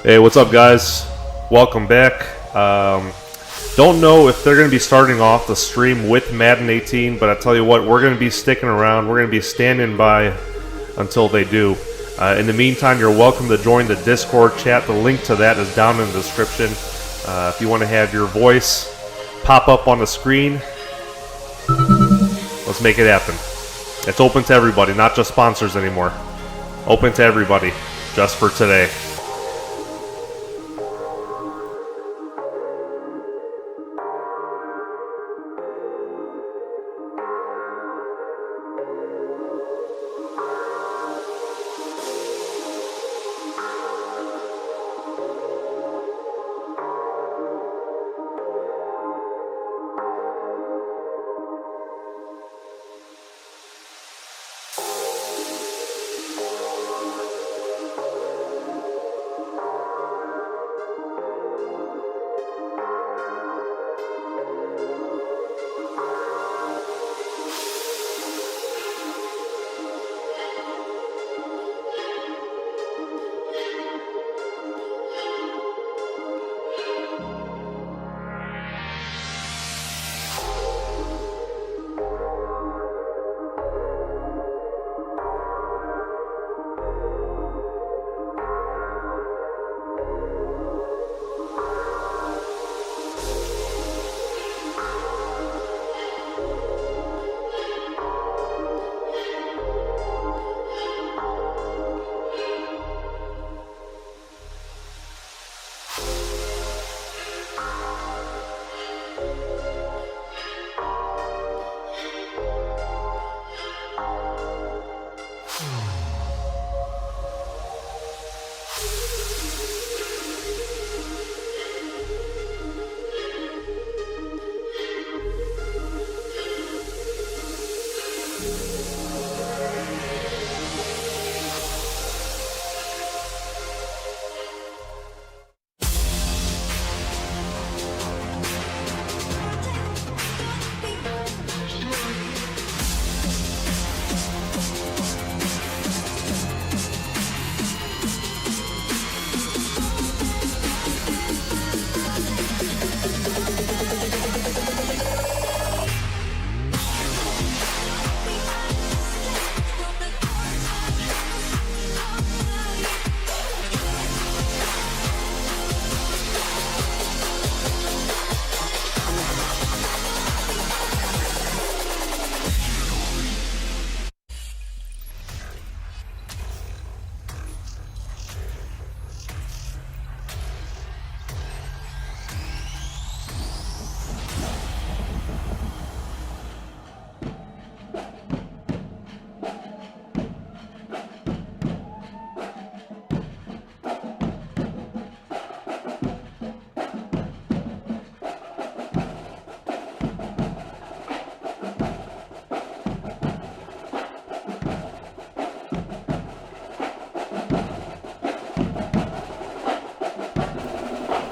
Hey, what's up, guys? Welcome back. Don't know if they're going to be starting off the stream with Madden 18, but I tell you what, we're going to be sticking around. We're going to be standing by until they do. In the meantime, you're welcome to join the Discord chat. The link to that is down in the description. If you want to have your voice pop up on the screen, let's make it happen. It's open to everybody, not just sponsors anymore. Open to everybody, just for today.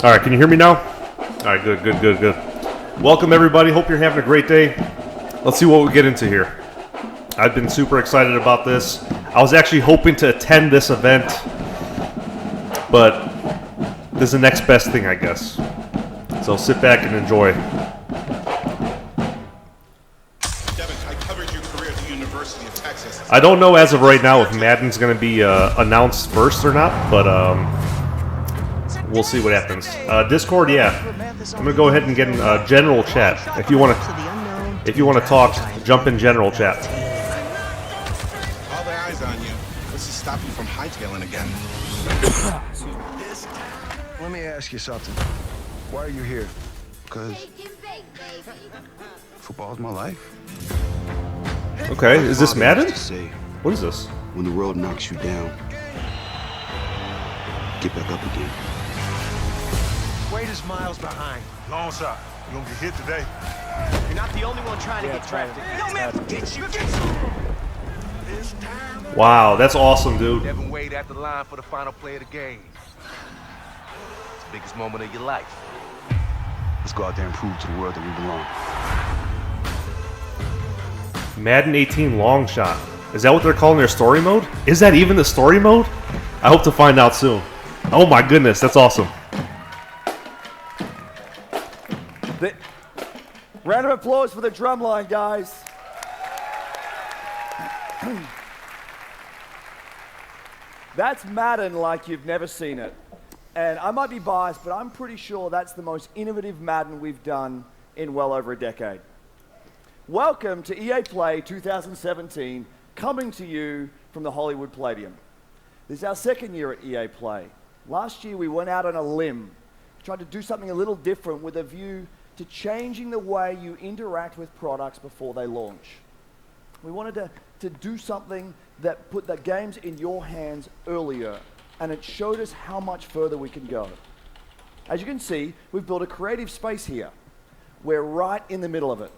All right, can you hear me now? All right, good. Welcome, everybody. Hope you're having a great day. Let's see what we get into here. I've been super excited about this. I was actually hoping to attend this event, but this is the next best thing, I guess. So sit back and enjoy. I covered your career at the University of Texas. I don't know as of right now if Madden's going to be announced first or not, but we'll see what happens. Discord, yeah. I'm gonna go ahead and get in general chat. If you want to talk, jump in general chat. All their eyes on you. What's to stop you from hightailing again? Let me ask you something. Why are you here? Because football's my life. Okay, is this Madden? Say, What is this? when the world knocks you down, get back up again. Wade is miles behind. Longshot, you gonna get hit today. You're not the only one trying to get drafted. No man, get you. Wow, that's awesome, dude. Devin Wade at the line for the final play of the game. It's the biggest moment of your life. Let's go out there and prove to the world that we belong. Madden 18 Longshot. Is that what they're calling their story mode? Is that even the story mode? I hope to find out soon. Oh my goodness, that's awesome. Round of applause for the drumline, guys. That's Madden like you've never seen it. And I might be biased, but I'm pretty sure that's the most innovative Madden we've done in well over a decade. Welcome to EA Play 2017, coming to you from the Hollywood Palladium. This is our second year at EA Play. Last year we went out on a limb, tried to do something a little different with a view to changing the way you interact with products before they launch. We wanted to do something that put the games in your hands earlier, and it showed us how much further we can go. As you can see, we've built a creative space here. We're right in the middle of it.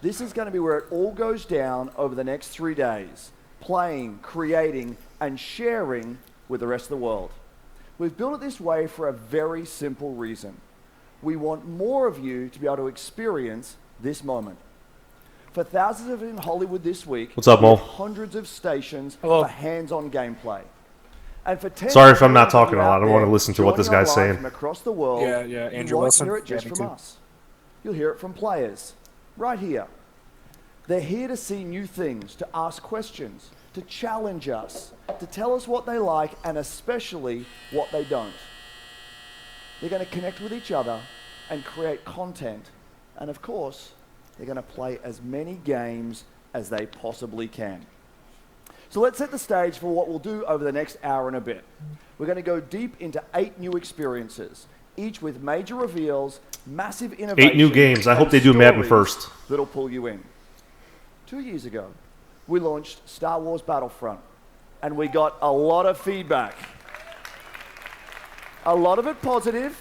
This is going to be where it all goes down over the next 3 days, playing, creating, and sharing with the rest of the world. We've built it this way for a very simple reason. We want more of you to be able to experience this moment. For thousands of you in Hollywood this week, what's up, Mo? we have hundreds of stations for hands-on gameplay. And for sorry if I'm not talking a lot. I don't want to listen to what this guy's saying. From across the world, Andrew you Wilson. won't hear it just from us. You'll hear it from players, right here. They're here to see new things, to ask questions, to challenge us, to tell us what they like, and especially what they don't. They're going to connect with each other and create content. And of course, they're going to play as many games as they possibly can. So let's set the stage for what we'll do over the next hour and a bit. We're going to go deep into 8 new experiences, each with major reveals, massive innovation. 8 new games. I hope they do Madden first. That'll pull you in. 2 years ago, we launched Star Wars Battlefront, and we got a lot of feedback. A lot of it positive,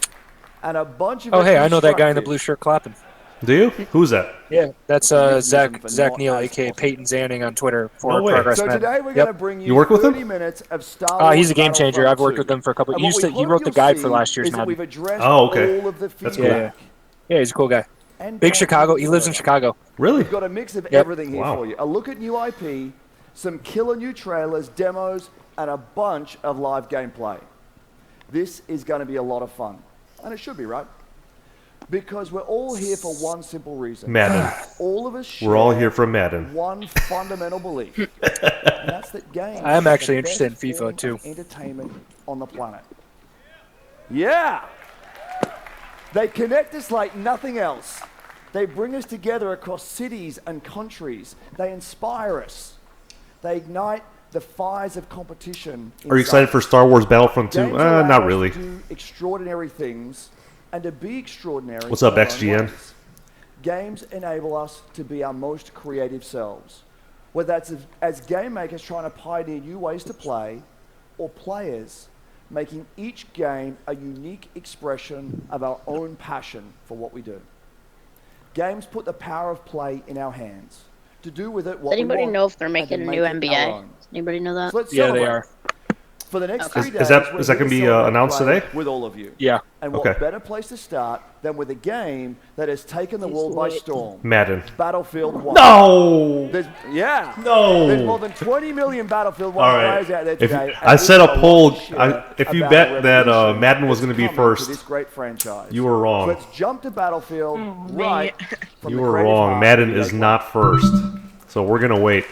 and a bunch of it hey, I know that guy in the constructive. blue shirt clapping. Do you? Who's that? Yeah, that's Zach not Neal, as aka possible. Peyton Zanning on Twitter for No way. Progress So Madden. today we're Yep. going to bring you, You work with 30 him? minutes of Star Wars He's a game changer. Battlefront I've worked 2. with him for a couple. And You what we wrote the hope guide you'll for last see year's is that Madden. we've addressed Oh, okay. all of the That's feedback. Yeah, he's a cool guy. And Big gone Chicago. even He lives in further. Chicago. Really? We've got a mix of Yep. everything here Wow. for you. A look at new IP, some killer new trailers, demos, and a bunch of live gameplay. This is going to be a lot of fun. And it should be, right? Because we're all here for one simple reason. Madden. All of us share We're all here for Madden. one fundamental belief. And that's that games I am are actually the interested in best FIFA, form too. of entertainment on the planet. Yeah! They connect us like nothing else. They bring us together across cities and countries. They inspire us. They ignite the fires of competition. Are you excited for Star Wars Battlefront 2? Games allow Not us really. to do extraordinary things and to be extraordinary. What's up, in our own XGN? ways. Games enable us to be our most creative selves. Whether that's as game makers trying to pioneer new ways to play, or players making each game a unique expression of our own passion for what we do. Games put the power of play in our hands to do with it what Does anybody we want know if they're and to making a make new it our NBA? own. Does anybody know that? So let's Yeah, they celebrate. are. For the next Okay. 3 days, Is that we're going here to be celebrate announced play today? with all of you. Yeah. And what Okay. better place to start than with a game that has taken the world by storm? Madden. Battlefield 1. No! There's, yeah. No! There's more than 20 million Battlefield 1 All right. players out there If today. and I set we a have poll, lot to share if you about bet the that revolution Madden was going to be that's first, coming to this great franchise. you were wrong. Let's jump to Battlefield right from You the were creative wrong. heart Madden of is EA. not first. So we're going to wait.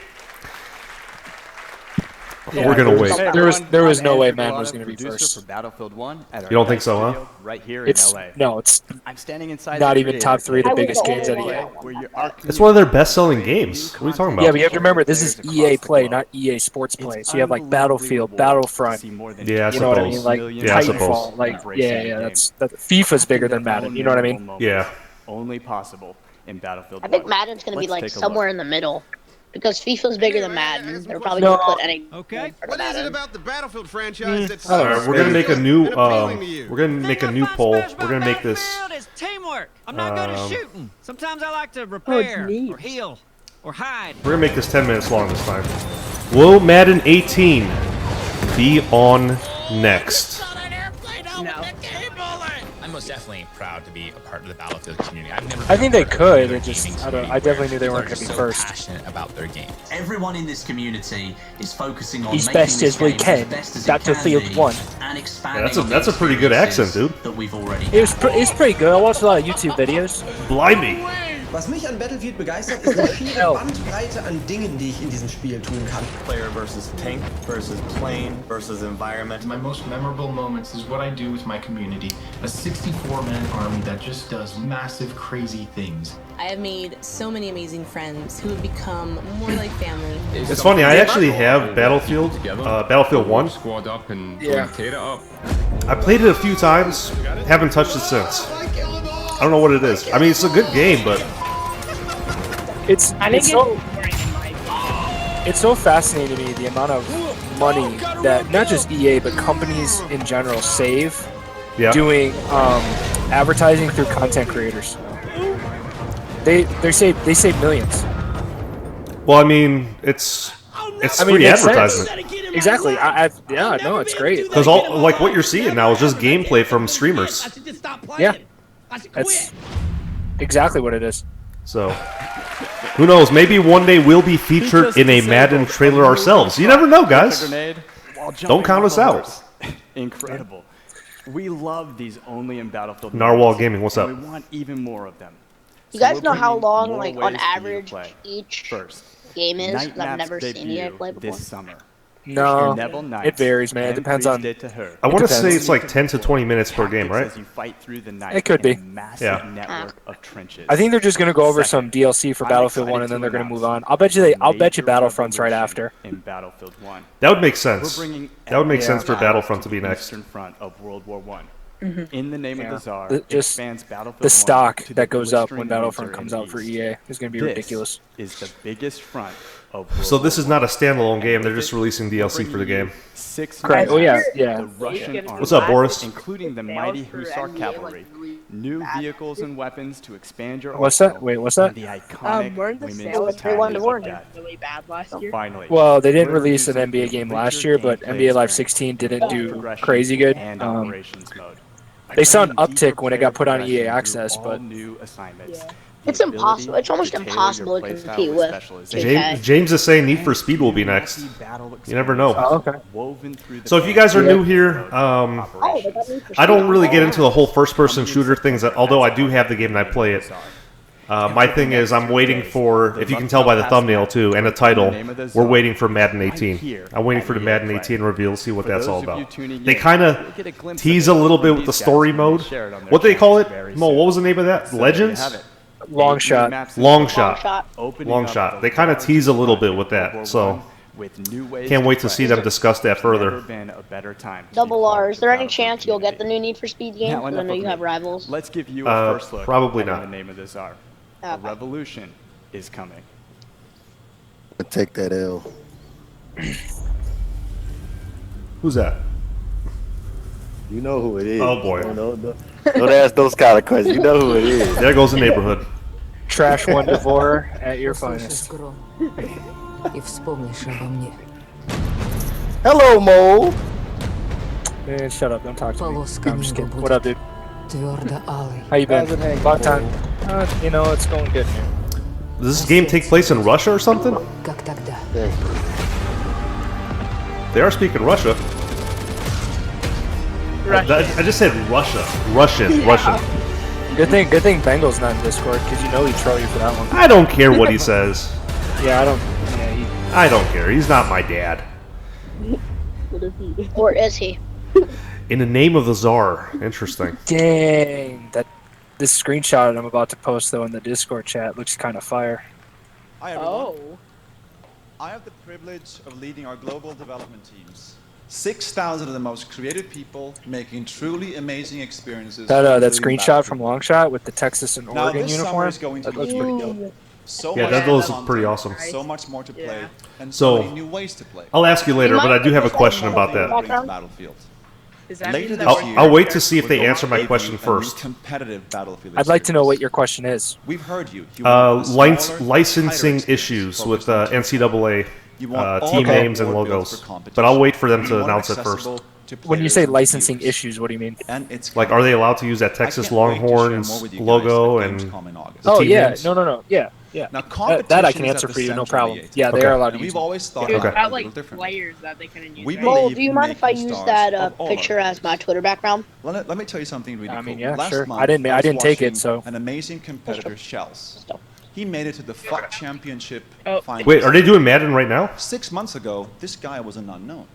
Yeah, We're going to wait. There was no way Madden was going to be first. For Battlefield 1 at our You don't think nice so, huh? studio right here It's in LA. no, it's I'm standing inside not the even top 3 of the biggest games at EA. where you It's one of their best-selling games. What are you talking about? Yeah, but you have to remember this is EA Play, not EA Sports Play. So you have like Battlefield, Battlefront. Yeah, I You know what I suppose. mean? Like Yeah, I suppose. Titanfall. Like that's FIFA's bigger than Madden. You know what I mean? Yeah. Only possible in Battlefield I think 1. Madden's going to be Let's like take a somewhere look. in the middle. Because FIFA's bigger than Madden. They're probably No. going to put any. Okay. for What is it Madden. about the Battlefield franchise that's All right, we're gonna make a new. and appealing to you? We're gonna make a new poll. We're gonna make this. Is teamwork. I'm not good at Um, shooting. Sometimes I like to repair or heal or hide. We're gonna make this 10 minutes long this time. Will Madden 18 be on next? I'm most definitely proud to be a part of the Battlefield community. I've never. I think they been a part of could. another It just gaming I community definitely where knew they weren't people going to are be so first. passionate about their game. Everyone in this community is focusing on As making best this as we game can. as best as it Battlefield can be 1. and expanding that's a pretty good accent, dude. that we've already It's pretty good. I watched a lot of YouTube videos. Blimey. Was mich an Battlefield begeistert, ist die schiere Bandbreite an Dingen, die ich in diesem Spiel tun kann. Player versus tank versus plane versus environment. My most memorable moments is what I do with my community. A 64-man army that just does massive, crazy things. I have made so many amazing friends who have become more like family. It's funny, I actually have Battlefield 1. Squad up and Tater up. I played it a few times, haven't touched it since. I don't know what it is. I mean, it's a good game, but it's so fascinating to me, the amount of money that not just EA but companies in general save doing advertising through content creators. They save millions. Well, I mean, it's free advertisement. Exactly. Yeah, no, it's great. Because all like what you're seeing now is just gameplay from streamers. Yeah, that's exactly what it is. So, who knows? Maybe one day we'll be featured in a Madden trailer ourselves. You never know, guys. Don't count us out. Incredible. We love these only in Battlefield. Narwhal Gaming, what's up? We want even more of them. You guys know how long, like, on average, each game is? Night Because I've never Maps seen EA play debut before. this summer. No, Neville Knights it varies, man. It depends on. I want to say it's like 10 to 20 minutes per game, right? As you fight through the night It could be. in a massive network of trenches. I think they're just gonna go over some DLC for Battlefield 1 and then they're gonna move on. I'll bet you Battlefront's right after. In Battlefield 1. That would make sense. That would make sense for Battlefront to be next. Eastern Front of World War I. In the name of the Tsar, Just expands Battlefield the stock 1 to that the goes up blistering when Battlefront winter comes in out for East. EA is gonna be This ridiculous. is the biggest front of So this is not a standalone game. They're just releasing DLC for the game. Correct. Oh yeah, yeah. The Russian army, What's up, Boris? including the mighty Hussar cavalry, new vehicles and weapons to expand your What's that? Wait, what's that? and the iconic weren't the women's sales battalion one to of one death. really bad last year? Finally, Well, they didn't we're release an using NBA game last richer year, but gameplay NBA Live experience, 16 didn't do progression, crazy good. and operations mode. They saw an Bringing deeper uptick when it got put on player EA Access, progression but through all new assignments. The It's impossible. ability It's almost to tailor impossible your to playstyle compete with with. specialization. James is saying Need for Speed will be next. You never know. Oh, okay. Woven through the So if you guys are fabric new here, of I don't really get into the whole first-person shooter things, although I do have the game and I play it. My thing is I'm waiting for, if you can tell by the thumbnail too, and the title, we're waiting for Madden 18. I'm waiting for the Madden 18 reveal to see what that's all about. They kind of tease a little bit with the story mode. What they call it? Mo, what was the name of that? Legends? Longshot. Longshot. They kind of tease a little bit with that, so can't wait to see them discuss that further. Double R, is there any chance you'll get the new Need for Speed game? Because I know you have rivals. Let's give you a first look. Probably at not. In the name of the Tsar. A revolution is coming. Take that L. Who's that? You know who it is. Oh boy. Don't ask those kind of questions. You know who it is. There goes the neighborhood. Trash one Devore at your finest. Hello, Mo. Man, shut up! Don't talk to me. I'm just kidding. What up, dude? How you been? Long time. You know, it's going good, man. Does this game take place in Russia or something? They are speaking Russia. I just said Russia. Russian. Good thing Bengal's not in Discord, because you know he'd troll you for that one. I don't care what he says. Yeah, I don't care. He's not my dad. Or is he? In the name of the Tsar. Interesting. Dang, this screenshot I'm about to post though in the Discord chat looks kind of fire. Hi everyone. I have the privilege of leading our global development teams. 6,000 of the most creative people making truly amazing experiences. That screenshot from Longshot with the Texas and Oregon this uniform. Summer is going to That looks pretty dope. So yeah, that looks pretty awesome. So much more to play, and so many new ways to play. I'll ask you later, but I do have a question about that. Battlefield. I'll wait to see if they answer my question first. Competitive Battlefield. I'd like to know what your question is. We've heard you. Licensing issues with NCAA team names and logos, but I'll wait for them to announce it first. When you say licensing issues, what do you mean? Like, are they allowed to use that Texas Longhorns logo and? Oh yeah, no, yeah. Yeah. Now, That I can answer for you, no problem. Yeah, they are allowed to use We've them. always thought There's about about it a like little differently. players that they couldn't use. We Cole, believe do you in mind if I making use stars that of all picture our as my Twitter background? Let me tell you something really cool. yeah, Last sure. month, I didn't was take it, watching so. An amazing competitor, Shells. He made it to the FUT Championship final. Wait, are they doing Madden right now? 6 months ago, this guy was an unknown.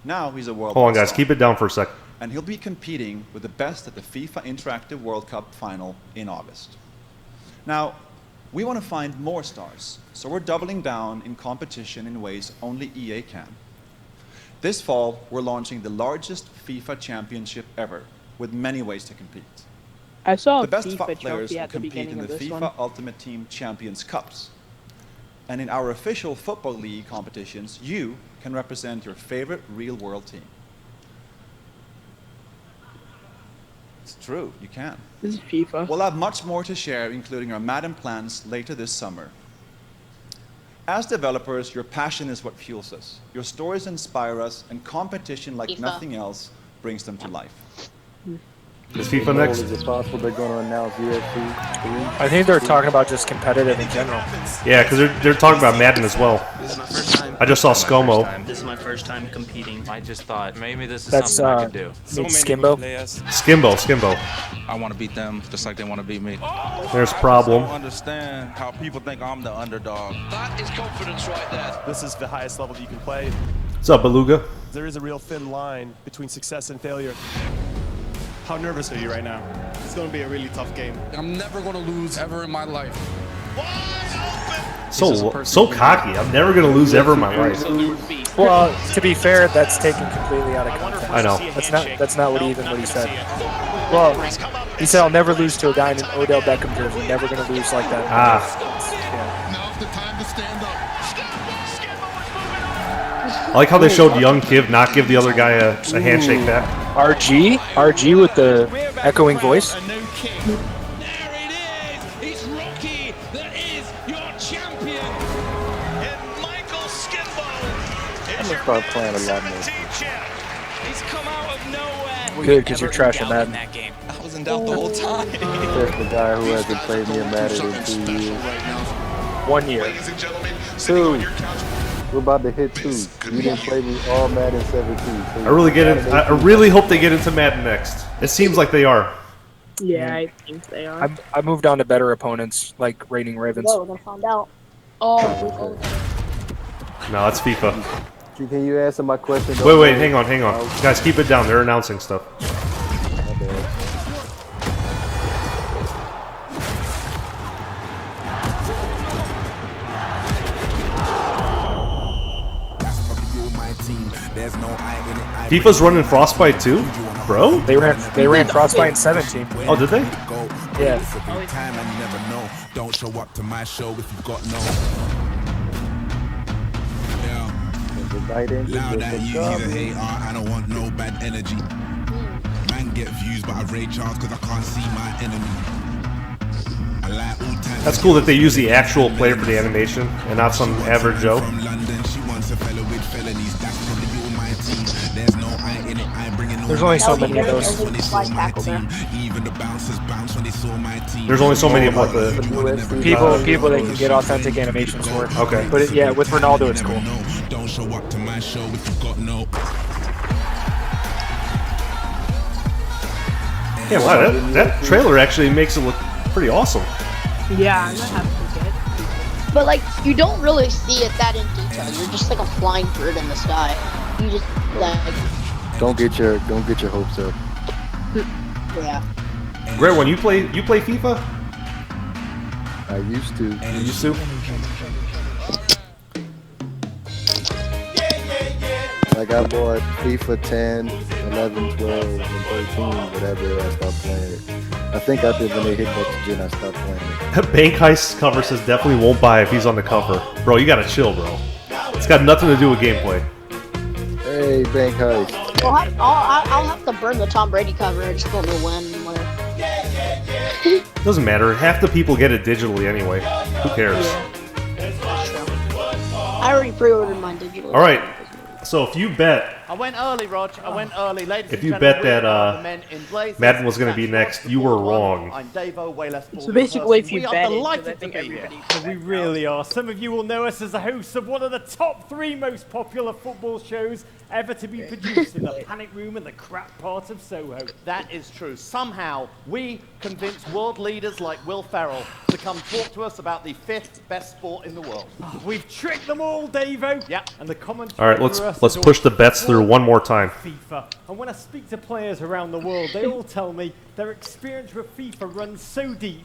Now he's a world. Hold on, guys. Keep it down for a sec. And he'll be competing with the best at the FIFA Interactive World Cup final in August. Now, we want to find more stars, so we're doubling down in competition in ways only EA can. This fall, we're launching the largest FIFA championship ever, with many ways to compete. I saw the best FIFA FUT players trophy will at the compete beginning in of the this FIFA one. Ultimate Team Champions Cups. And in our official Football League competitions, you can represent your favorite real-world team. It's true, you can. This is FIFA. We'll have much more to share, including our Madden plans later this summer. As developers, your passion is what fuels us. Your stories inspire us, and competition like FIFA. nothing else brings them to life. Is FIFA next? Is it possible they're going to announce UFC 3? I think they're talking about just competitive in general. Yeah, because they're talking about Madden as well. This is my first time. I just saw ScoMo. This is my first time competing. I just thought maybe this is That's, something I could do. Skimbo. Skimbo. I want to beat them just like they want to beat me. There's problem. I don't understand how people think I'm the underdog. That is confidence right there. This is the highest level you can play. What's up, Beluga? There is a real thin line between success and failure. How nervous are you right now? It's going to be a really tough game. I'm never going to lose ever in my life. So cocky. I'm never gonna lose ever in my life. Well, to be fair, that's taken completely out of context. I know. That's not what he said. Well, he said I'll never lose to a guy in an Odell Beckham jersey. Never gonna lose like that. I like how they showed young Kiv not give the other guy a handshake back. RG with the echoing voice. I'm gonna start playing a lot more. Good, because you're trash at Madden. I was in doubt the whole time. There's the guy who hasn't played me in Madden in 2 years. 1 year. 2. We're about to hit 2. You didn't play me all Madden 17. So I really hope they get into Madden next. It seems like they are. Yeah, I think they are. I moved on to better opponents, like Raining Ravens. Well, we're gonna find out. Oh, No, that's FIFA. Can you answer my question? Wait, hang on. Guys, keep it down. They're announcing stuff. FIFA's running Frostbite too, bro. They ran Frostbite in 17. Oh, did they? Yeah. Don't show up to my show if you got no. Loud at you, he's a hater. I don't want no bad energy. Man get views, but I rage charge because I can't see my enemy. That's cool that they use the actual player for the animation and not some average Joe. There's only so many of those. There's only so many of what the people that can get authentic animations for. Okay. But with Ronaldo, it's cool. Don't show up to my show if you got no. Yeah, wow, that trailer actually makes it look pretty awesome. Yeah, I'm gonna have to get. but like you don't really see it that in detail. You're just like a flying bird in the sky. You just like. Don't get your hopes up. Yeah. Great one. You play FIFA? I used to. You used to? Like I bought FIFA 10, 11, 12, and 13, whatever. I stopped playing it. I think I did when they hit next gen. I stopped playing it. Bank Heist cover says definitely won't buy if he's on the cover. Bro, you gotta chill, bro. It's got nothing to do with gameplay. Hey, Bank Heist. Well, I'll have to burn the Tom Brady cover. I just don't know when and where. Doesn't matter. Half the people get it digitally anyway. Who cares? I already pre-ordered mine digitally. All right. So if you bet I went early, Rog. I went early. Ladies If and you gentlemen, bet we that are the men in blazers. Madden was going to be That's next, you were wrong. I'm Davo, way less So basically, if you we are bet it, delighted I to think be here. We really are. Some of you will know us as the hosts of one of the top 3 most popular football shows ever to be produced in the panic room and the crap part of Soho. That is true. Somehow, we convinced world leaders like Will Ferrell to come talk to us about the 5th best sport in the world. We've tricked them all, Davo. Yeah. And the commentary All right, let's push the bets through one more time. FIFA. And when I speak to players around the world, they all tell me their experience with FIFA runs so deep,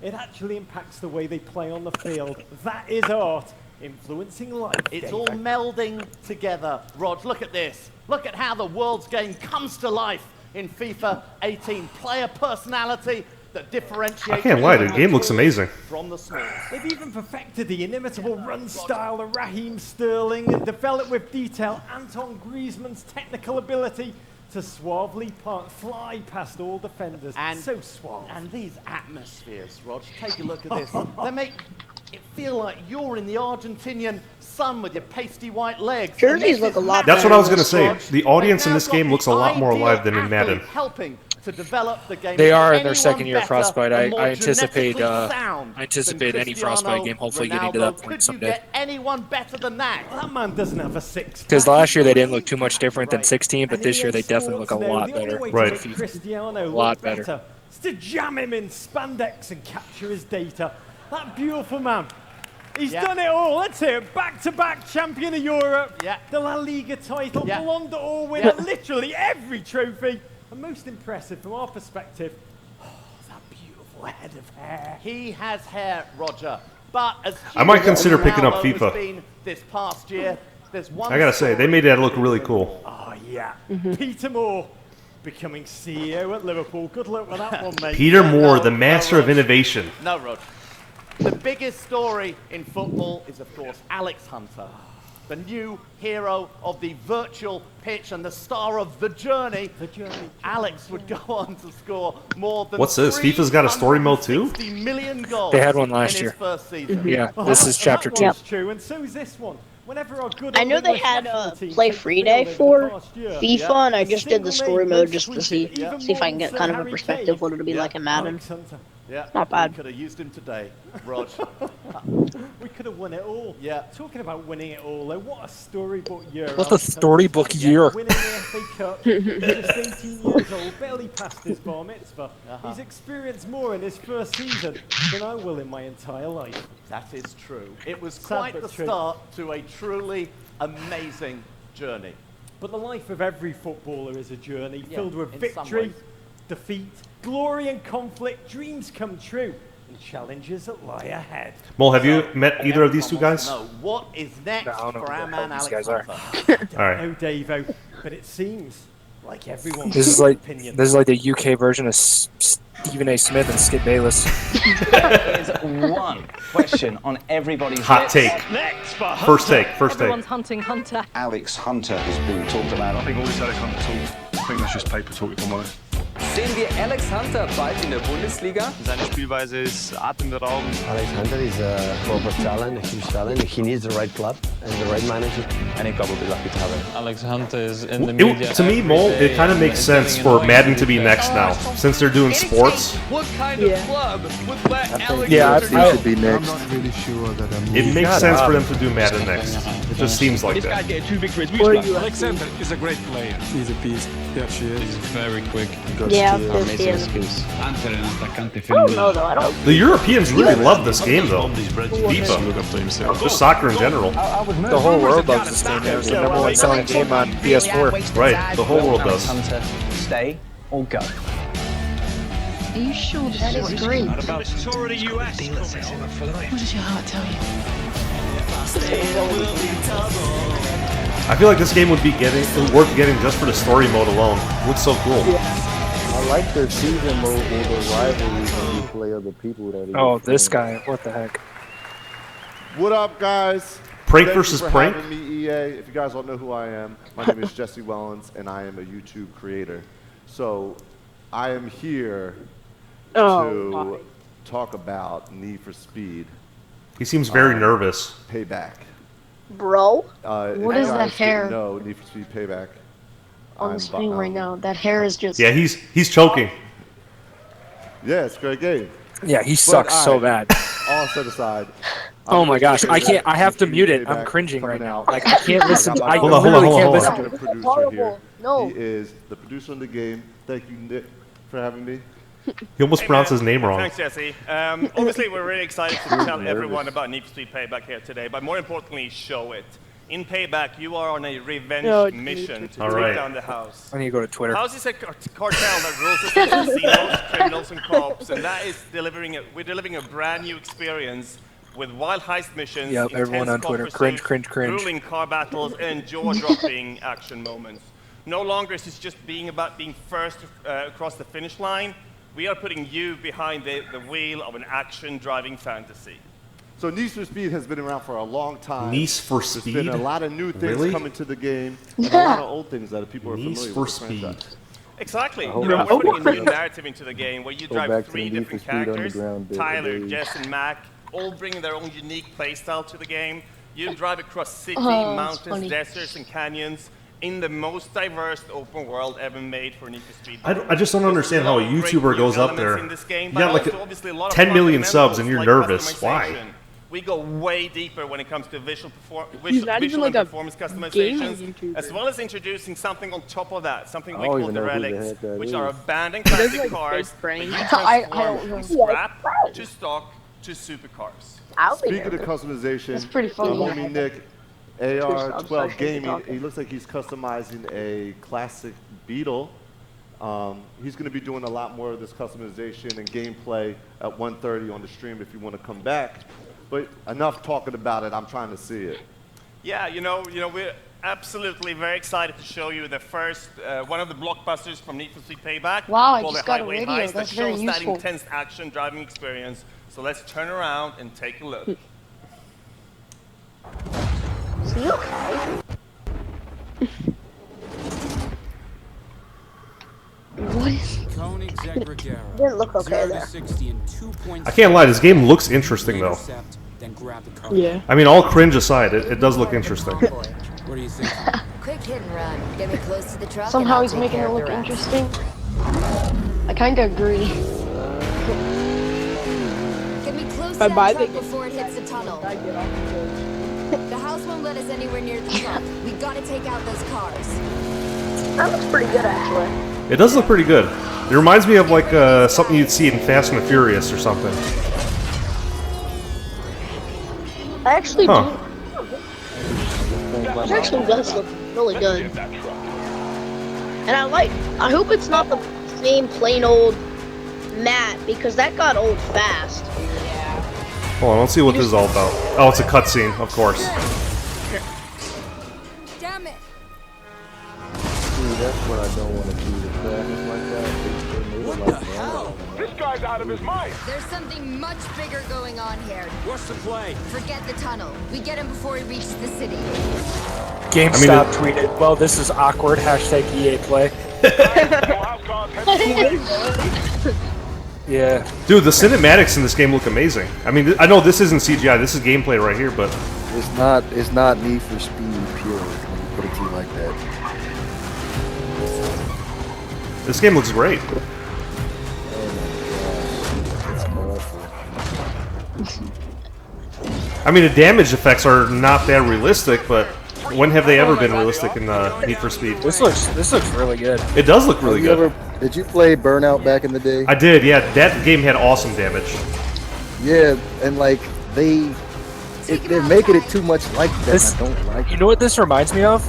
it actually impacts the way they play on the field. That is art, influencing life. It's all melding together. Rog, look at this. Look at how the world's game comes to life in FIFA 18. Player personality that differentiates. I can't lie, the game looks amazing. From the small. They've even perfected the inimitable run style of Raheem Sterling and developed with detail Anton Griezmann's technical ability to suavely fly past all defenders. And so suave. And these atmospheres, Rog, take a look at this. They make it feel like you're in the Argentinian sun with your pasty white legs. Jerseys look a lot That's better. what I was going to say. The audience in this game looks a lot more alive than in Madden. Helping to develop the game. They are in Anyone their second year of better Frostbite. and I more anticipate genetically any Frostbite game hopefully getting to that point someday. Get anyone better than that? That man doesn't have a 6. Because last year they didn't look too much different than 16, but this year they definitely look a lot better. Right. Cristiano a lot better. Is to jam him in spandex and capture his data. That beautiful man. He's done it all. Let's hear it. Back-to-back champion of Europe. Yeah. The La Liga title. Yeah. Ballon d'Or winner. Literally every trophy. And most impressive from our perspective, that beautiful head of hair. He has hair, Roger. But as I might consider picking up Ronaldo has FIFA. been this past year, there's one I gotta say, they made that look really cool. Oh, yeah. Peter Moore becoming CEO at Liverpool. Good luck with that one, mate. Peter Moore, the master of innovation. No, Rod. The biggest story in football is, of course, Alex Hunter, the new hero of the virtual pitch and the star of The Journey. Alex would go on to score more than What's this? FIFA's got a story mode too? 360 million goals. They had one last in year. his first season. Yeah, this is chapter 2. That's true, and so is this one. Whenever our good I know they had a play free day for FIFA, and I just did the story mode just to see if I can get kind of a perspective what it'll be like in Madden. Yeah, Not bad. We could have used him today, Rog. We could have won it all. Yeah. Talking about winning it all, though, what a storybook year. What a storybook year. Winning the FA Cup, just 18 years old, barely passed his bar mitzvah. He's experienced more in his first season than I will in my entire life. That is true. It was Sad quite but the true. start to a truly amazing journey. But the life of every footballer is a journey filled with in some victory, ways. defeat, glory and conflict, dreams come true, and challenges that lie ahead. Mole, have you met either of these two guys? No, what is next I don't know for who our the man hell these Alex guys are. Hunter? All right. No, Davo, but it seems like everyone. This is like the UK version of Stephen A. Smith and Skip Bayless. There is one question on everybody's Hot take. First take. Everyone's hunting Hunter. Alex Hunter has been talked about. I think all this Alex Hunter talk, I think that's just paper talk, if I'm honest. Sehen wir Alex Hunter bald in der Bundesliga? Seine Spielweise ist atemberaubend. Alex Hunter is a proper talent, a huge talent. He needs the right club and the right manager. And he probably lucky to have it. Alex Hunter is in the media. To me, Mole, it kind of makes sense for Madden to be next now, since they're doing sports. What kind of club would let Alex Hunter should be next. I'm not really sure that I'm... It makes sense for them to do Madden next. It just seems like that. Alex Hunter is a great player. He's a beast. He actually is. He's very quick. Yeah, amazing skills. I don't know though. I don't. The Europeans really love this game, though. FIFA. Just soccer in general. The whole world loves this game. It was the number one selling game on PS4. Right, the whole world does. Hunter, stay or go? Are you sure that is great? What about the tour of the US? What does your heart tell you? I feel like this game would be worth getting just for the story mode alone. It looks so cool. I like their season mode or the rivalries when you play other people that. Oh, this guy! What the heck? What up, guys? Prank Thank versus you for prank? having me, EA. If you guys don't know who I am, my name is Jesse Wellens, and I am a YouTube creator. So I am here to talk about Need for Speed. He seems very nervous. Payback. Bro, If what you is that guys didn't hair? know, Need for Speed Payback on the screen right now. That hair is just. Yeah, he's choking. Yeah, it's a great game. Yeah, he sucks so bad. All set aside. Oh my gosh, I can't. I have to mute it. I'm cringing right now. Like I can't listen. I Hold on. can't listen. Producer No. He is the producer of the game. Thank you, Nick, for having me. He almost pronounced his name wrong. Thanks, Jesse. Obviously, we're really excited to tell everyone about Need for Speed Payback here today, but more importantly, show it. In Payback, you are on a revenge mission to take down the house. I need to go to Twitter. House is a cartel that rules us as casinos, criminals, and cops, and that is we're delivering a brand new experience with wild heist missions, Yep, everyone on Twitter. Cringe. grueling car battles, and jaw-dropping action moments. No longer is this just about being first across the finish line. We are putting you behind the wheel of an action-driving fantasy. So Need for Speed has been around for a long time. Need for Speed? There's been a lot of new things Really? coming to the game, and a lot of old things that people are Need familiar for with. Speed. Exactly. I hope We're that's putting a what- new narrative into the game where you Go drive back to 3 the Need different for Speed characters, Underground bit, Tyler, baby. Jess, and Mac, all bringing their own unique playstyle to the game. You drive across city, Oh, that's mountains, funny. deserts, and canyons in the most diverse open world ever made for Need for Speed. I just don't understand how a YouTuber goes up there. In this game, You got but like also obviously a lot of 10 million fundamentals subs and you're like nervous. Why? customization. We go way deeper when it comes to He's visual not even and like a performance gaming customizations, YouTuber. as well as introducing something on top of that, something we I don't call even the know who the relics, heck that which is. are abandoned He does, classic like, cars fake that pranks. you I transform don't know. from scrap to stock to supercars. I'll be Speaking there. of customization, That's pretty funny. the homie Nick, I'm AR12 sorry, Gaming, talking. he looks like he's customizing a classic Beetle. He's going to be doing a lot more of this customization and gameplay at 1:30 on the stream if you want to come back. But enough talking about it, I'm trying to see it. Yeah, we're absolutely very excited to show you the first one of the blockbusters from Need for Speed Payback. Wow, I called just the got a Highway radio. Heist That's that very shows useful. that intense action driving experience. So let's turn around and take a look. Is he okay? What is? Didn't look okay there. I can't lie, this game looks interesting though. Yeah. I mean, all cringe aside, it does look interesting. What do you think? Quick hit and run. Get me close to the truck. Somehow and he's I'll take making care it of look the rest. interesting. I kind of agree. Get me close If to I that buy truck the- before it hits the tunnel. The house won't let us anywhere near the truck. We gotta take out those cars. That looks pretty good, actually. It does look pretty good. It reminds me of like something you'd see in Fast and the Furious or something. I actually Huh. do. It actually does look really good. And I hope it's not the same plain old map, because that got old fast. Hold on, let's see what this is all about. Oh, it's a cutscene, of course. Damn it! See, that's what I don't want to do. The traffic like that. What the hell? This guy's out of his mind. There's something much bigger going on here. What's the play? Forget the tunnel. We get him before he reaches the city. GameStop tweeted, "Well, this is awkward." Hashtag EA Play. Yeah. Dude, the cinematics in this game look amazing. I mean, I know this isn't CGI, this is gameplay right here, but It's not Need for Speed pure when you put it to you like that. this game looks great. I mean, the damage effects are not that realistic, but when have they ever been realistic in Need for Speed? This looks really good. It does look really good. Did you play Burnout back in the day? I did, yeah. That game had awesome damage. Yeah, and like they're making it too much like that. This, I don't like you know what this reminds me of?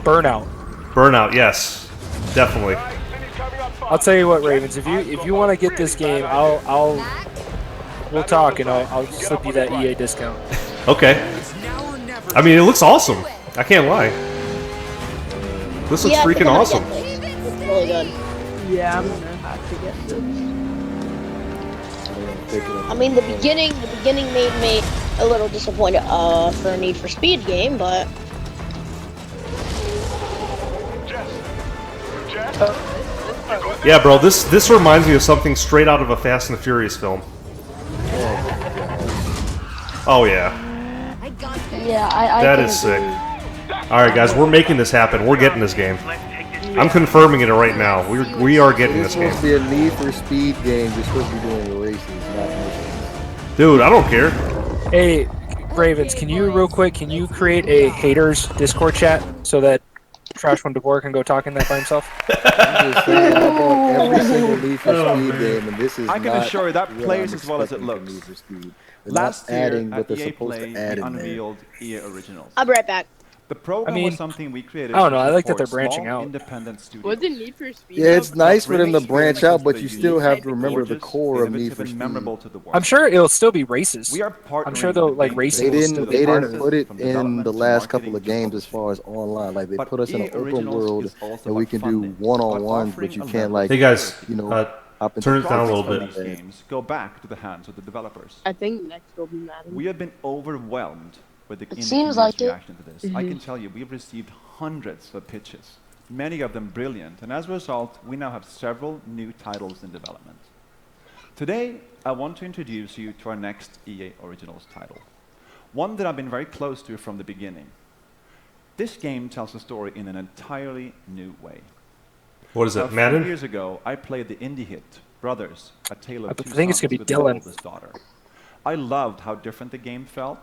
Burnout. Burnout, yes, definitely. I'll tell you what, Ravens. If you want to get this game, we'll talk and I'll slip you that EA discount. Okay. I mean, it looks awesome. I can't lie. This looks freaking awesome. It's really good. Yeah, I'm gonna have to get this. I mean, the beginning made me a little disappointed for a Need for Speed game, but Yeah, bro, this reminds me of something straight out of a Fast and the Furious film. Oh yeah. yeah, I That can is sick. agree. Alright guys, we're making this happen. We're getting this game. I'm confirming it right now. We are getting this game. It's supposed to be a Need for Speed game. You're supposed to be doing races, not missions. Dude, I don't care. Hey, Ravens, can you real quick? Can you create a haters Discord chat so that Trash One DeVore can go talk in that by himself? I'm just saying, I bought every single Need for Speed game, and this is I can not assure you that what plays I'm as well as it expecting looks. from Need for Speed. They're Last not year adding what at they're EA supposed Play, to add we in there. unveiled EA Originals. I'll be right back. The program I mean, was something we created. I don't know, to I like that support they're branching small, out. Independent studios. What did Need for Speed? Yeah, it's nice for them to Bring branch out, but experiences you to the still unique, have to remember the gorgeous, core of Need innovative, for and Speed. memorable to the world. I'm sure it'll still be races. We are I'm sure partnering they'll with like big racing. They will still didn't. be They part didn't of put it. it from in development the to last marketing couple of to games as publishing. far as online. Like they But put us in EA an open Originals world, is also and we about can do funding, one-on-ones, but but you offering can't a like, Hey guys, you know, hop into turn it down a little Profits from bit. these games go back to the hands of the developers. I think next will be Madden. We have been overwhelmed with the seems like it. reaction to this. I can tell you, we've received hundreds of pitches, many of them brilliant, and as a result, we now have several new titles in development. Today, I want to introduce you to our next EA Originals title, one that I've been very close to from the beginning. This game tells a story in an entirely new way. What is Now, it, Madden? A few years ago, I played the indie hit, Brothers, A Tale of Two think it's Sons gonna be with my Dylan. oldest daughter. I loved how different the game felt.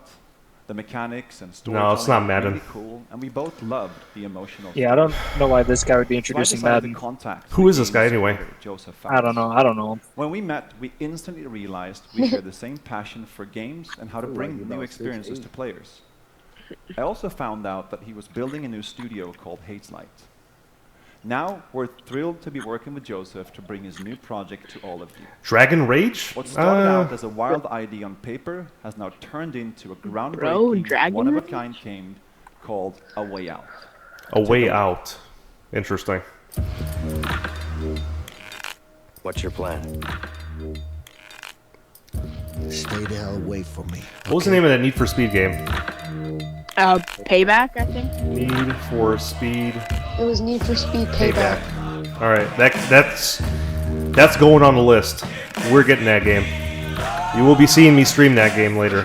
The mechanics and No, storytelling it's not were Madden. really cool, and we both loved the emotional. Yeah, I don't know why this guy would be So I introducing decided to Madden. contact Who the is this guy game's anyway? creator, Joseph I don't Fares. know. I don't know. When we met, we instantly realized we share the same passion for games and how to Ooh, bring like new about experiences 6'8". to players. I also found out that he was building a new studio called Hazelight. Now, we're thrilled to be working with Joseph to bring his new project to all of you. Dragon Rage? What started out as a wild idea on paper has now turned into a groundbreaking, Dragon one-of-a-kind game called A Way Out. A Way Out. Interesting. What's your plan? Stay the hell away from me. What was the name of that Need for Speed game? Payback, I think. Need for Speed It was Need for Speed Payback. All right, that's going on the list. We're getting that game. You will be seeing me stream that game later.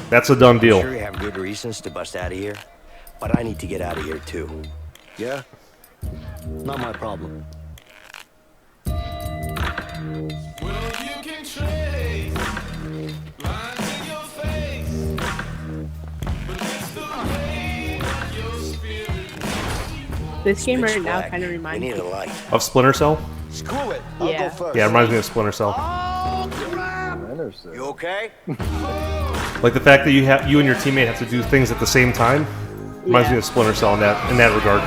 That's a done deal. I'm sure you have good reasons to bust out of here, but I need to get out of here too. Yeah? Not my problem. This game Pitch right now black. kind of We reminds need me. a light. Of Splinter Cell? Screw it. Yeah. I'll go first. Yeah, it reminds me of Splinter Cell. You okay? Like the fact that you and your teammate have to do things at the same time reminds me of Splinter Cell in that regard.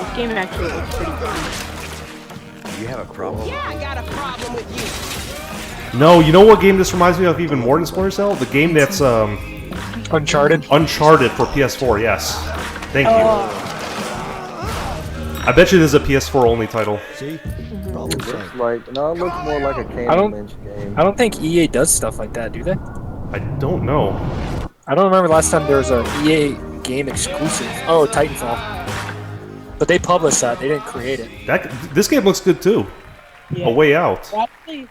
This game actually looks pretty fun. You have a problem? Yeah, I got a problem with you. No, you know what game this reminds me of even more than Splinter Cell? The game that's Uncharted. Uncharted for PS4. Yes. Thank you. I bet you this is a PS4 only title. See? It looks like, no, it looks more like a I Candy don't. Lynch game. I don't think EA does stuff like that, do they? I don't know. I don't remember last time there was a EA game exclusive. Oh, Titanfall. But they published that. They didn't create it. This game looks good too. Yeah. A Way Out. Probably.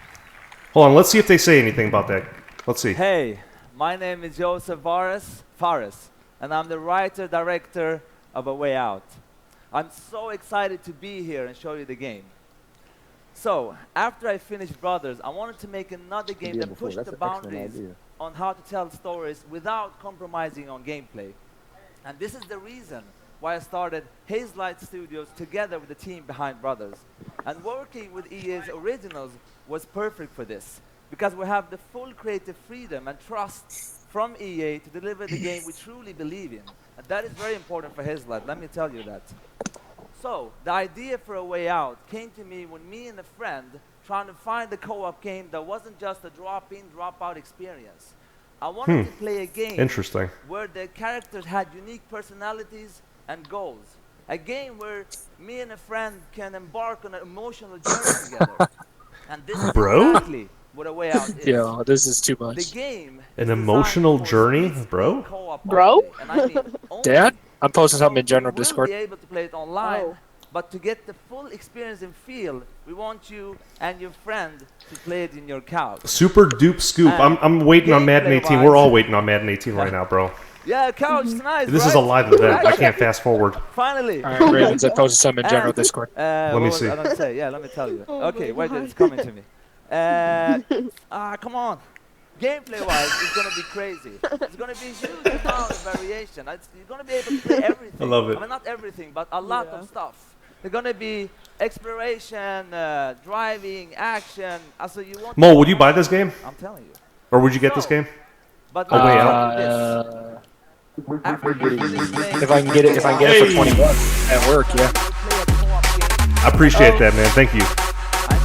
Hold on, let's see if they say anything about that. Let's see. Hey, my name is Joseph Fares, and I'm the writer-director of A Way Out. I'm so excited to be here and show you the game. So, after I finished Brothers, I wanted to make another game that pushed the boundaries on how to tell stories without compromising on gameplay. And this is the reason why I started Hazelight Studios together with the team behind Brothers. And working with EA's originals was perfect for this, because we have the full creative freedom and trust from EA to deliver the game we truly believe in. And that is very important for Hazelight, let me tell you that. So, the idea for A Way Out came to me when me and a friend trying to find a co-op game that wasn't just a drop-in, drop-out experience. I wanted to play a game Interesting. where the characters had unique personalities and goals. A game where me and a friend can embark on an emotional journey together. And this is exactly what A Way Out is. Yo, this is too much. The game An emotional journey, bro? Bro? and I mean Dad? I'm posting something in general we'll Discord. be able to play it online, but to get the full experience and feel, we want you and your friend to play it in your couch. Super dupe scoop. I'm waiting on Madden 18. We're all waiting on Madden 18 right now, bro. Yeah, couch, nice. This right? is a live event. I can't fast forward. Finally. All right, Ravens, I posted some in general Discord. Let me see. I don't say. Yeah, let me tell you. Okay, wait, it's coming to me. Come on. Gameplay-wise, it's gonna be crazy. It's gonna be huge amount of variation. You're gonna be able to play everything. I love it. I mean, not everything, but a lot of stuff. There's gonna be exploration, driving, action. Also, you want. Mo, would you buy this game? I'm telling you. Or would you get this game? But A way out. If I can get it, for 20 bucks at work, yeah. I appreciate that, man. Thank you.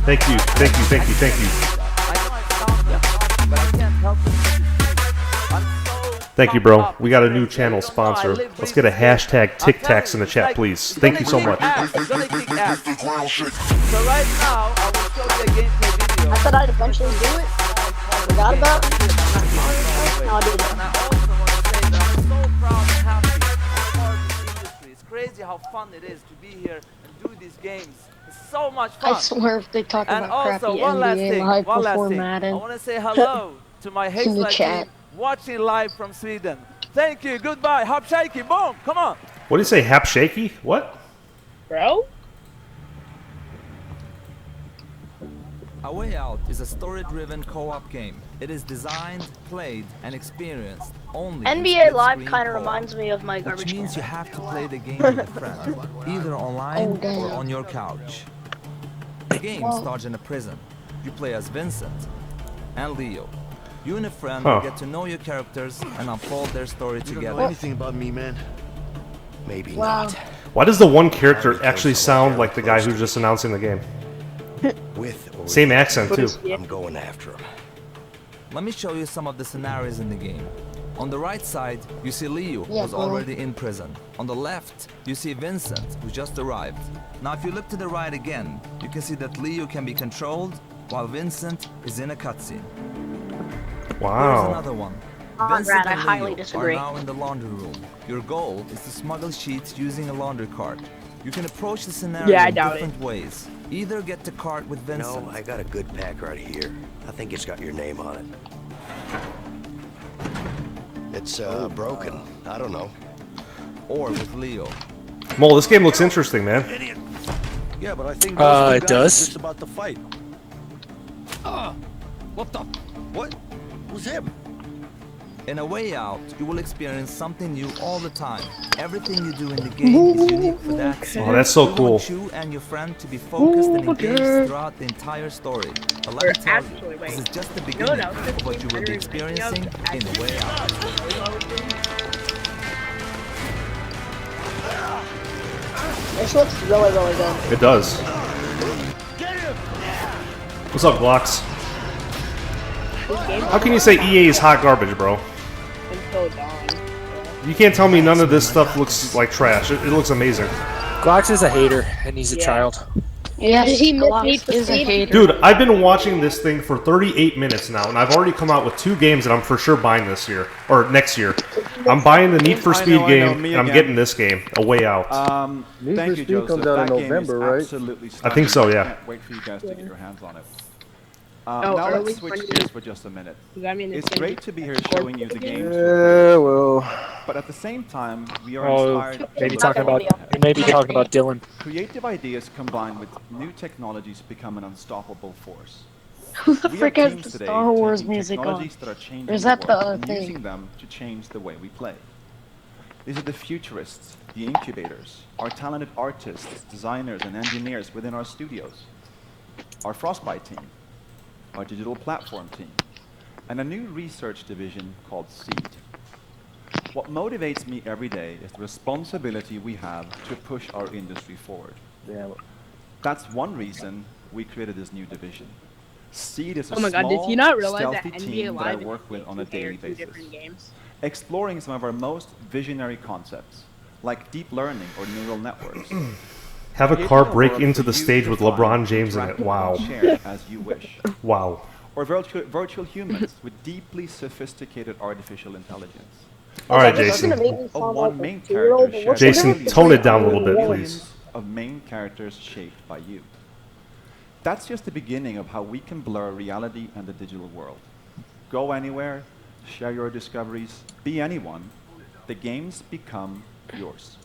Thank you. Thank you. Thank you. Thank you. Thank you, bro. We got a new channel sponsor. Let's get a hashtag Tic Tacs in the chat, please. Thank you so much. So right now, I will show you a gameplay video. I thought I'd eventually do it. I forgot about it. No, I did it. And I also want to say that I'm so proud and happy to be part of this industry. It's crazy how fun it is to be here and do these games. It's so much fun. I swear if they talk And about also, crappy one last NBA thing, live one last before thing. Madden. I want to say hello to my It's in the Hazelight chat. team watching live from Sweden. Thank you, goodbye, hop shaky, boom, come on. What do you say, hap shaky? What? Bro? A Way Out is a story-driven co-op game. It is designed, played, and experienced only in NBA Live split-screen kind of co-op, reminds me of my garbage which means can. you have to play the game with a friend, either online Oh, or damn. on your couch. The game Whoa. starts in a prison. You play as Vincent and Leo. You and a friend Huh. will get to know your characters and unfold their story You don't together. know anything about me, man. Maybe Wow. not. Why does the one character actually sound like the guy who's just announcing the game? With or Same accent, too. I'm going after him. Let me show you some of the scenarios in the game. On the right side, you see Leo, Yeah, who's bro. already in prison. On the left, you see Vincent, who just arrived. Now, if you look to the right again, you can see that Leo can be controlled, while Vincent is in a cutscene. Here's Wow. another one. Conrad, Vincent I and highly Leo disagree. are now in the laundry room. Your goal is to smuggle sheets using a laundry cart. You can approach the scenario Yeah, I in doubt different ways. Either get the cart with Vincent. No, I got a good pack right here. I think it's got your name on it. It's broken. I don't know. Or with Leo. Mo, this game looks interesting, man. Yeah, but I think It does. just about to fight. What the? What? Who's him? In A Way Out, you will experience something new all the time. Everything you do in the game is unique for that scene. Oh, that's so We cool. want you and your friend to be focused and engaged throughout the entire story. But let me tell you, this is just the beginning of what you will be experiencing in A Way Out. This looks really, really good. It does. What's up, Glocks? How can you say EA is hot garbage, bro? Until dawn. You can't tell me none of this stuff looks like trash. It looks amazing. Glox is a hater, and he's a child. Yes, Did he miss Glock Need for is a Speed? hater. Dude, I've been watching this thing for 38 minutes now, and I've already come out with 2 games that I'm for sure buying this year, or next year. I'm buying the Need for Speed game, and I'm getting this game, A Way Out. Need Thank for you, Speed Joseph. comes out in That game November, is right? absolutely I think so, stunning. yeah. Can't wait for you guys to get your hands on it. Oh, Now early let's switch 20 gears for just a minute. Does that mean It's it's great to be here showing you the games. Yeah, well. But at the same time, we are Oh, inspired. maybe talking about Dylan. Creative ideas combined with new technologies become an unstoppable force. Who the We frick have has teams the today Star Wars taking music on? technologies that are changing Or is that the the world other and thing? using them to change the way we play. These are the futurists, the incubators, our talented artists, designers, and engineers within our studios, our Frostbite team, our digital platform team, and a new research division called Seed. What motivates me every day is the responsibility we have to push our industry forward. Yeah. That's one reason we created this new division. Seed is a Oh my god, small, did you not realize that stealthy NBA team that I Live work with on a daily basis, different games? exploring some of our most visionary concepts, like deep learning or neural networks. Have a Creating car a break world into for the you stage to with define, LeBron James in interact it. with, Wow. and share as you wish. Wow. Or virtual humans with deeply sophisticated artificial intelligence. All right, This is Jason. gonna make me Of sound one like main a 2-year-old, character but what's shared Jason, the difference tone it between down a little bit, billions please. of main characters shaped by you. That's just the beginning of how we can blur reality and the digital world. Go anywhere, share your discoveries, be anyone, the games become yours.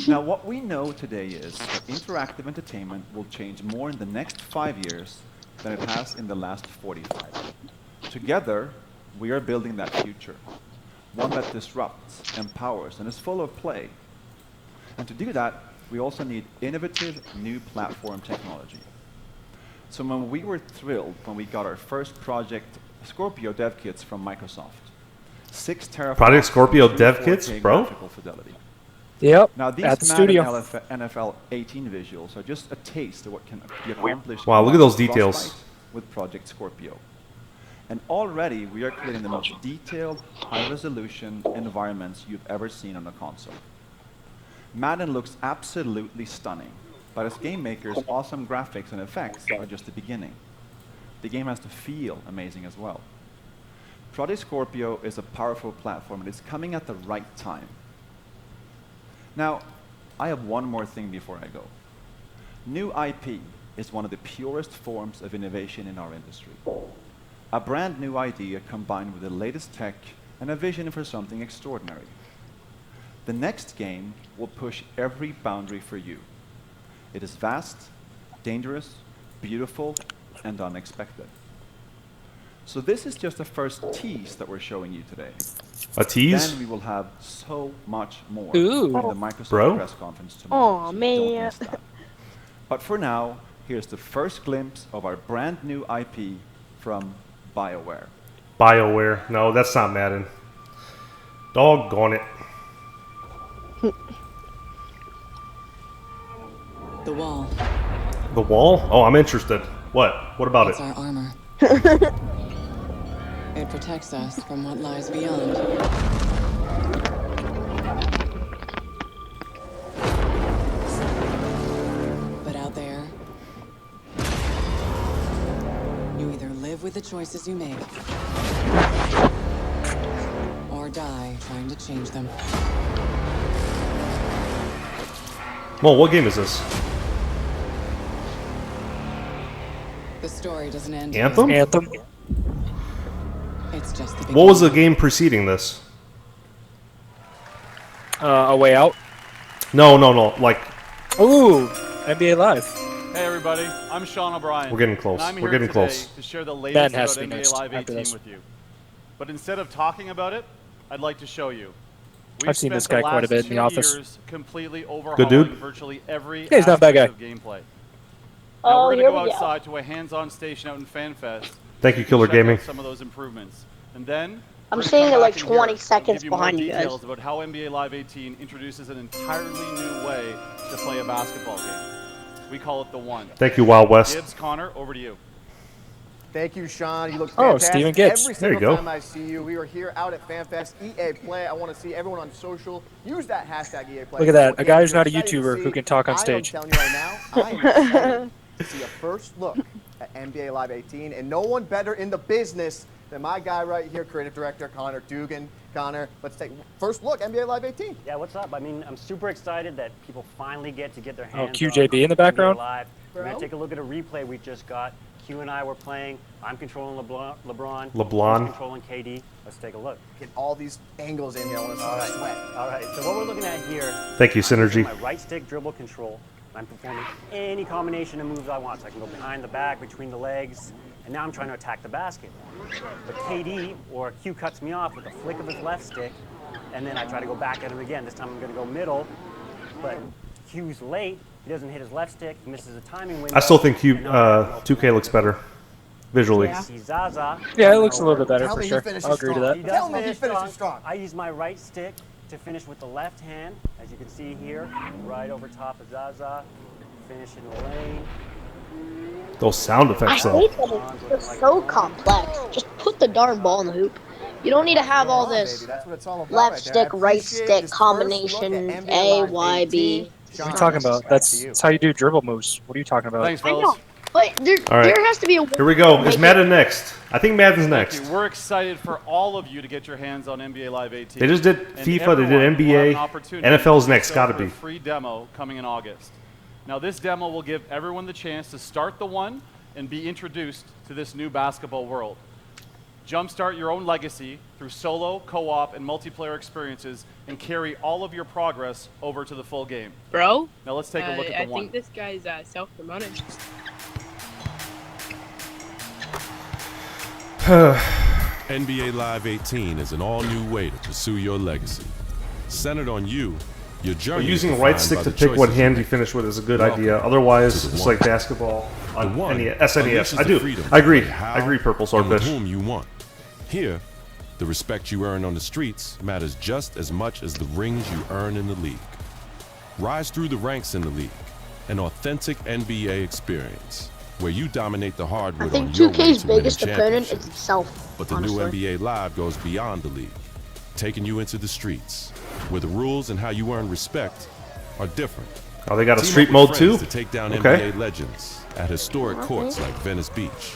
Now, what we know today is that interactive entertainment will change more in the next 5 years than it has in the last 45. Together, we are building that future, one that disrupts, empowers, and is full of play. And to do that, we also need innovative new platform technology. So when we were thrilled when we got our first Project Scorpio dev kits from Microsoft. 6 teraflops. Project Scorpio dev kits, bro? Fidelity. Yep, Now these at the Madden studio. NFL 18 visuals are just a taste of what can be accomplished. Wow, look at those details. Frostbite with Project Scorpio. And already we are creating the most detailed, high-resolution environments you've ever seen on a console. Madden looks absolutely stunning, but as game makers, awesome graphics and effects are just the beginning. The game has to feel amazing as well. Project Scorpio is a powerful platform and it's coming at the right time. Now, I have one more thing before I go. New IP is one of the purest forms of innovation in our industry. A brand new idea combined with the latest tech and a vision for something extraordinary. The next game will push every boundary for you. It is vast, dangerous, beautiful, and unexpected. So this is just the first tease that we're showing you today. A tease? Then we will have so much more Ooh. in the Microsoft Bro. press conference tomorrow. Oh, so man. don't miss that. But for now, here's the first glimpse of our brand new IP from BioWare. BioWare. No, that's not Madden. Doggone it. The wall. The wall? Oh, I'm interested. What? What about It's it? our armor. It protects us from what lies beyond. But out there, you either live with the choices you make, or die trying to change them. Well, what game is this? The story doesn't end. Anthem? Anthem. It's just the What was the game preceding this? A Way Out. No. Like, Ooh, NBA Live. Hey everybody, I'm Sean O'Brien. We're getting close. And I'm We're here getting today close. to share the Madden latest has about to be NBA next Live after 18 this. with you. But instead of talking about it, I'd like to show you. I've seen this guy quite a bit in the office. Years completely Good overhauling dude. virtually every Yeah, he's not a bad aspect guy. of gameplay. Oh, Now we're here going to we go go. outside to a hands-on station out in FanFest. Thank you, Killer to check out Gaming. some of those improvements. And then I'm we're gonna seeing come it like back in here 20 and seconds give you more behind you guys. details about how NBA Live 18 introduces an entirely new way to play a basketball game. We call it the One. Thank you, Wild West. Gibbs, Connor, over to you. Thank you, Sean. You look Oh, fantastic. Steven Gibbs. Every There you single go. time I see you, we are here out at FanFest. EA Play. I want to see everyone on social. Use that hashtag EA Play. Look at that, What a guy games who's you're not a excited to YouTuber who see. can talk on I am stage. telling you right now, I am excited to see a first look at NBA Live 18, and no one better in the business than my guy right here, creative director Connor Dugan. Connor, let's take first look, NBA Live 18. Yeah, what's up? I mean, I'm super excited that people finally get their hands on QJB in the NBA background? Live. We're Bro. going to take a look at a replay we just got. Q and I were playing. I'm controlling LeBron. LeBron. He's controlling KD. Let's take a look. Get all these angles in here. I want to see the sweat. All right, so what we're looking at here. Thank you, I'm using Synergy. my right stick dribble control. I'm performing any combination of moves I want. So I can go behind the back, between the legs, and now I'm trying to attack the basket. But KD, or Q, cuts me off with a flick of his left stick, and then I try to go back at him again. This time I'm going to go middle, but Q's late. He doesn't hit his left stick. He misses a timing window. I still think and now 2K looks better visually. I see Zaza. Yeah, it looks a little bit better Tell for me he sure. finishes I'll agree to strong. that. He Tell does me he finish finishes strong. strong. I use my right stick to finish with the left hand, as you can see here, right over top of Zaza. Finish in the lane. Those sound I effects, though. hate that it's so complex. Just put the darn ball in the hoop. You don't need to have all this Baby, that's what it's all about left right there. stick, I right appreciate stick this first combination, look at NBA A, Live Y, B. 18. What are you talking about? That's how you do dribble moves. What are you talking about? Thanks, I fellas. know, but there, All right. there has to be a way. Here we go. to Is make Madden next? I think Madden's Thank next. you. We're excited for all of you to get your hands on NBA Live 18. They just did And FIFA, they did everyone will have NBA, an opportunity NFL's to next, show gotta for a be. free demo coming in August. Now this demo will give everyone the chance to start the One and be introduced to this new basketball world. Jumpstart your own legacy through solo, co-op, and multiplayer experiences and carry all of your progress over to the full game. Bro? Now let's take a look at the I think this guy's self-promoting. NBA Live 18 is an all-new way to pursue your legacy. Centered on you, your journey. Using right stick to pick what hand you finish with is a good idea. Otherwise, it's like basketball on SNES. I do. I agree. I agree, Purple Swordfish. Whom you want. Here, the respect you earn on the streets matters just as much as the rings you earn in the league. Rise through the ranks in the league, an authentic NBA experience where you dominate the hardwood. I think on your way 2K's to win biggest a opponent championship. is itself. But the honestly. new NBA Live goes beyond the league, taking you into the streets, where the rules and how you earn respect are different. Oh, they got a Team street up with mode too? friends to take down Okay. NBA legends at historic courts like Venice Beach.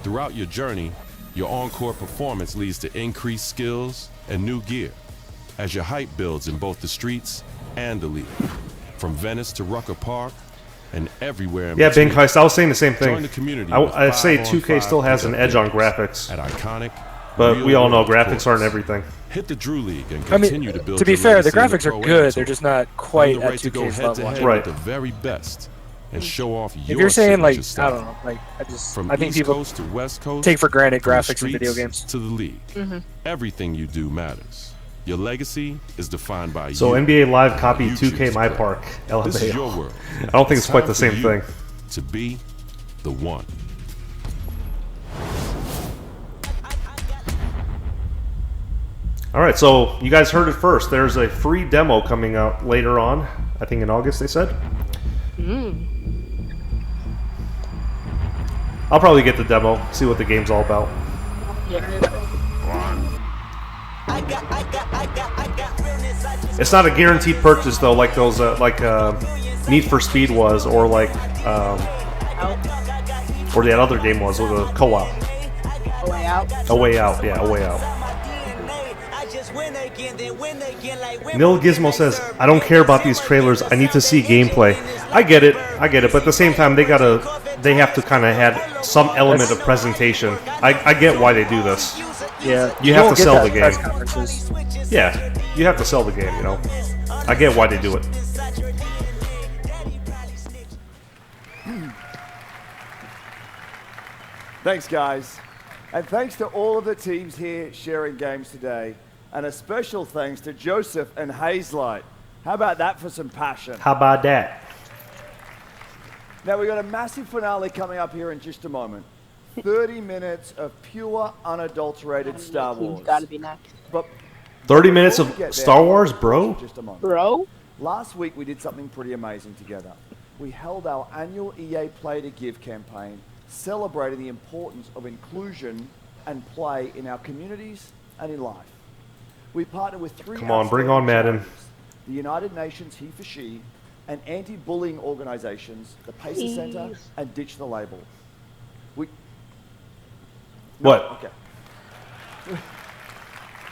Throughout your journey, your on-court performance leads to increased skills and new gear as your hype builds in both the streets and the league. From Venice to Rucker Park and everywhere in Yeah, between. Bing Heist, I was saying the same thing. Join the community with I say 5-on-5 2K still has an edge on graphics. at iconic, But we all know real-world graphics courts. aren't everything. Hit the Drew League and I mean, continue to build to be your fair, the legacy in graphics are pro good. amateur. They're just not quite Earn the at right to go 2K's head-to-head level. with the very best and show off If your you're saying like, signature I style. don't know, like From I think East people Coast to West Coast, take for granted from the graphics in video streets games. to the league. Everything you do matters. Your legacy is defined by So you. NBA Live copied You 2K choose My to Park. play. This is your LMAO. world. I don't think it's quite time the for same you thing. To be the one. All right, so you guys heard it first. There's a free demo coming out later on. I think in August, they said. I'll probably get the demo, see what the game's all about. It's not a guaranteed purchase though, like those, Need for Speed was, or like, or that other game was, with a co-op. A Way Out. A Way Out, yeah, A Way Out. Nil Gizmo says, I don't care about these trailers, I need to see gameplay. I get it, but at the same time, they have to kind of have some element of presentation. I get why they do this. Yeah, You have to sell the press game. conferences. Yeah, you have to sell the game, you know. I get why they do it. Thanks, guys. And thanks to all of the teams here sharing games today. And a special thanks to Joseph and Hazelight. How about that for some passion? How about that? Now, we've got a massive finale coming up here in just a moment. 30 minutes of pure, unadulterated Star Wars. Gotta be next. But 30 minutes before of we get there, Star Wars, bro? just a moment. Bro? Last week, we did something pretty amazing together. We held our annual EA Play to Give campaign, celebrating the importance of inclusion and play in our communities and in life. We partnered with three Come on, bring on outstanding Madden. charities, the United Nations He for She, and anti-bullying organizations, the Pacer Center, and Ditch the Label. What? Okay.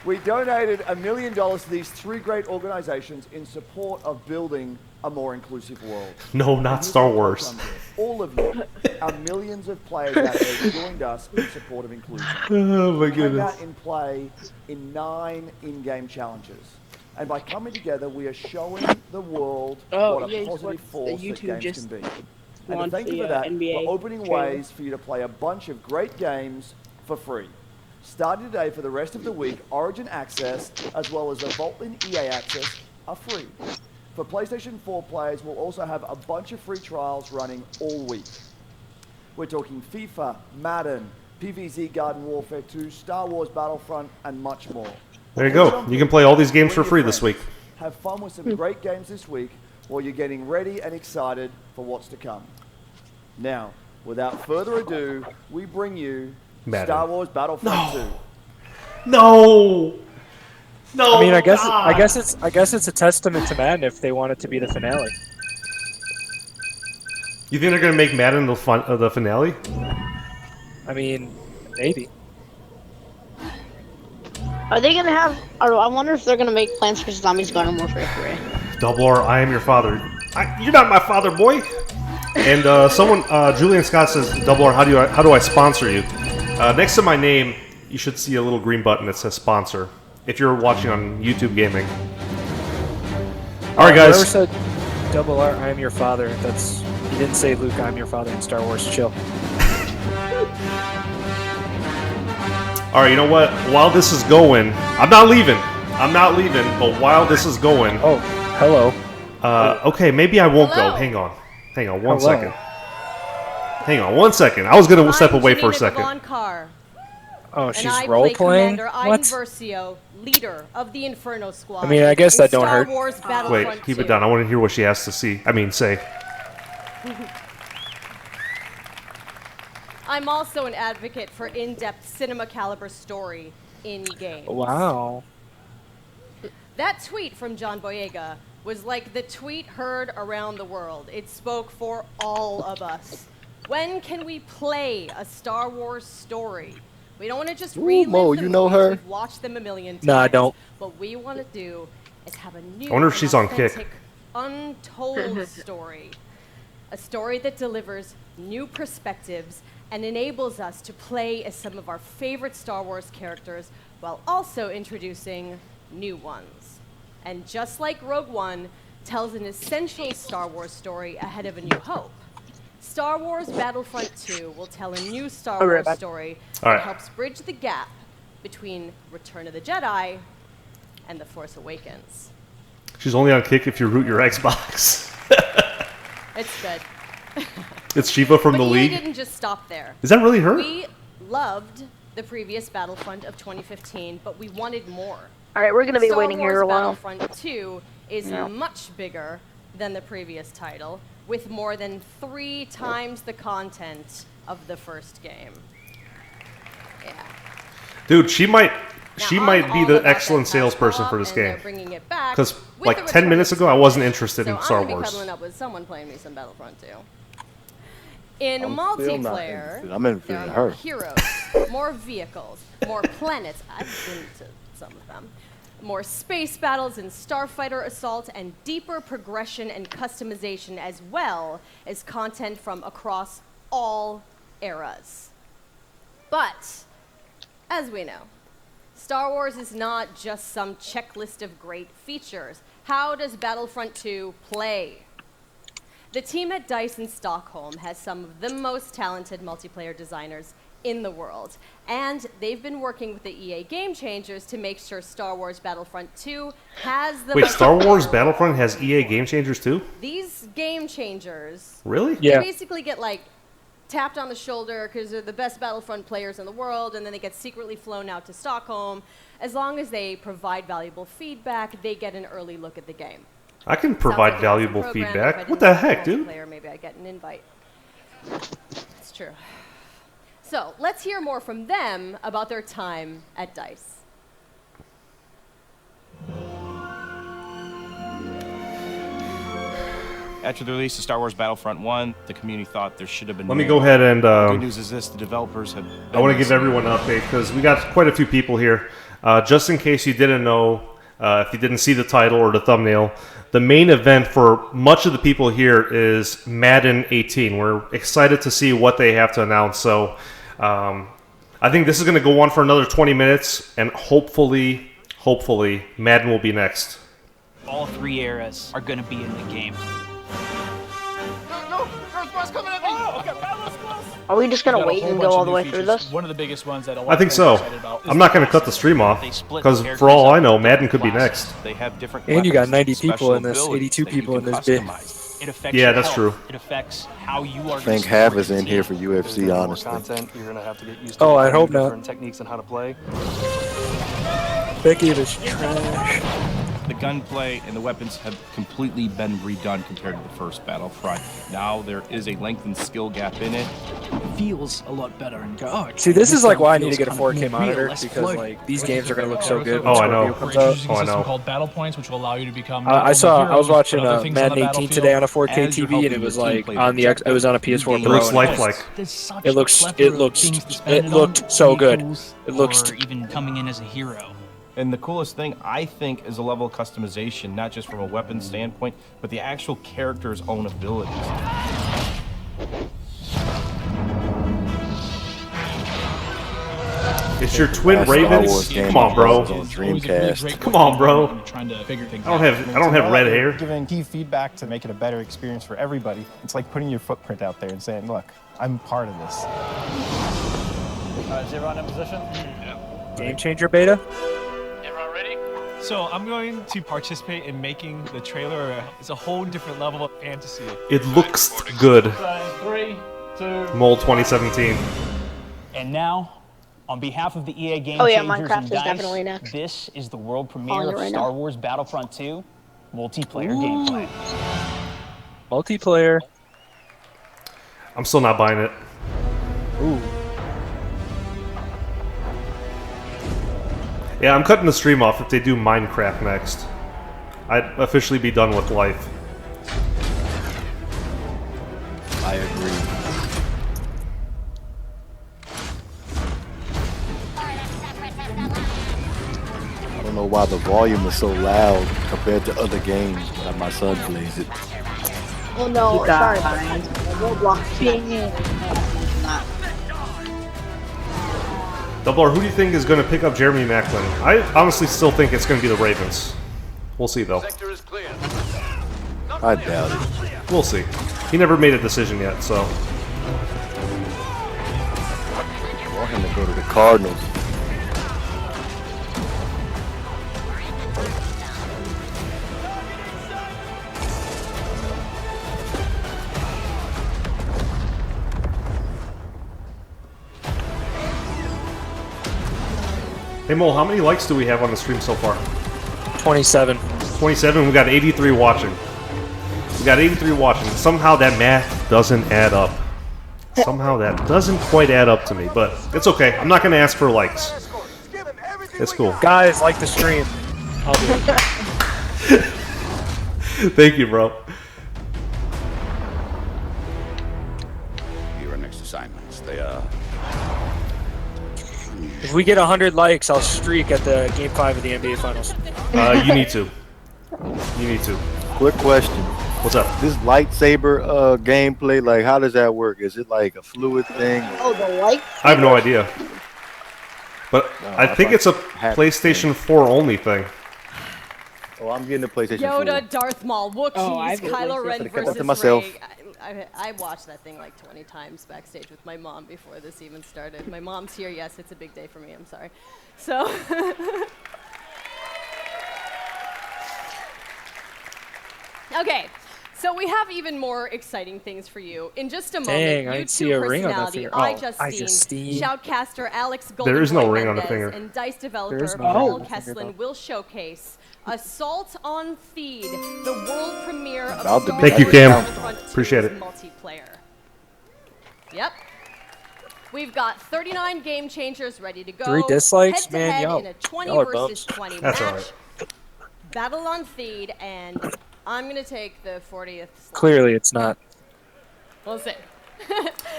We donated $1 million to these three great organizations in support of building a more inclusive world. No, not And Star here's what Wars. comes with. All of you, our millions of players out there joined us in support of inclusion. Oh, my We came goodness. out in play in 9 in-game challenges. And by coming together, we are showing the world what a EA positive Sports, force that YouTube games just can be. And to launched thank you the, for that, NBA we're opening trailer. ways for you to play a bunch of great games for free. Starting today for the rest of the week, Origin Access, as well as the Vault-In EA Access, are free. For PlayStation 4 players, we'll also have a bunch of free trials running all week. We're talking FIFA, Madden, PvZ Garden Warfare 2, Star Wars Battlefront, and much more. There you go. You can play all these games for free this week. Have fun with some great games this week while you're getting ready and excited for what's to come. Now, without further ado, we bring you Madden. Star Wars Battlefront 2. No! No! I mean, I guess God. I guess it's a testament to Madden if they want it to be the finale. You think they're gonna make Madden the finale? I mean, maybe. Are they gonna have? I wonder if they're gonna make Plants vs Zombies Garden Warfare 3. Double R, I am your father. You're not my father, boy. And someone, Julian Scott says, Double R, how do I sponsor you? Next to my name, you should see a little green button that says sponsor if you're watching on YouTube Gaming. All right, guys. Whoever said double R, I am your father. That's he didn't say Luke, I'm your father in Star Wars. Chill. All right, you know what? While this is going, I'm not leaving. But while this is going, oh, hello. Okay, maybe I won't go. Hang on, one second. Hang on, 1 second. I was gonna step away for a second. Oh, she's role playing. What? Versio, leader of the Inferno Squad. I mean, I guess that don't hurt. Wait, keep it down. I want to hear what she has to say. I'm also an advocate for in-depth cinema caliber story in games. Wow. That tweet from John Boyega was like the tweet heard around the world. It spoke for all of us. When can we play a Star Wars story? We don't want to just relive Mo, the you know movies. her? We've watched them a million times. No, I don't. What we want to do is have a new, I wonder if she's on Kick. authentic, untold story. A story that delivers new perspectives and enables us to play as some of our favorite Star Wars characters while also introducing new ones. And just like Rogue One tells an essential Star Wars story ahead of A New Hope, Star Wars Battlefront 2 will tell a new Star Wars story that helps bridge the gap between Return of the Jedi and The Force Awakens. She's only on Kick if you root your Xbox. It's good. It's Shiva from the League. But didn't just stop there. Is that really her? We loved the previous Battlefront of 2015, but we wanted more. All right, we're going to be waiting here a while. Star Wars Battlefront 2 is much bigger than the previous title, with more than 3 times the content of the first game. Yeah. Dude, she might be the excellent salesperson for this game. Because like 10 minutes ago, I wasn't interested in Star Wars. I'm gonna be cuddling up with someone playing me some Battlefront 2. In multiplayer, there are more heroes, more vehicles, more planets. I've been to some of them. More space battles and starfighter assault, and deeper progression and customization, as well as content from across all eras. But, as we know, Star Wars is not just some checklist of great features. How does Battlefront 2 play? The team at DICE in Stockholm has some of the most talented multiplayer designers in the world, and they've been working with the EA Game Changers to make sure Star Wars Battlefront 2 has the Wait, Star Wars Battlefront has EA Game Changers too? These Game Changers really? Yeah. Basically get like tapped on the shoulder because they're the best Battlefront players in the world, and then they get secretly flown out to Stockholm. As long as they provide valuable feedback, they get an early look at the game. I can provide valuable feedback. What the heck, dude? Maybe I get an invite. It's true. So let's hear more from them about their time at DICE. After the release of Star Wars Battlefront 1, the community thought there should have been Let me go ahead and... the good news is this, the developers have... I want to give everyone an update because we got quite a few people here. Just in case you didn't know, if you didn't see the title or the thumbnail, the main event for much of the people here is Madden 18. We're excited to see what they have to announce. So I think this is going to go on for another 20 minutes, and hopefully, Madden will be next. All 3 eras are going to be in the game. No, there's bus coming at me! Oh, okay, Battlefront's close! Are we just gonna wait and go all the way through this? One of the biggest ones that I think so. I'm not going to cut the stream off, because for all I know, Madden could be next. They have different and you got 90 weapons, people in this, special 82 people in this abilities bit. that you can customize. It affects Yeah, your that's health. true. It affects how you are. I think half is in here for UFC, honestly. You're gonna have to get used to Oh, I hope different not. techniques and how to play. Becky is trash. The gunplay and the weapons have completely been redone compared to the first Battlefront. Now there is a lengthened skill gap in it. It feels a lot better and go. See, this is like why I need to get a 4K monitor, because like these games are gonna look so good when Scorpio comes out. Oh, I know. Called Battle Points, which will allow you to become. I was watching Madden 18 today on a 4K TV, and it was like on the it was on a PS4 Pro. It looks lifelike. It looked so good. It looks even coming in as a hero. And the coolest thing, I think, is a level of customization, not just from a weapon standpoint, but the actual character's own abilities. It's your twin Ravens. Come on, bro. Dreamcast. Come on, bro. Trying to figure things I don't have red hair. Giving key feedback to make it a better experience for everybody. It's like putting your footprint out there and saying, look, I'm part of this. Is everyone in position? Yeah. Game changer beta? Everyone ready? So I'm going to participate in making the trailer. It's a whole different level of fantasy. It looks good. So 3, 2. Mole 2017. And now, on behalf of the EA Game Oh yeah, Changers Minecraft and is DICE, definitely next. this is the world Calling premiere it of right Star now. Wars Battlefront 2 multiplayer gameplay. Multiplayer. I'm still not buying it. Ooh. Yeah, I'm cutting the stream off if they do Minecraft next. I'd officially be done with life. I agree. I don't know why the volume is so loud compared to other games when my son plays it. Oh no, He sorry. died. Double R, who do you think is going to pick up Jeremy Macklin? I honestly still think it's going to be the Ravens. We'll see, though. I doubt it. We'll see. He never made a decision yet, so. I want him to go to the Cardinals. Hey, Mole, how many likes do we have on the stream so far? 27. 27, we got 83 watching. We got 83 watching. Somehow that math doesn't add up. Somehow that doesn't quite add up to me, but it's okay. I'm not going to ask for likes. It's cool. Guys, like the stream. I'll do it. Thank you, bro. Your next assignments, they If we get 100 likes, I'll streak at the Game 5 of the NBA Finals. You need to. You need to. Quick question. What's up? This lightsaber gameplay, like, how does that work? Is it like a fluid thing? Oh, the light. I have no idea. But I think it's a PlayStation 4 only thing. Oh, I'm getting a PlayStation 4. Yoda, Darth Maul, Wookiees, Kylo Ren versus myself. Rey. I watched that thing like 20 times backstage with my mom before this even started. My mom's here. Yes, it's a big day for me. I'm sorry. So. Okay. So we have even more exciting things for you. In just a moment, Dang, I didn't see a ring on that personality finger. iJustine, Shoutcaster Alex Golden, There is no ring on the finger. and DICE developer There is no Paul ring on the finger, Kesslin though. will showcase Assault on Theed, the world premiere of About to Star be Thank you, Wars Cam. Battlefront 2's Appreciate it. multiplayer. Yep. We've got 39 game changers ready to go. 3 dislikes? Head-to-head Man, y'all- in a 20 y'all are versus bums. 20 That's match. alright. Battle on Theed, and I'm gonna take the 40th slot. Clearly, it's not. We'll see.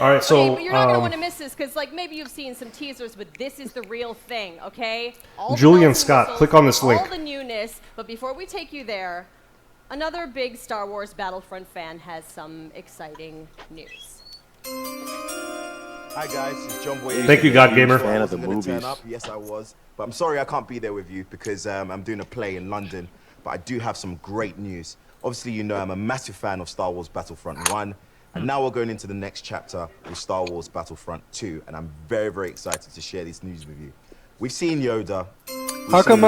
All right, so Okay, but you're not gonna want to miss this because, like, maybe you've seen some teasers, but this is the real thing, okay? All the Julian bells and Scott, whistles, click on this link. All the newness, but before we take you there, another big Star Wars Battlefront fan has some exciting news. Hi guys, it's John Boy. Thank you, God Gamer. Fan of the Gonna turn movies. up. Yes, I was, but I'm sorry I can't be there with you because I'm doing a play in London. But I do have some great news. Obviously, you know I'm a massive fan of Star Wars Battlefront 1, and now we're going into the next chapter with Star Wars Battlefront 2, and I'm very, very excited to share this news with you. We've seen Yoda. How come,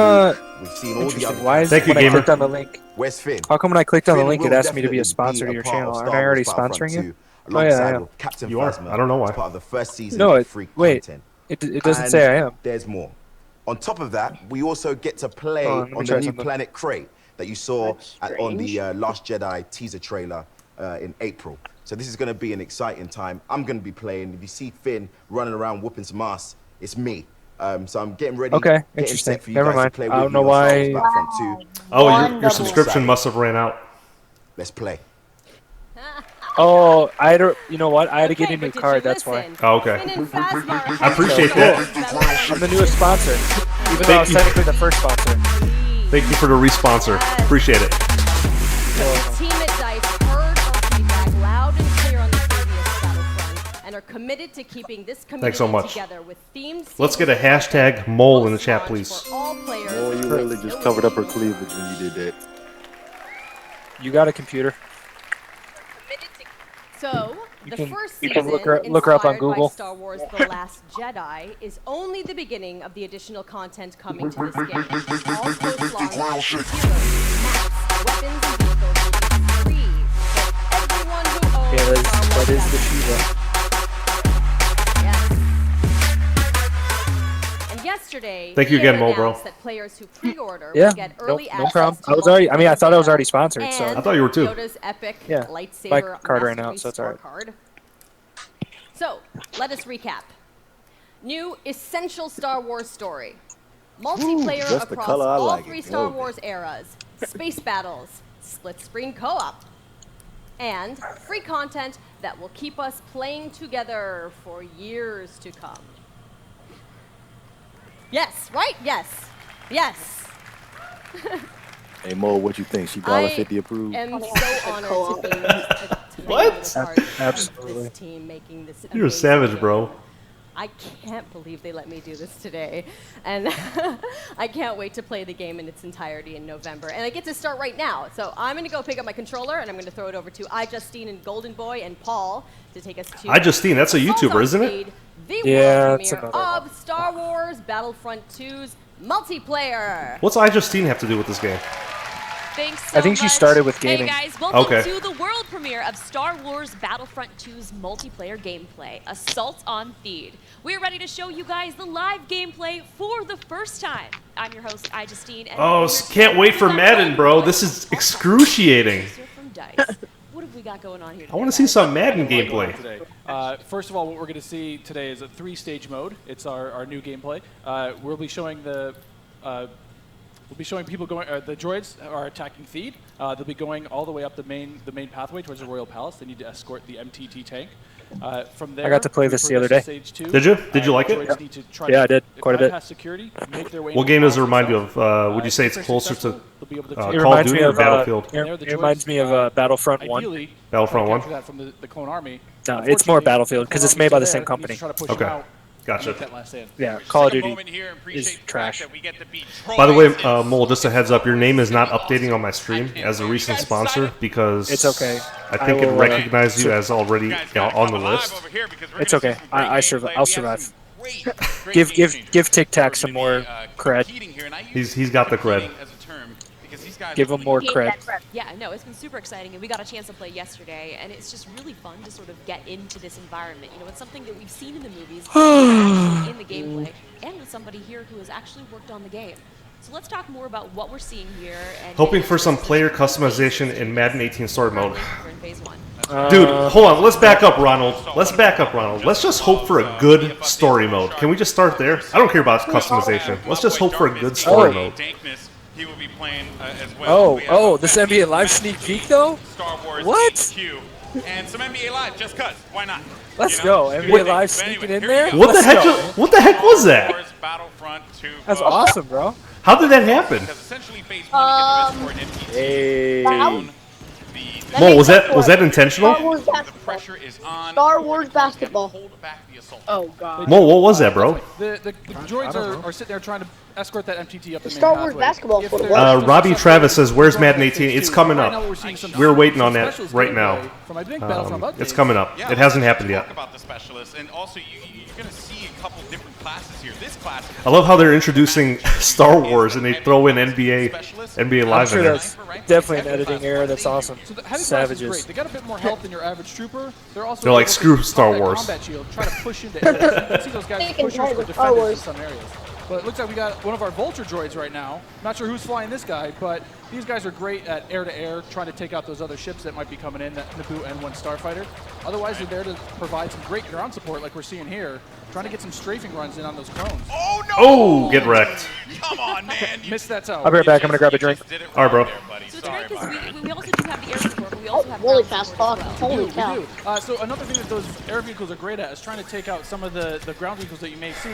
we've seen all the interesting. other Why is Thank it you, when I gamer. clicked on the link? Where's Finn? How come when I clicked on the Finn link, it will asked me to be a definitely sponsor be to your a part channel? of Aren't Star I already Wars Battlefront sponsoring you? 2, Oh, yeah, alongside I am. with Captain You are. Phasma I don't know why. as part of the first season No, of free wait. content. It doesn't And say I am. There's more. On top of that, we also get to play Oh, let me on try the new something. Planet Crate that you saw on the Last Jedi teaser trailer in April. So this is going to be an exciting time. I'm going to be playing. If you see Finn running around whooping some ass, it's me. So I'm getting ready. Okay, getting interesting. set for you Never guys mind. to play I with don't me know on Star Wars why- Battlefront 2. Oh, your subscription must have ran out. Let's play. Oh, I had to, you know what? I had to get Okay, a new but did card, you that's why. listen? Oh, okay. Finn and Phasma are I appreciate that. Battlefront I'm the newest sponsor. Even though I was Thank you. technically the first sponsor. Thank you for the responsor. Appreciate it. The team at DICE heard our feedback loud and clear on the previous Battlefront and are committed to keeping this Thanks community so much. together with themed Let's get a hashtag mole in the chat, please. for all players. Oh, you really just covered up her cleavage when you did that. You got a computer. So, You the can- first you season, can look her up on inspired Google. by Star Wars The Last Jedi, is only the beginning of the additional content coming to this game. All post-launch heroes, maps, weapons, and vehicles will be free for everyone who owns Yeah, Star Wars that is the Battlefront. Shiva. And yesterday, Thank you EA again, Mo, bro. announced that players who pre-order Yeah, will get early no access problem. to I was already. I mean, I thought I was multiplayer already sponsored. So and I thought you were too. Yoda's epic Yeah, lightsaber my card right now, mastery so it's alright. scorecard. So, let us recap. New essential Star Wars story. Multiplayer just the across color I all like it. 3 Star Love it. Wars eras. Space battles, split screen co-op, and free content that will keep us playing together for years to come. Yes, right? Yes. Yes. Hey Mo, what you think? She $1.50 approved? I am so honored to be What? Absolutely. this team making this You're a amazing savage, game. bro. I can't believe they let me do this today. And I can't wait to play the game in its entirety in November. And I get to start right now. So I'm going to go pick up my controller, and I'm going to throw it over to iJustine and Golden Boy and Paul to take us to iJustine, that's a Assault YouTuber, on isn't it? Speed, the Yeah, world it's premiere another of Star Wars Battlefront 2's multiplayer. What's iJustine have to do with this game? Thanks so I think she much. started with gaming. Hey guys, welcome Okay. to the world premiere of Star Wars Battlefront 2's multiplayer gameplay, Assault on Theed. We're ready to show you guys the live gameplay for the first time. I'm your host, iJustine. and Oh, can't wait for Madden, bro. This is excruciating. from Dice. What have we got going on here? I want to see some Madden gameplay. Today. First of all, what we're going to see today is a 3-stage mode. It's our new gameplay. We'll be showing the people going. The droids are attacking Theed. They'll be going all the way up the main pathway towards the Royal Palace. They need to escort the MTT tank. From there, I got to play this the other day. Stage 2. Did you? Did you like it? Droids need to try Yeah, to I did. Quite a bit. bypass security, make their way What into game the does it palace remind you itself. of? Would you say it's If they're closer to successful, they'll be able to take It Call of reminds Duty me or of Battlefield? It reminds me of Battlefront 1. Ideally, Battlefront 1? capture that from the clone army. No, it's more Battlefield because it's made by the same company. Okay, gotcha. Yeah, Call of Duty is trash. By the way, Mole, just a heads up, your name is not updating on my stream as a recent sponsor because It's okay. I think it recognized you as already on the list. It's okay. I'll survive. Give Tic Tac some more cred. He's got the cred. Give him more cred. Yeah, no, it's been super exciting, and we got a chance to play yesterday, and it's just really fun to sort of get into this environment. You know, it's something that we've seen in the movies, actually in the gameplay, and with somebody here who has actually worked on the game. So let's talk more about what we're seeing here. And Hoping for some player customization in Madden 18 story mode. We're in phase 1. Dude, hold on. Let's back up, Ronald. Let's just hope for a good story mode. Can we just start there? I don't care about customization. Let's just hope for a good story mode. He will be playing as well. Oh, this NBA Live sneak peek though? Star Wars What? HQ. And some NBA Live, just cuz. Why not? Let's go. NBA Live sneaking in there? What the heck? Go. What the heck was that? That's awesome, bro. How did that happen? Hey. Mo, was that intentional? Star Wars basketball. Oh god. Mo, what was that, bro? The droids are sitting there trying to escort that MTT up the main Star Wars pathway. basketball. If they're- Robbie Travis says, "Where's Madden 18?" It's coming Right now up. we're seeing some We're waiting on that specials right gameplay now. from, I think, Battlefront updates. It's coming up. It hasn't happened yet. About the specialists, and also you're going to see a couple different classes here. This class. I love how they're introducing Star Wars and they throw in NBA I'm Live sure in there. that's definitely an editing error. That's awesome. So the heavy class is Savages. great. They got a bit more health than your average trooper. They're also They're like, able to screw pop Star that Wars. combat shield, try to push into areas. You can see those guys pushing for defenders in some areas. But it looks like we got one of our Vulture droids right now. Not sure who's flying this guy, but these guys are great at air-to-air, trying to take out those other ships that might be coming in, that Naboo N1 Starfighter. Otherwise, they're there to provide some great ground support like we're seeing here, trying to get some strafing runs in on those cones. Oh, no! Oh, get wrecked. Come on, man. Missed that toe. I'll be right back. I'm gonna grab a drink. All right, bro. So it's great because we also do have the air support, but we also have Really ground fast support talk. as well. Holy cow. So another thing that those air vehicles are great at is trying to take out some of the ground vehicles that you may see.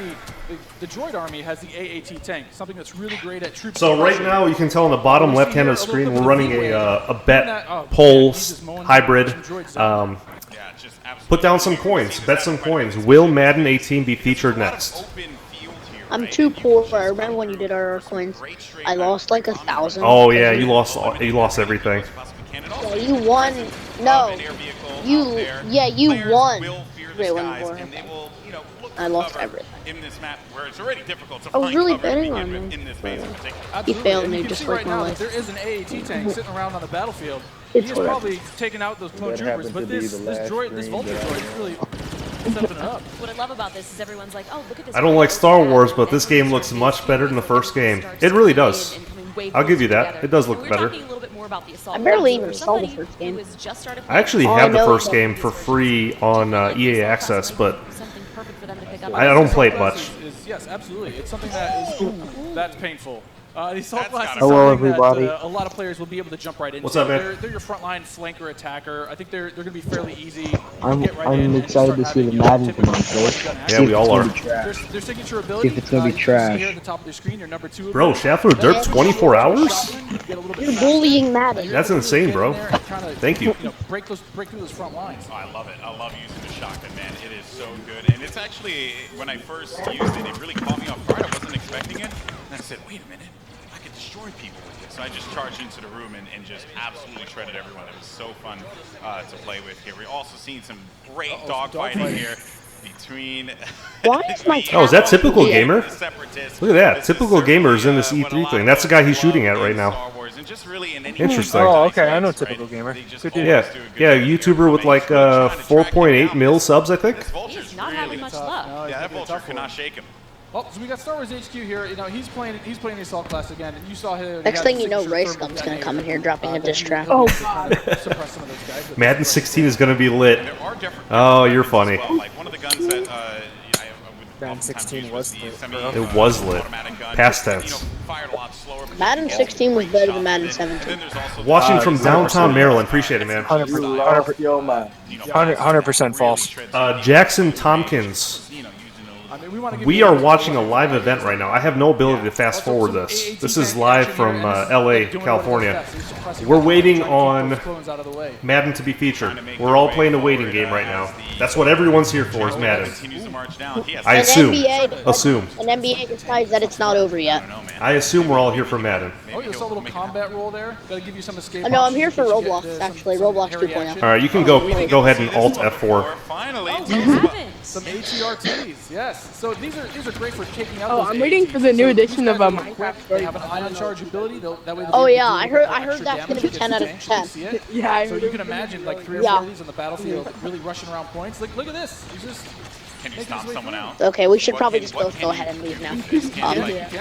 The droid army has the AAT tank, something that's really great at troop. So right now you can tell on the bottom left hand of the screen we're running a bet poll hybrid Put down some coins. Bet some coins. Will Madden 18 be featured next? I'm too poor. I remember when you did our coins. I lost like 1,000. Oh yeah, you lost everything. Yeah, you won. No, you won. I lost everything. I was really betting on him. He failed me just like my life. There is an AAT tank sitting around on the battlefield. It's He's probably taking out those clone troopers, but this Vulture droid is really stepping up. What I love about this is everyone's like, oh, look at this. I don't like Star Wars, but this game looks much better than the first game. It really does. I'll give you that. It does look better. I barely even saw the first game. I actually have the first game for free on EA Access, but I don't play it much. Yes, absolutely. It's something that is that's painful. The assault class is Hello, something everybody. that a lot of players will be able to jump right into. What's up, man? They're your frontline flanker attacker. I think they're going to be fairly easy. I'm excited to see the Madden come on, right? Yeah, we all are. Their signature ability. See if it's gonna be trash. Here at the top of the screen, your number 2. Bro, Shaft Dirt 24 hours? You're bullying Madden. That's insane, bro. Thank you. Break through those front lines. Oh, I love it. I love using the shotgun, man. It is so good. And it's actually, when I first used it, it really caught me off guard. I wasn't expecting it. And I said, wait a minute. I could destroy people with it. So I just charged into the room and just absolutely shredded everyone. It was so fun to play with here. We're also seeing some great dogfighting here between... Why is my Oh, is that typical gamer? Look at that. Typical gamer's in this E3 thing. That's the guy he's shooting at right now. Interesting. Oh, okay. I know typical gamer. Good dude. Yeah, YouTuber with like 4.8 mil subs, I think. He's not having much luck. Yeah, that Vulture could not shake him. Well, so we got Star Wars HQ here. You know, he's playing the assault class again, and you saw him. Next thing you know, Race Gum's gonna come in here dropping a diss track. Oh God! Suppress some of those guys. Madden 16 is gonna be lit. Oh, you're funny. Madden 16 was lit. It was lit. Past tense. Madden 16 was better than Madden 17. Watching from downtown Maryland. Appreciate it, man. 100% false. Jackson Tompkins. We are watching a live event right now. I have no ability to fast forward this. This is live from LA, California. We're waiting on Madden to be featured. We're all playing a waiting game right now. That's what everyone's here for, is Madden. I assume. An NBA decides that it's not over yet. I assume we're all here for Madden. Oh, you saw a little combat roll there. Gotta give you some escape. No, I'm here for Roblox, actually. Roblox 2.0. All right, you can go ahead and Alt F4. Some ATRTs, yes. So these are great for taking out. Oh, I'm waiting for the new edition of Minecraft. They have an ion charge ability. That way. Oh yeah, I heard that's gonna be 10 out of 10. Yeah, I so you can imagine like 3 or 4 of these on the battlefield, really rushing around points. Like, look at this. He's just. Can you stomp someone out? Okay, we should probably just both go ahead and leave now. You can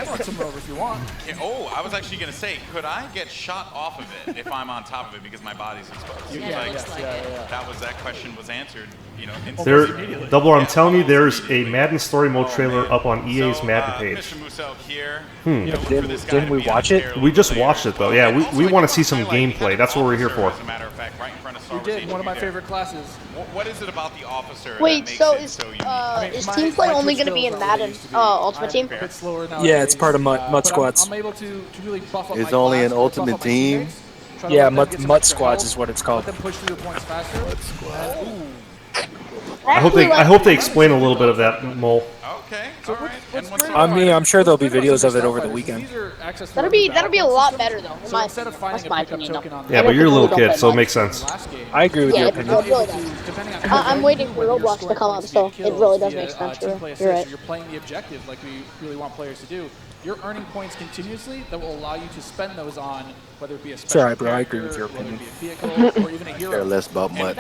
run someone over if you want. Oh, I was actually gonna say, could I get shot off of it if I'm on top of it because my body's exposed? That question was answered. You know, immediately. Double, I'm telling you, there's a Madden Story Mode trailer up on EA's Madden page. Didn't we watch it? We just watched it though. Yeah, we want to see some gameplay. That's what we're here for. We did, one of my favorite classes. What is it about the officer? Wait, so is team play only going to be in Madden Ultimate Team? Yeah, it's part of Mutt Squads. I'm able to really buff up It's only an Ultimate Team? Yeah, Mutt Squads is what it's called. I hope they explain a little bit of that, Mole. Okay. I'm sure there'll be videos of it over the weekend. That'll be a lot better though. That's my opinion. Yeah, but you're a little kid, so it makes sense. I agree with your opinion. It really does. I'm waiting for Roblox to come up, so it really does make sense. You're right. You're playing the objective like we really want players to do. You're earning points continuously that will allow you to spend those on whether it be a special Sorry, bro. I agree with your opinion. Vehicle, or even a hero. Care less about Mutt.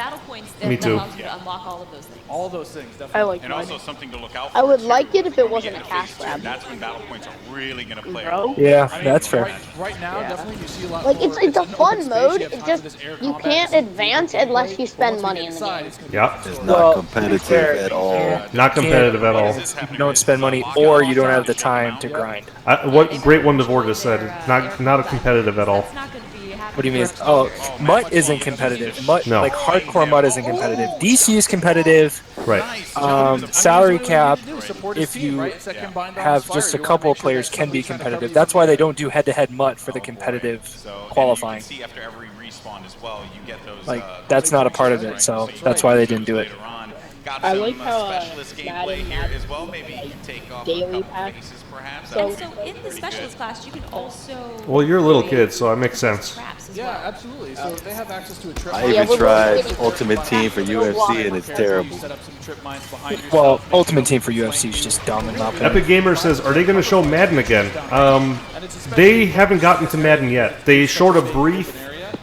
Me too. Unlock all of those things. All those things, definitely. I like and also something to look out for. I would like it if it wasn't a cash grab. That's when battle points are really gonna play. Yeah, that's fair. Right now, definitely you see a lot. Like it's a fun mode. It's just you can't advance unless you spend money in the game. Yeah. It's not competitive at all. Not competitive at all. You don't spend money, or you don't have the time to grind. What great one Devorga said. Not a competitive at all. What do you mean? Oh, Mutt isn't competitive. Mutt, like hardcore Mutt isn't competitive. DC is competitive. Right. Salary cap, if you have just a couple of players, can be competitive. That's why they don't do head-to-head Mutt for the competitive qualifying. spawned as well. You get those. Like that's not a part of it, so that's why they didn't do it. I like how specialist gameplay here as well. Maybe you take off daily a couple pack. faces, perhaps. So in the specialist class, you can also. Well, you're a little kid, so that makes sense. Yeah, absolutely. So they have access to a trip. I even tried Ultimate Team for UFC and it's terrible. Well, Ultimate Team for UFC is just dumb and not. Epic Gamer says, are they going to show Madden again? They haven't gotten to Madden yet. They showed a brief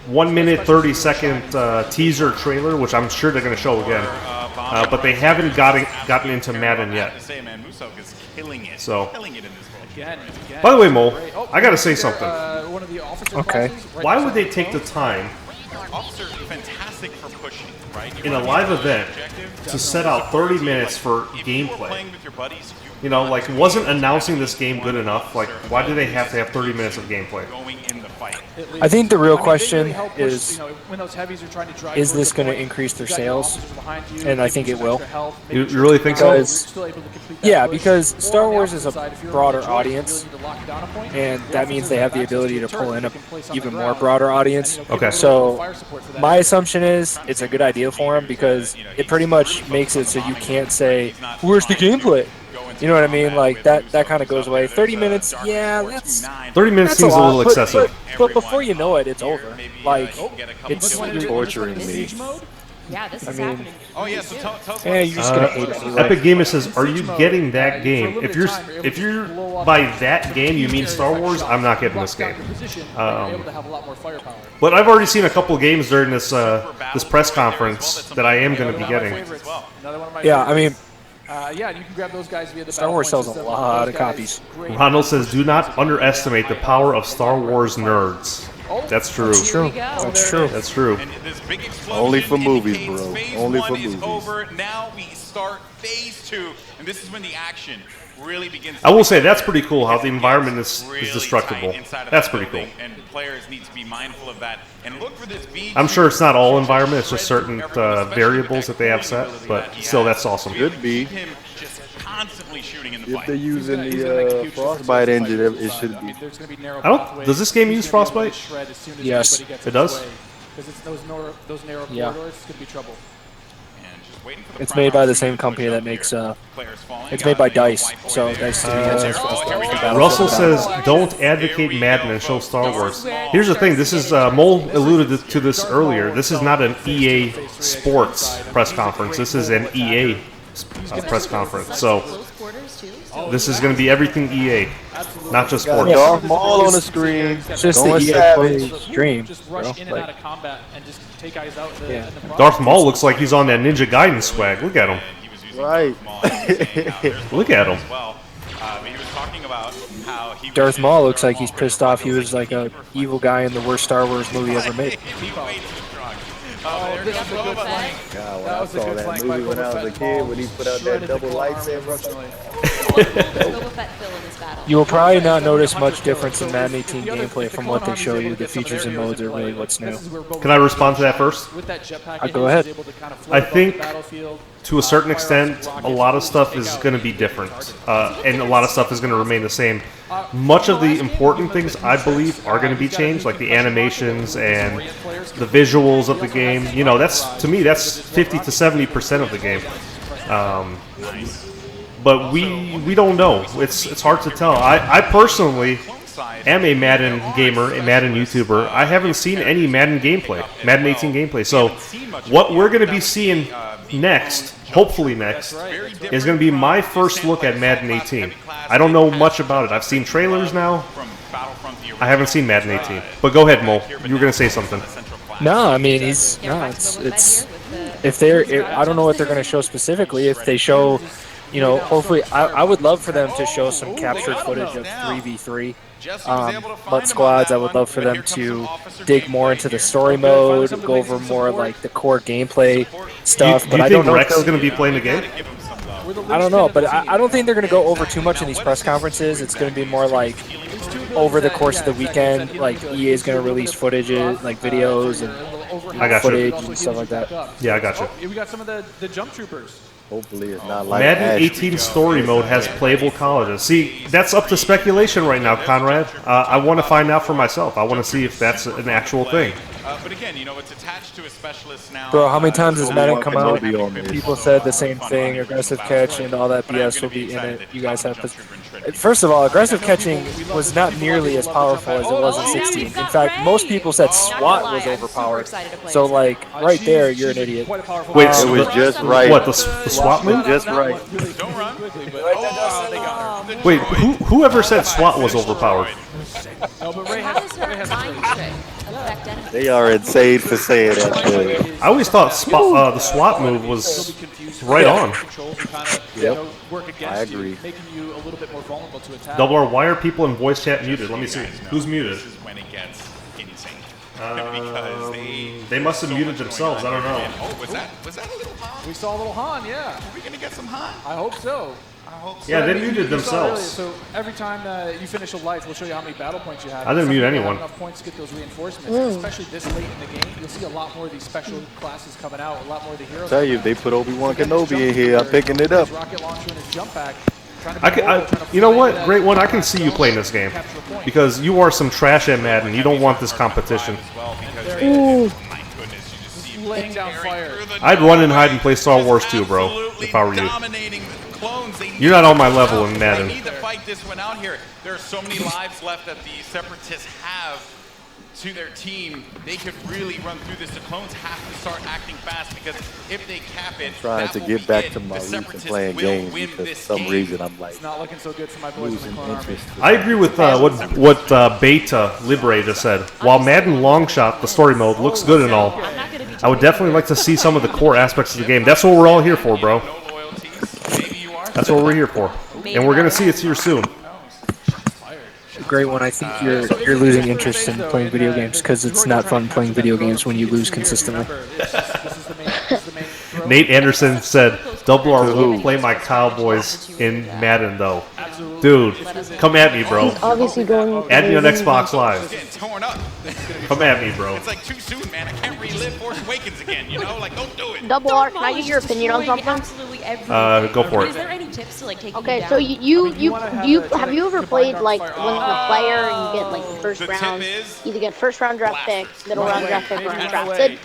1 minute 30-second teaser trailer, which I'm sure they're going to show again. But they haven't gotten into Madden yet. So, by the way, Mo, I got to say something. Okay. Why would they take the time Fantastic for pushing, right? in a live event to set out 30 minutes for gameplay? You know, like, wasn't announcing this game good enough? Like, why do they have to have 30 minutes of gameplay? I think the real question is this going to increase their sales? And I think it will. You really think so? Yeah, because Star Wars is a broader audience, and that means they have the ability to pull in an even more broader audience. Okay. So my assumption is it's a good idea for them because it pretty much makes it so you can't say, where's the gameplay? You know what I mean? Like, that kind of goes away. 30 minutes, yeah, that's... 30 minutes seems a little excessive. But before you know it, it's over. Like, it's... torturing me. Yeah, this is happening. Oh yeah, so tell us. Yeah, you're just gonna hate it anyway. Epic Gamer says, "Are you getting that game? If you're by that game, you mean Star Wars? I'm not getting this game." But I've already seen a couple games during this this press conference that I am going to be getting. Yeah, I mean, yeah, you can grab those guys via the Star Wars sells a lot of copies. Ronald says, "Do not underestimate the power of Star Wars nerds." That's true. That's true. That's true. That's true. Only for movies, bro. Only for Phase 1 movies. is over. Now we start Phase 2, and this is when the action really begins. I will say that's pretty cool how the environment is destructible. That's pretty cool. And players need to be mindful of that and look for this beat. I'm sure it's not all environment; it's just certain variables that they have set. But still, that's awesome. Could be. Constantly shooting in the If they're using the Frostbite engine, it should be. I don't. Does this game use Frostbite? Yes, it does. Because it's those narrow Yeah. corridors, it's gonna be trouble. It's made by the same company that makes. It's made by DICE, so DICE Studios. Russell says, "Don't advocate Madden and show Star Wars." Here's the thing: this is Mole alluded to this earlier. This is not an EA Sports press conference. This is an EA press conference. So this is going to be everything EA, not just sports. Darth Maul on the screen. It's just the Going EA savage. stream. Just rush in and out of combat and just take guys out. In the process. Darth Maul looks like he's on that Ninja Gaiden swag. Look at him. Right. Look at him. Darth Maul looks like he's pissed off. He was like a evil guy in the worst Star Wars movie ever made. Oh, this is a good flank. God, when I saw that movie when I was a kid, when he put out that double lightsaber. You will probably not notice much difference in Madden 18 gameplay from what they show you. The features and modes are really what's new. Can I respond to that first? Go ahead. I think, to a certain extent, a lot of stuff is going to be different, and a lot of stuff is going to remain the same. Much of the important things, I believe, are going to be changed, like the animations and the visuals of the game. You know, to me, that's 50 to 70% of the game. But we don't know. It's hard to tell. I personally am a Madden gamer, a Madden YouTuber. I haven't seen any Madden gameplay, Madden 18 gameplay. So what we're going to be seeing next, hopefully next, is going to be my first look at Madden 18. I don't know much about it. I've seen trailers now. I haven't seen Madden 18. But go ahead, Mo. You were going to say something. No, I mean it's if they're I don't know what they're going to show specifically. If they show, you know, hopefully I would love for them to show some captured footage of 3v3 MUT squads. I would love for them to dig more into the story mode, go over more like the core gameplay stuff. Do you think Rex is going to be playing the game? I don't know, but I don't think they're going to go over too much in these press conferences. It's going to be more like over the course of the weekend, like EA is going to release footage, like videos and footage and stuff like that. Yeah, I got you. We got some of the jump troopers. Hopefully it's not like Madden 18 story mode has playable colleges. See, that's up to speculation right now, Conrad. I want to find out for myself. I want to see if that's an actual thing. But again, you know, it's attached to a specialist now. Bro, how many times has Madden come out? Kenobi People said the same thing. Aggressive catch and all that BS will be in it. You guys have to. First of all, aggressive catching was not nearly as powerful as it was in 16. In fact, most people said SWAT was overpowered. So, like, right there, you're an idiot. Wait, so it was just right. What, the SWAT move? Just right. Don't run. Wait, whoever said SWAT was overpowered? How does her mind trick affect anything? They are insane for saying that. I always thought the SWAT move was right on. Yep, I agree. Double R, why are people in voice chat muted? Let me see. Who's muted? This is when it gets insane. They must have muted themselves. I don't know. Oh, was that a little Han? We saw a little Han, yeah. Are we gonna get some Han? I hope so. Yeah, they muted You saw themselves. earlier, so every time you finish a life, we'll show you how many battle points you have. I didn't mute Some people anyone. have enough points to get those reinforcements, especially this late in the game. You'll see a lot more of these special classes coming out, a lot more of the heroes. Tell you, if they put Obi-Wan Kenobi in here, I'm picking it up. Rocket launcher and his jump back. You know what? Great one. I can see you playing this game because you are some trash at Madden. You don't want this competition. Ooh. Laying down fire. I'd run and hide and play Star Wars 2, bro, if I were you. You're not on my level in Madden. They need to fight this one out here. There are so many lives left that the Separatists have to their team. They could really run through this. The clones have to start acting fast because if they cap it, Trying to get back to my roots and playing games because for some reason I'm like It's not looking so good for my boys in the losing clone army. interest. I agree with what Beta Liberator just said. While Madden Longshot, the story mode, looks good and all, I would definitely like to see some of the core aspects of the game. That's what we're all here for, bro. That's what we're here for. And we're going to see it here soon. Great one. I think you're losing interest in playing video games because it's not fun playing video games when you lose consistently. Nate Anderson said, Double R will play my Cowboys in Madden, though. Dude, come at me, bro. He's obviously going. Add me on Xbox Live. Torn up. Come at me, bro. It's like too soon, man. I can't relive Force Awakens again, you know? Like, don't do it. Double R, can I get your opinion on something? Go for Is it. there any tips to like taking Okay, down? so you have you ever played like when the player and you get like the first round, either get first round draft pick, middle round draft pick, or undrafted?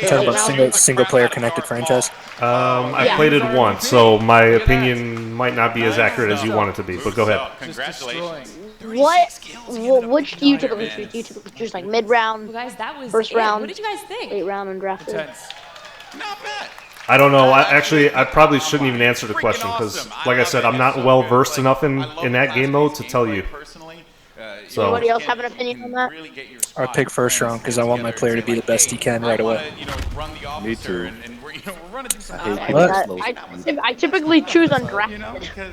Talking about single player connected franchise. I played it once, so my opinion might not be as accurate as you want it to be, but go ahead. Congratulations. Which do you typically choose? Do you typically choose like mid round, Guys, that was first it. round, What did you guys think? late round, undrafted? Not bad. I don't know. I probably shouldn't even answer the question because, like I said, I'm not well versed enough in that game mode to tell you. So. Anybody else have an opinion on that? I pick first round because I want my player to be the best he can right away. Me too. I typically choose undrafted.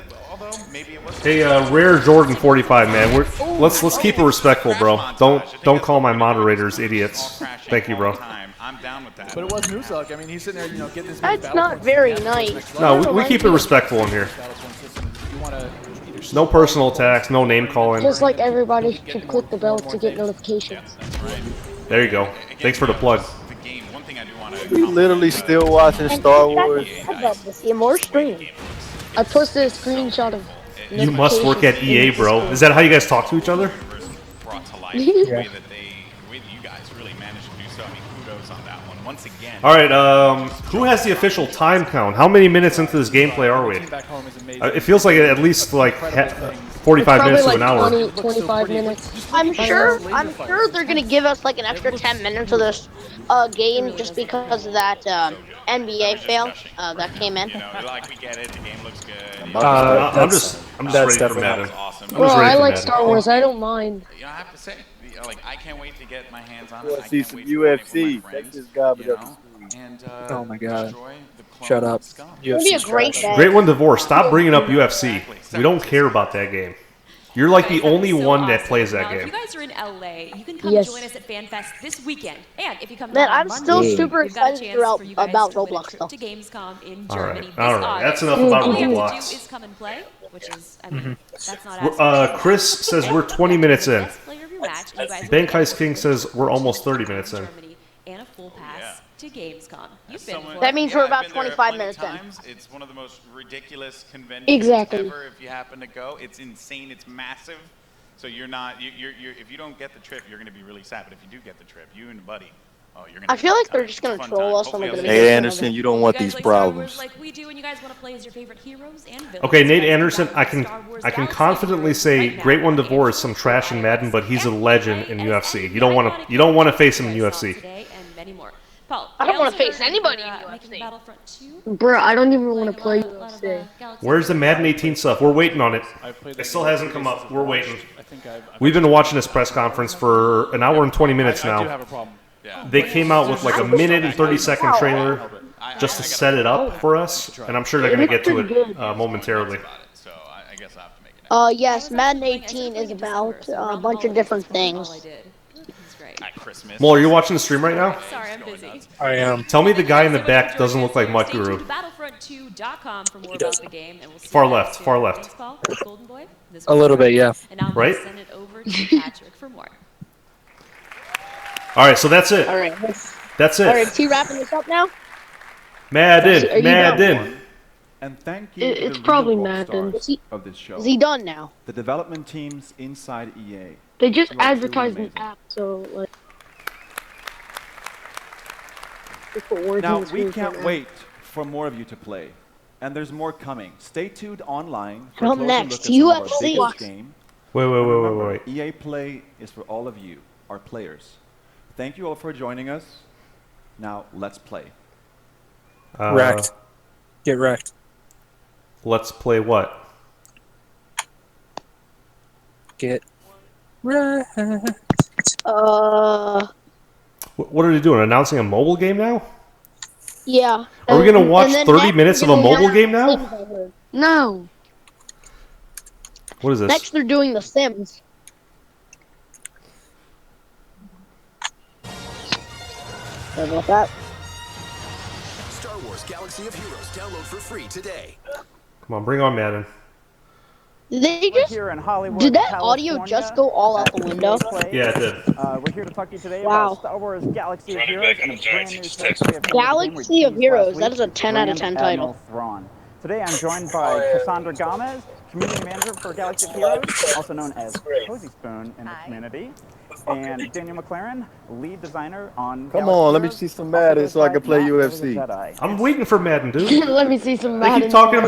Hey, Rare Jordan 45, man. Let's keep it respectful, bro. Don't call my moderators idiots. Thank you, bro. I'm down with that. But it was Nuzak. I mean, he's sitting there, getting this. That's not very nice. No, we keep it respectful in here. No personal attacks, no name calling. Just like everybody should click the bell to get notifications. There you go. Thanks for the plug. We literally still watching Star Wars. I'd love to see more stream. I posted a screenshot of. You must work at EA, bro. Is that how you guys talk to each other? Yeah. All right, who has the official time count? How many minutes into this gameplay are we? It feels like at least like 45 minutes to an hour. 20, 25 minutes. I'm sure they're gonna give us like an extra 10 minutes of this game just because of that NBA fail that came in. We get it. The game looks good. I'm just ready for Madden. Well, I like Star Wars. I don't mind. You know, I have to say, I can't wait to get my hands on You it. want to see some UFC? That's just garbage up the street. Oh my god. Shut up. It'll be a great day. Great One Divorce. Stop bringing up UFC. We don't care about that game. You're like the only one that plays that game. If you guys are in LA, you can come join us at FanFest this weekend. And if you come Man, on I'm Monday, still super we've got a excited chance throughout for you guys about to win a Roblox trip though. to Gamescom in All Germany. right, all right. That's enough All about you have to do Roblox. is come and play, which is, I mean, that's not Chris says we're 20 minutes in. best player of your match, and you guys Bankheist King says we're almost 30 minutes in. Germany and a full pass to Gamescom. You've been That means we're about 25 minutes in. It's one of the most ridiculous conventions Exactly. ever if you happen to go. It's insane. It's massive. So you're not, if you don't get the trip, you're going to be really sad. But if you do get the trip, you and the buddy, oh, you're going to. I feel like they're just gonna troll us. Hey Anderson, you don't want these problems. Like we do, and you guys want to play as your favorite heroes and villains. Okay, Nate Anderson, I can confidently say Great One DeVore is some trash in Madden, but he's a legend in UFC. You don't want to face him in UFC. I don't want to face anybody in UFC. Bro, I don't even want to play UFC. Where's the Madden 18 stuff? We're waiting on it. It still hasn't come up. We're waiting. We've been watching this press conference for an hour and 20 minutes now. I do have a problem. They came out with like a minute and 30-second trailer just to set it up for us, and I'm sure they're going to get to it momentarily. Yes, Madden 18 is about a bunch of different things. Mole, are you watching the stream right now? Sorry, I'm busy. I am. Tell me the guy in the back doesn't look like Mike Guru. Battlefront2.com for more about the game, and we'll see Far you left, soon. far left. Thanks, Paul. Golden Boy. This A little bit, yeah. And I'm Right? gonna send it over to Patrick for more. All right, so that's it. All right. That's it. All right, is he wrapping this up now? Madden, Madden. And thank you It's to the probably real Madden. stars of this show. Is he done now? The development teams inside EA. They just You are truly advertised an amazing. app, so like. just put words Now, in the we screen can't for now. wait for more of you to play. And there's more coming. Stay tuned online for Up a closer next, look at some of our UFC. biggest game. Wait. And remember, EA Play is for all of you, our players. Thank you all for joining us. Now, let's play. Wrecked. Get wrecked. Let's play what? Get wrecked. What are they doing? Announcing a mobile game now? Yeah. Are we going to watch and then 30 next minutes of we're a gonna mobile have game now? Sims, I heard. No. What is this? Next, they're doing The Sims. Sorry about that. Star Wars Galaxy of Heroes. Download for free today. Come on, bring on Madden. Did they just? Did that audio just go all out the window? Yeah, it did. We're here to talk to you today Wow. about Star Wars Galaxy of Heroes and a brand new title. Galaxy of Heroes. That is a 10 out of 10 title. Thrawn. Today I'm joined by Cassandra Gomez, community manager for Galaxy of Heroes, also known as Cozy Spoon in the community, and Daniel McLaren, lead designer on Come on, let me see some Madden so I can play UFC. I'm waiting for Madden, dude. Let me see some They Madden. keep talking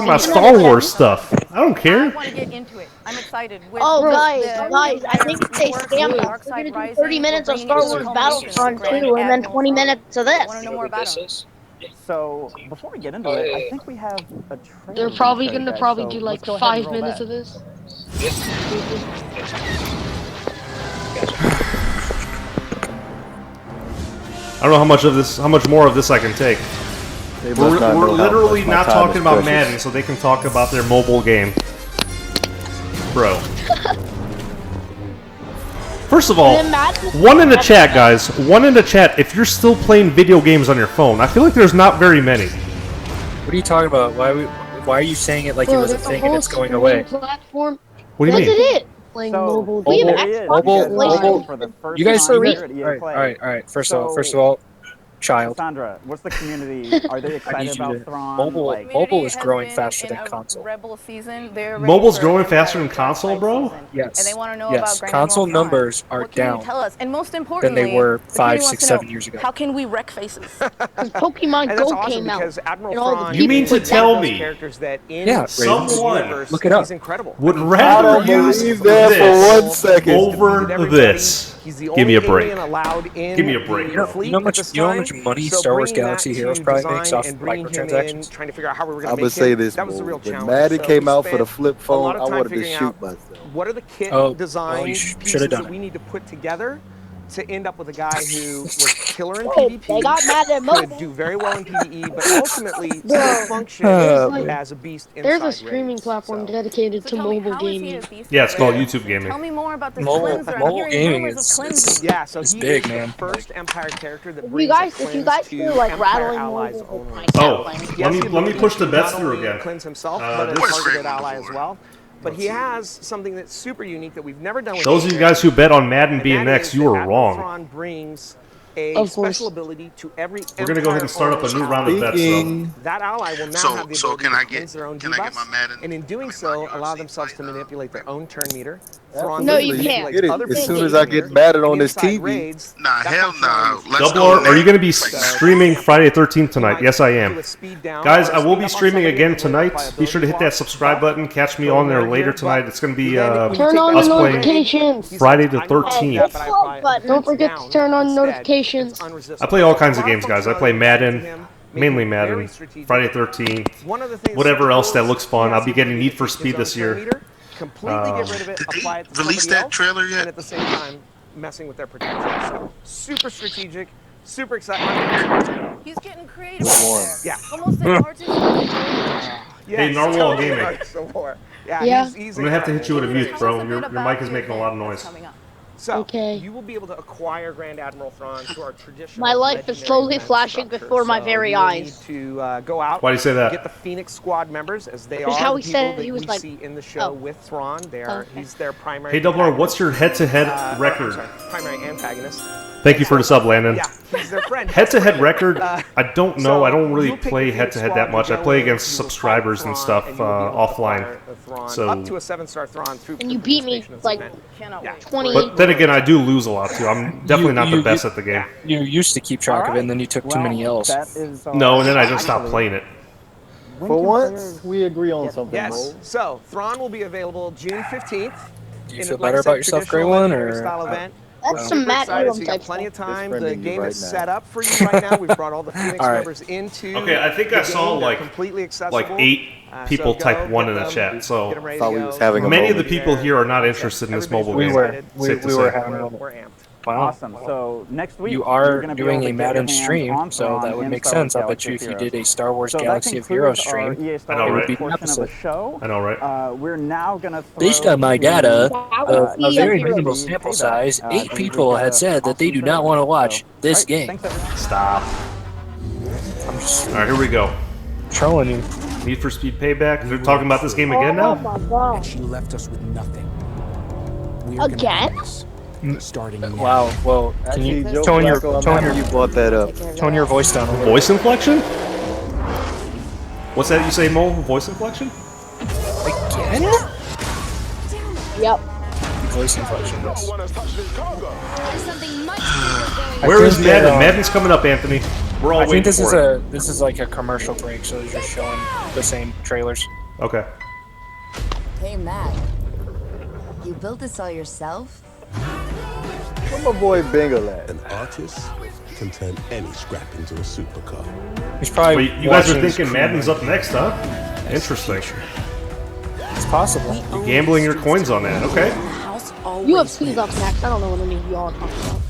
about Star Wars stuff. I don't care. I want to get into it. I'm excited. With Oh, the- guys, the- I think they scammed us. We're going to do 30 minutes of Star Wars Battlefront 2 and then 20 minutes of this. I want to know more about them. So before we get into it, I think we have a trailer. They're probably to show you going to guys, so do let's like go ahead and 5 roll minutes that. of this. I don't know how much more of this I can take. They We're must not know how literally much my not time talking is about precious. Madden, so they can talk about their mobile game. Bro. First of all, one in the chat, guys. One in the chat. If you're still playing video games on your phone, I feel like there's not very many. What are you talking about? Why are you saying it like it was a thing and it's going away? Platform. What do you mean? That's it. Playing mobile. We have Mobile. You guys Free? All right. First of all, child. Cassandra, what's the community? Are they excited about Thrawn? Mobile is growing faster than console. Rebel season. They're ready Mobile's for growing faster than console, bro? Yes. And they want to know Yes. about Grand Console Admiral Thrawn. numbers are What can down you tell us? And most than importantly, they were the 5, community 6, wants to 7 know, years ago. How can we wreck faces? Pokemon And Go that's awesome came out. because Admiral and all the Thrawn You mean to is tell one of those me characters that in Yeah, someone Raven. Look it up. he's incredible. would I mean, rather I don't use believe that this for 1 second. over this. He's the Give me a only break. alien allowed in Give me a break. the You know fleet how at much this you know how time, much money so Star Wars bringing Galaxy that Heroes to probably design makes off and bringing him in, microtransactions? trying to figure out how we were going I'm to gonna make say him, this, that was the Mo, real when challenge. Madden So came we out for the spent flip a phone, lot of I time wanted to figuring shoot out myself. what are the kit Oh, design you pieces should have done that it. we need to put together to end up with a guy who was killer in Oh, they PvP, got mad at could mobile. do very well in PvE, but ultimately Bro, function there's as a beast inside There's a raids. streaming platform dedicated to mobile gaming. Yeah, it's called YouTube gaming. Tell me more about this Mobile- cleanser. I'm mobile hearing gaming rumors is- of cleansing. Yeah, so It's he big, is man. the first Empire character that If brings you guys to feel like Empire rattling allies mobile, only. like Oh, He let has me the let me ability push the to bets not through only again. Cleanse himself, Uh, but this- a targeted ally as well. But he has something that's super unique that we've never done with Those of you guys who bet on Madden being next, you were wrong. Thrawn brings a special ability to every. We're gonna go ahead and start up a new round of bets. So. That ally will now have the ability to cleanse their own debuffs, and in doing so, allow themselves to manipulate their own turn meter. No, you can't. Get it. As soon as I get Madden on this TV. Nah, hell no. Double R, are you going to be streaming Friday 13th tonight? Yes, I am. Guys, I will be streaming again tonight. Be sure to hit that subscribe button. Catch me on there later tonight. It's going to be turn on us the playing notifications. Friday the 13th. Don't forget to turn on notifications. I play all kinds of games, guys. I play Madden. Mainly Madden, Friday 13th, whatever else that looks fun. I'll be getting Need for Speed this year. Completely get rid of it, apply it to release that trailer yet? And at the same time, messing with their protection. So, super strategic, super exciting. He's getting creative. Yeah. Almost like artist. Hey, Narwhal Gaming. Yeah. I'm going to have to hit you with a mute, bro. Your mic is making a lot of noise. So, you will be able to acquire Grand Admiral Thrawn through our traditional. My life is slowly flashing before my very eyes. To go out. Why do you say that? Get the Phoenix Squad members, as they That's are how the he people said that he was we like, see in the show with Thrawn. He's their primary. Hey, Double R, what's your head-to-head record? Primary antagonist. Thank you for the sub, Landon. Yeah, he's their friend. Head-to-head record, I don't know. I don't really play head-to-head that much. I play against subscribers and stuff offline. So, up to a 7-star Thrawn through. And you beat me like 20. But then again, I do lose a lot too. I'm definitely not the best at the game. You used to keep track of it, and then you took too many L's. No, and then I just stopped playing it. For once, we agree on something. Yes. So, Thrawn will be available June 15th. Do you feel better about yourself, Grey One, or? That's some Matt Ingram type. Plenty of time. The game is set up for you right now. We've brought all the Phoenix members into. Okay, I think I saw like 8 people type 1 in the chat. So many of the people here are not interested in this mobile game. We were having a moment. Wow. Awesome. So next week you are going to doing a Madden stream, so that would make sense. I bet you if you did a Star Wars Galaxy of Heroes stream, it would be an episode. I know, right? We're now going to. Based on my data of a very minimal sample size, 8 people had said that they do not want to watch this game. Stop. All right, here we go. Trolling you. Need for Speed Payback. They're talking about this game again now. Oh my god! She left us with nothing. Again? Starting wow. Well, can you tone your voice down a little? Voice inflection? What's that you say, Mo? Voice inflection? Again? Yep. Voice inflection. Yes. Where is Madden? Madden's coming up, Anthony. We're all waiting for it. This is like a commercial break, so they're just showing the same trailers. Okay. Hey, Matt. You built this all yourself? Where my boy Bingle at? An artist can turn any scrap into a supercar. He's probably. Wait, you guys are thinking Madden's up next, huh? Interesting. It's possible. You're gambling your coins on that, okay? UFC's up next. I don't know what any of y'all are talking about.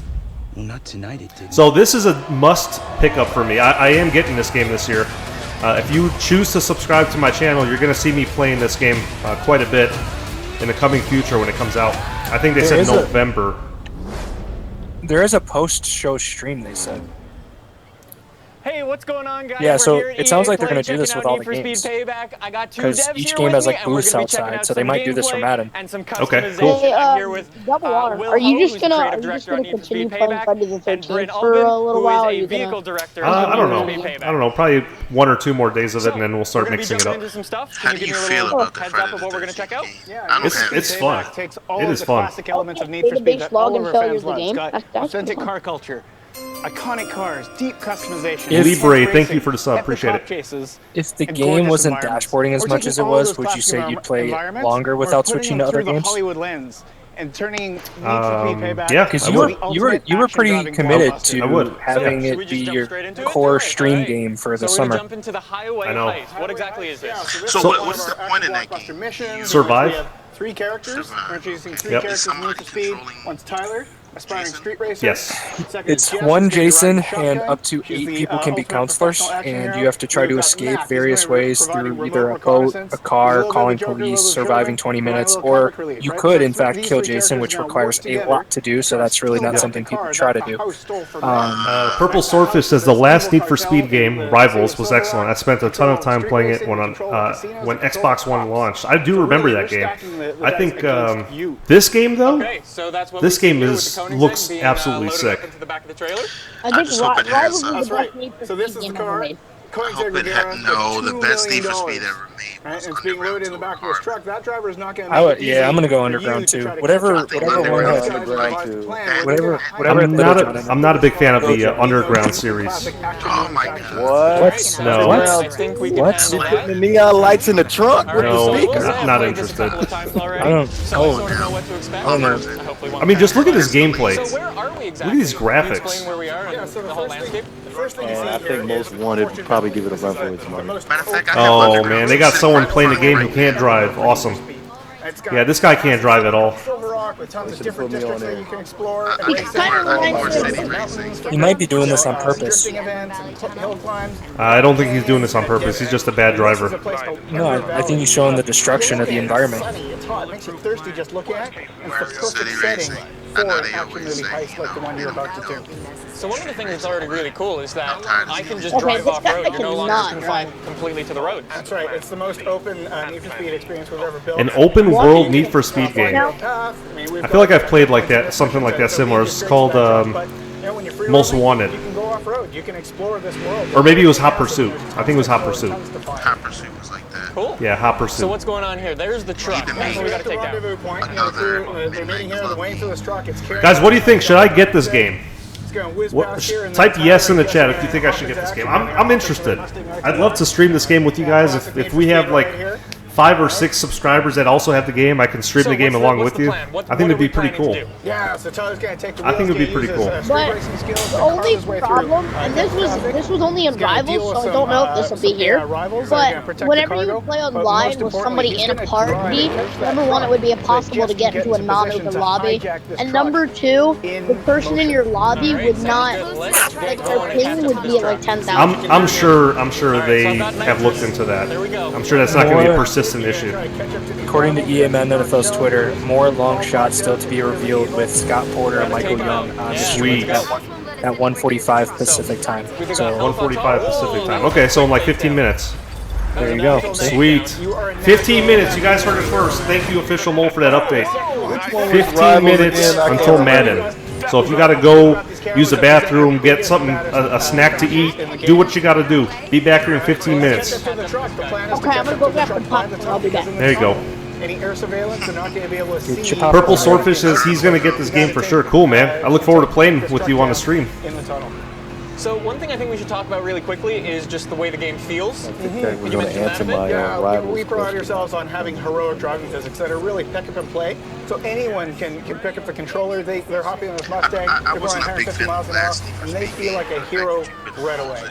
Well, not tonight, it didn't. So this is a must pickup for me. I am getting this game this year. If you choose to subscribe to my channel, you're going to see me playing this game quite a bit in the coming future when it comes out. I think they said November. There is a post-show stream, they said. Hey, what's going on, guys? Yeah, so it sounds like they're going to do this with all the games. Because each game has like booths outside, so they might do this for Madden. Okay, cool. Hey, Double R, are you just gonna continue playing Friday the 13th for a little while? Or are you gonna... I don't know. I don't know. Probably 1 or 2 more days of it, and then we'll start mixing it up. How do you feel about the Friday the 13th? It's fun. It is fun. Classic elements of Need for Speed that all of our fans love. It's got authentic car culture, iconic cars, deep customization. Libre, thank you for the sub. Appreciate it. If the game wasn't dashboarding as much as it was, would you say you'd play longer without switching to other games? Hollywood lens and turning Need for Speed Payback. Yeah, because you were pretty committed to having it be your core stream game for the summer. I know. What exactly is this? So what's the point in that game? Survive. 3 characters. We're introducing 3 characters in Need for Speed. One's Tyler, aspiring street racer. Yes. It's one Jason, and up to 8 people can be counselors, and you have to try to escape various ways through either a boat, a car, calling police, surviving 20 minutes, or you could, in fact, kill Jason, which requires a lot to do, so that's really not something people try to do. Purple Swordfish says the last Need for Speed game, Rivals, was excellent. I spent a ton of time playing it when Xbox One launched. I do remember that game. I think this game, though, this game is looks absolutely sick. I think just hope it has, Rivals is that's the best Need for Speed game ever made. I hope it had the best Need for Speed ever made. Right? And it's being loaded in the back of his truck. That driver is not going to I make would, it easy. yeah, I'm gonna go underground too. Whatever I'm not a big fan of the Underground series. Oh my god. What? No. What? What? You putting the neon lights in the trunk with No, the speakers? not interested. I don't. Oh, I don't know. I mean, just look at this gameplay. So where are we exactly? Look at these graphics. Explain where we are and the whole landscape. And I think most wanted would probably give it a run for its money. Oh man, they got someone playing the game who can't drive. Awesome. Yeah, this guy can't drive at all. He might be doing this on purpose. I don't think he's doing this on purpose. He's just a bad driver. No, I think he's showing the destruction of the environment. It's hot, makes you thirsty just looking at it. It's the perfect setting for an action movie heist like the one you're about to do. So one of the things that's already really cool is that I can just drive off-road. You're no longer confined completely to the road. That's right. It's the most open Need for Speed experience we've ever built. An open world Need for Speed game. I feel like I've played like that, something like that similar. It's called Most Wanted. You can go off-road. You can explore this world. Or maybe it was Hot Pursuit. I think it was Hot Pursuit. Hot Pursuit was like that. Cool. Yeah, Hot Pursuit. So what's going on here? There's the truck. That's what we got to take down. They're meeting here. They're waiting for this truck. It's Guys, what do you think? Should I get this game? What, type yes in the chat if you think I should get this game. I'm interested. I'd love to stream this game with you guys. If we have like 5 or 6 subscribers that also have the game, I can stream the game along with you. I think it'd be pretty cool. Yeah, so Tyler's gonna take the I think it'd be pretty cool. But the only problem, and this was only in Rivals, so I don't know if this will be here. But whenever you play online with somebody in a party, number one, it would be impossible to get into a non-open lobby, and number two, the person in your lobby would not, like their ping would be at like 10,000. I'm sure they have looked into that. I'm sure that's not going to be a persistent issue. According to EA Madden NFL's Twitter, more long shots still to be revealed with Scott Porter and Michael Young on the stream at 1:45 Pacific time. So 1:45 Pacific time. Okay, so in like 15 minutes. There you go. Sweet. 15 minutes. You guys heard it first. Thank you, Official Mole, for that update. 15 minutes until Madden. So if you got to go use the bathroom, get something, a snack to eat, do what you got to do. Be back here in 15 minutes. Okay, I'm gonna go grab some popcorn. I'll be back. There you go. Any air surveillance, they're not going to be able to see. Purple Swordfish says he's going to get this game for sure. Cool, man. I look forward to playing with you on the stream. In the tunnel. So one thing I think we should talk about really quickly is just the way the game feels. We're going to answer my Rivals. We pride ourselves on having heroic driving physics that are really pick up and play. So anyone can pick up the controller. They're hopping on this Mustang. They're going 150 miles an hour, and they feel like a hero right away.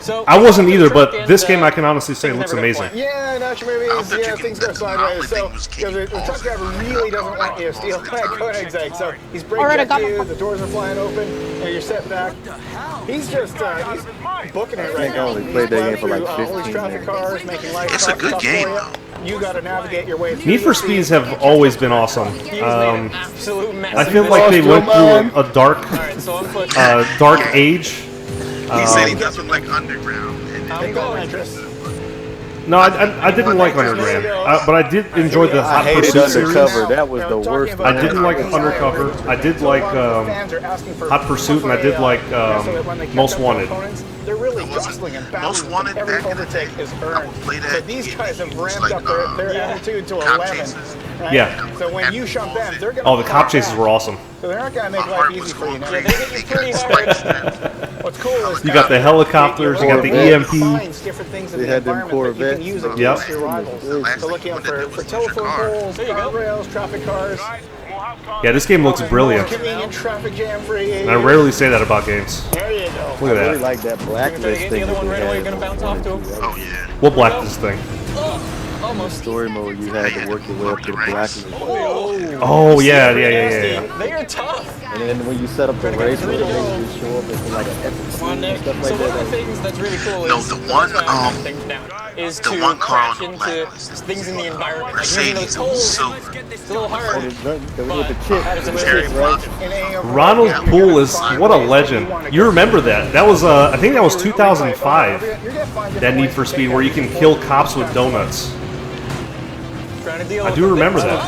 So I wasn't either, but this game I can honestly say looks amazing. Yeah, in action movies, things go sideways. So the truck driver really doesn't want you to steal. Go ahead, Zach. So he's braking at you, the doors are flying open, and you're set back. He's just he's booking it right now. He played that game for like 15 traffic cars, making life It's a good game, though. You got to navigate your way through. Need for Speeds have always been awesome. I feel like they went through a dark age. He said he doesn't like Underground. No, I didn't like Underground, but I did enjoy the Hot Pursuit series. That was the worst. I didn't like Undercover. I did like Hot Pursuit, and I did like Most Wanted. They're really jostling and battling. Every overtake is earned. So these guys have ramped up their attitude to 11. Right? Yeah. So when you shove them, they're going to. Oh, the cop chases were awesome. So they're not going to make life easy for you now. They hit you pretty hard. What's cool is you got the helicopters, you got the EMP. They had them Corvettes. Yep. Your rivals. So looking out for telephone poles, guardrails, traffic cars. Yeah, this game looks brilliant. Traffic jam free. And I rarely say that about games. There you go. Look at that. I really like that blacklist thing. Oh yeah. What blacklist thing? Almost. Story mode, you had to work your way up to the blacklist. Oh yeah. They are tough. And then when you set up the race, where the race show up as like an epic scene and stuff like so one of the things that's really cool is the one is the to one car crash on the into blacklist. things in the environment. Mercedes Like, silver. it's a little hard. with the chick. Ronald Poole is what a legend. You remember that? That was I think that was 2005. That Need for Speed where you can kill cops with donuts. I do remember that.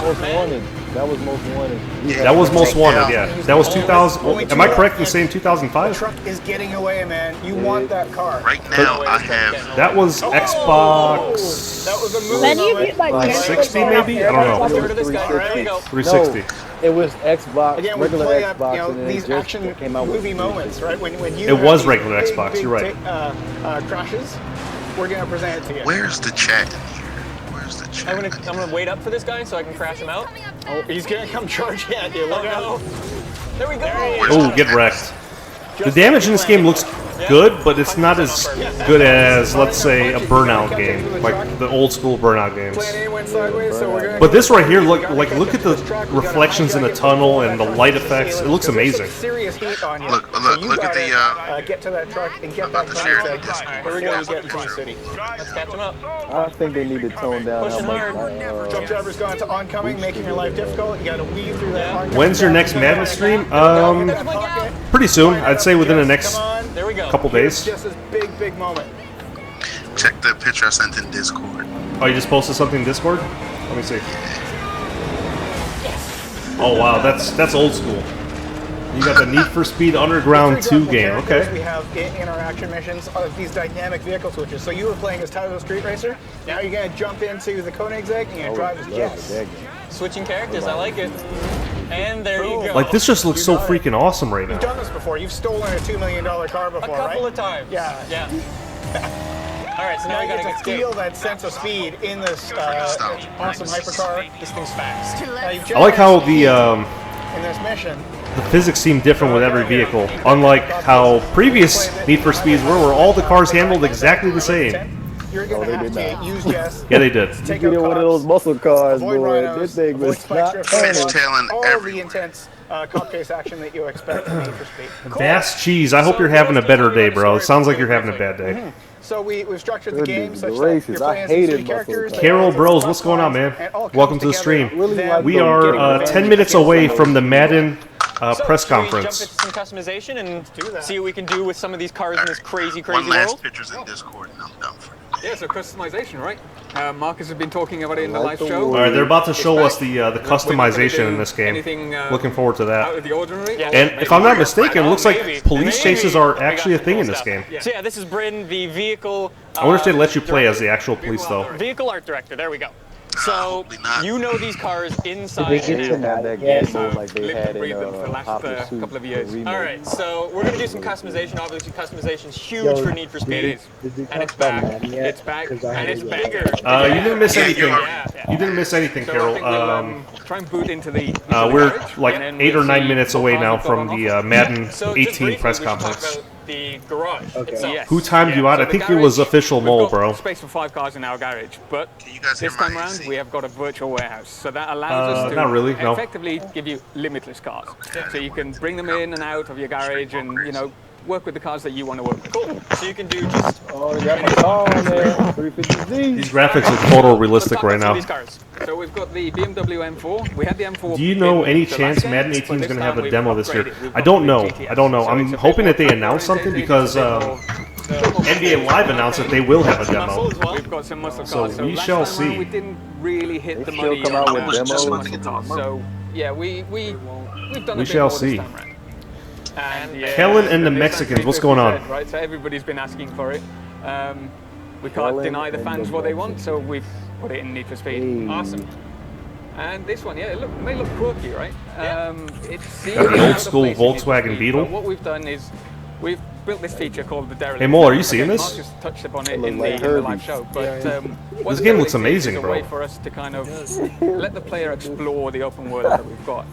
That was most wanted. That was most wanted, yeah. That was 2000. Am I correct in saying 2005? The truck is getting away, man. You want that car. Right now, I have. That was Xbox. That was a movie. 360 maybe? I don't know. 360. It was Xbox, Again, we regular play up, Xbox, you know, and then these it just action came out with movie moments, right? When you It have was these regular big, Xbox, big you're right. crashes, we're gonna present it to you. Where's the chat in here? Where's the chat? I'm gonna wait up for this guy so I can crash him out. Oh, he's gonna come charging at you. Look out! There we go. Oh, get wrecked. The damage in this game looks good, but it's not as good as, let's say, a Burnout game, like the old school Burnout games. But this right here, look at the reflections in the tunnel and the light effects. It looks amazing. Serious heat on you. Look at the. Get to that truck and get that car. Here we go. Get into the city. Let's catch him up. I think they need to tone down how much. Truck driver's gone to oncoming, making your life difficult. You got to weave through that oncoming. When's your next Madden stream? Pretty soon. I'd say within the next couple days. Just this big moment. Check the picture I sent in Discord. Oh, you just posted something in Discord? Let me see. Oh wow, that's old school. You got the Need for Speed Underground 2 game. Okay. We have interaction missions of these dynamic vehicle switches. So you were playing as Tyler Street Racer. Now you're gonna jump into the Koenigsegg and you're gonna drive as Jess. Switching characters, I like it. And there you go. Like this just looks so freaking awesome right now. You've done this before. You've stolen a $2 million car before, right? A couple of times. Yeah. All right, so now you we get gotta to feel that sense of speed in this awesome hypercar. This thing's fast. I like how the in this mission. the physics seem different with every vehicle, unlike how previous Need for Speeds were all the cars handled exactly the same. You're gonna have to use Jess. Yeah, they did. Take You get one of those muscle cars, avoid boy. rhinos, This thing avoid was spike not strips, tailing all everywhere. the intense cop chase action that you expect from Need for Speed. Bass Cheese, I hope you're having a better day, bro. It sounds like you're having a bad day. So we've structured the game such that races. you're I playing as hated three characters. Carol Bros, what's going on, man? Welcome to the stream. Then We are 10 minutes away from the Madden press Should we jump conference. into some customization and see what we can do with some of these cars in this crazy One last world? picture's in Discord and I'm done for. Yeah, so customization, right? Marcus has been talking about it in the live show. All right, they're about to show us the customization in this game. Looking forward to Out of that. the ordinary. And if I'm not mistaken, it looks like police chases are actually a thing in this game. So yeah, this is Bryn, the vehicle. I wonder if they let you play as the actual police, though. Vehicle art director. There we go. So you know these cars inside They get to and that out. game mode like they had in for the last Hot Pursuit, couple of years. the remake. All right, so we're gonna do some customization. Obviously, customization's huge for Need for Speed, and it's back. It's back, and it's bigger. You didn't miss anything. You didn't miss anything, Carol. Try and boot into the. We're like 8 or 9 minutes away now from the Madden 18 press conference. The garage itself. Yes. Who timed you out? I think it was official mole, bro. Space for 5 cars in our garage, but guys hear this time my around AC? we have got a virtual warehouse, so that allows us to not really, no. effectively give you limitless cars. So you can bring them in and out of your garage, and work with the cars that you want to work with. Cool. So you can do just. Oh, you got my car on there. 350Z. These graphics look photorealistic right now. These cars. So we've got the BMW M4. We had the M4. Do you know any the chance last game, Madden but 18 is this going to have time a demo we've this year? upgraded. We've I got don't the know. GTX. I don't know. So I'm it's a hoping bit that they more announce something oriented, because it's a bit more- NBA Live announced that they will have a demo. We've got some muscle So cars. we last shall time around see. We didn't really hit the still money come out on with that. demos. So yeah, we've done We a bit shall more see. this time around. And Kellen and the this Mexicans, what's going on? Right, so everybody's been asking for it. We can't Kellen deny the and fans the what they want, so we've put it in Need for Speed. Awesome. And this one, yeah, it may look quirky, right? It seems Got the old out of school place in Need for Volkswagen Speed, Beetle. but what we've done is we've built this feature called the Derelict. Hey, Mole, are you seeing Again, this? Mark just touched upon it It in looks like the live Herbie. show, but what This the game looks Derelict is amazing, a bro. way for us to kind of let the player explore the open world that we've got.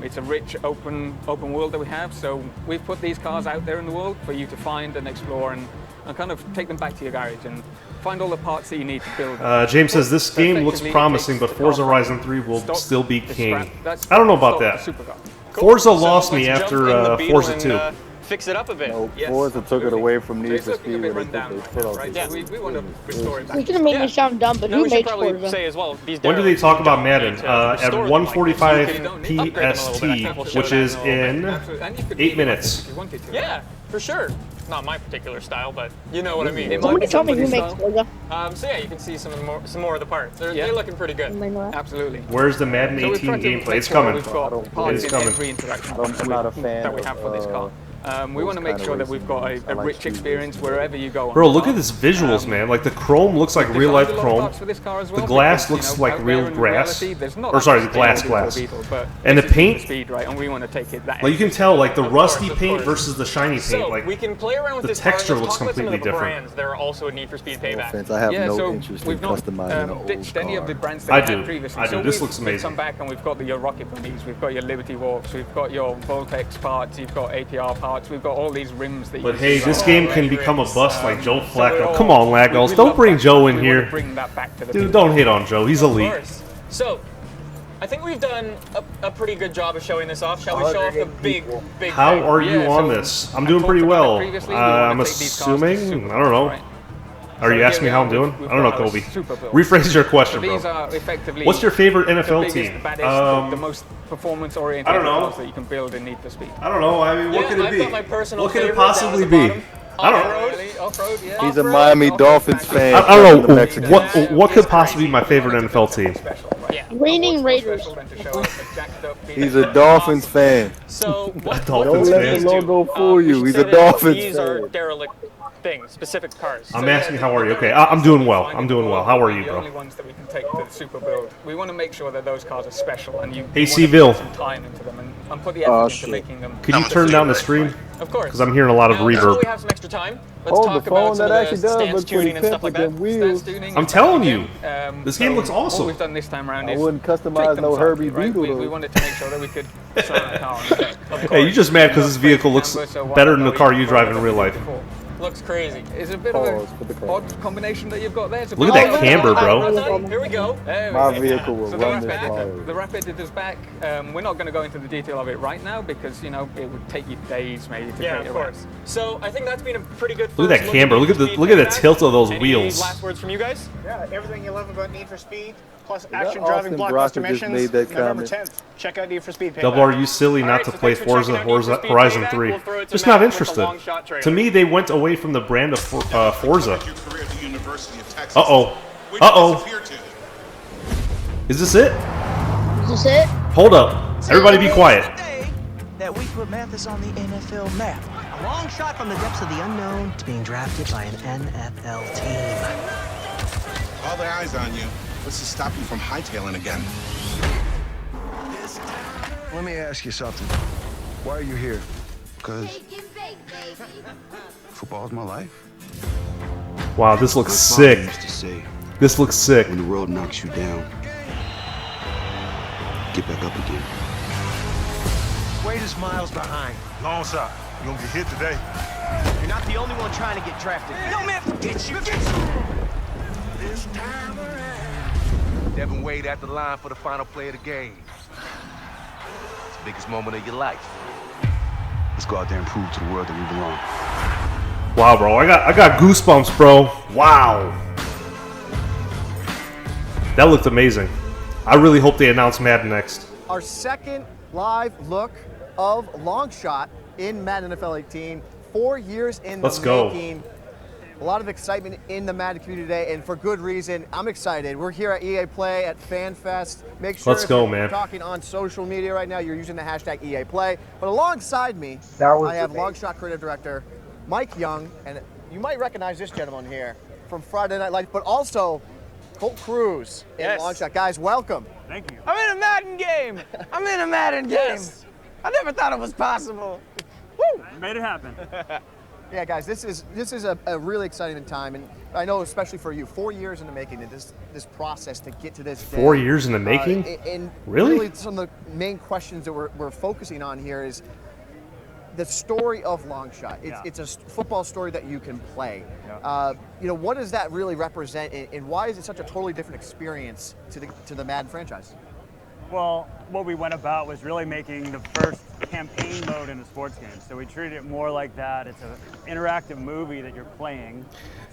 It's a rich open world that we have, so we've put these cars out there in the world for you to find and explore and kind of take them back to your garage and find all the parts that you need to build. James says this So game looks effectively, it promising, takes but the Forza car Horizon from 3 will stock still be to king. scrap. That's I don't know about stock that. to supercar. Forza So lost me let's after jump in the Beetle Forza and, 2. Fix it up a bit. No, Yes, Forza took it away from Need It's for looking a Speed bit where run they down, put their foot on right? it. Yeah, we want to restore it back. He's gonna make me sound dumb, but No, who we should makes probably Forza? say as well. These When do they Derelicts, talk we about don't Madden? need to At restore them like 1:45 this. You can upgrade them a little bit. I think we'll show PST, that which is in And you could 8 do minutes. if you wanted to. Yeah, for sure. not my particular style, but you know what I mean. Somebody tell me who makes Forza. So yeah, you can see some more of the parts. They're looking pretty good. Absolutely. Where's the Madden 18 gameplay? It's coming. We've got parts It's in coming. every interaction I'm not a fan that we have for this car. We want to make sure that we've got a rich experience wherever you go. Bro, look at this visuals, man. Like the chrome looks like real life chrome. The glass looks like real grass. Or sorry, the glass. And the paint. Speed, right? And we want to take it that. Like you can tell, like the rusty paint versus the shiny paint. So Like we can play around with the this car. texture Let's looks talk about some of completely the different. brands that are also a Need for Speed Payback. I have Yeah, no so interest in we've not customizing an old ditched any of the car. brands that I we do. had previously. I do. So This we've looks amazing. come back and we've got your Rocket Bunnies, we've got your Liberty Walks, we've got your Voltex parts, you've got APR parts, we've got all these rims that you But can hey, see this on game all can the become a rims. bust like Joe So Flacco. Come on, Lagos. we Don't love bring that. Joe in We wanna here. bring that back to the Dude, people. don't hate on Joe. He's elite. Of course. So, I think we've done a pretty good job of showing this off. Shall we show off the big How thing? are you on this? I'm doing pretty well. I'm assuming. I don't know. Are you asking me how I'm doing? I don't know, Kobe. Rephrase your question, bro. These are effectively What's your favorite NFL the biggest, team? Baddest, the most performance-oriented I don't know. cars that you can build in Need for Speed. I don't know. I mean, what could it I've be? got my personal What could it favorite down at possibly the be? bottom. I don't know. Off-road, yeah. He's a Miami Dolphins fan. I don't know. What could possibly be my favorite NFL team? Reigning Raiders. He's a Dolphins fan. So what Don't let the logo fool you. He's a Dolphins These are fan. derelict things, specific cars. I'm asking how are you? Okay, I'm doing well. I'm doing well. How are you, The only bro? ones that we can take to the super build. We want to make sure that those cars are special, and you Hey, want to Seville. put some time into them and put the effort into making them. Could you turn down the stream? Of course. Because I'm hearing a lot of Now that reverb. we have some extra time, let's Oh, talk the phone about some that of actually the does stance look tuning pretty and stuff pimp like with that. them wheels. I'm telling you, this game looks What awesome. we've done this time around I is wouldn't tweak customize them no slightly, Herbie right? Beetle. We wanted to make sure that we could sell the car. Hey, you're just mad because this vehicle looks better than the car you drive in real life. Looks crazy. It's a bit of an odd combination that you've got there. Look at that camber, bro. Here we go. My vehicle will So run this car. the Rapid is back. We're not going to go into the detail of it right now because, you know, it would take you days maybe to Yeah, create of it. course. So I think that's been a pretty good. Look at that camber. Look at the tilt of those Any wheels. last words from you guys? Yeah, everything you love about Need for Speed, plus that action driving Austin blockbuster Brocker just missions. made that November comment? 10th. Check out Need for Speed Payback. Double, are you silly not to play Forza Horizon 3? Just not interested. To me, they went away from the brand of Forza. Uh-oh. Uh-oh. Is this it? Is this it? Hold up. Everybody be quiet. That we put Mathis on the NFL map. A long shot from the depths of the unknown to being drafted by an NFL team. All their eyes on you. What's to stop you from hightailing again? Let me ask you something. Why are you here? Because football's my life. Wow, this looks sick. Used to say, This looks sick. when the road knocks you down, get back up again. Wade is miles behind. Longshot, you gonna get hit today. You're not the only one trying to get drafted. No, man, forget you. This time around. Devin Wade at the line for the final play of the game. It's the biggest moment of your life. Let's go out there and prove to the world that we belong. Wow, bro. I got goosebumps, bro. Wow. That looked amazing. I really hope they announce Madden next. Our second live look of Longshot in Madden NFL 18. 4 years in Let's the go. making. A lot of excitement in the Madden community today, and for good reason. I'm excited. We're here at EA Play at FanFest. Make sure Let's if go, you're man. talking on social media right now, you're using the hashtag EA Play. But alongside me, That was I have amazing. Longshot creative director Mike Young, and you might recognize this gentleman here from Friday Night Lights, but also Colt Cruz in Yes. Longshot. Guys, welcome. Thank you. I'm in a Madden game. I'm in a Madden game. I never thought it was possible. Woo! Made it happen. Yeah, guys, this is a really exciting time, and I know especially for you, 4 years in the making, this process to get to this day. 4 years in the making? And Really? some of the main questions that we're focusing on here is the story of Longshot. It's a football story that you can play. You know, what does that really represent, and why is it such a totally different experience to the Madden franchise? Well, what we went about was really making the first campaign mode in a sports game. So we treated it more like that. It's an interactive movie that you're playing.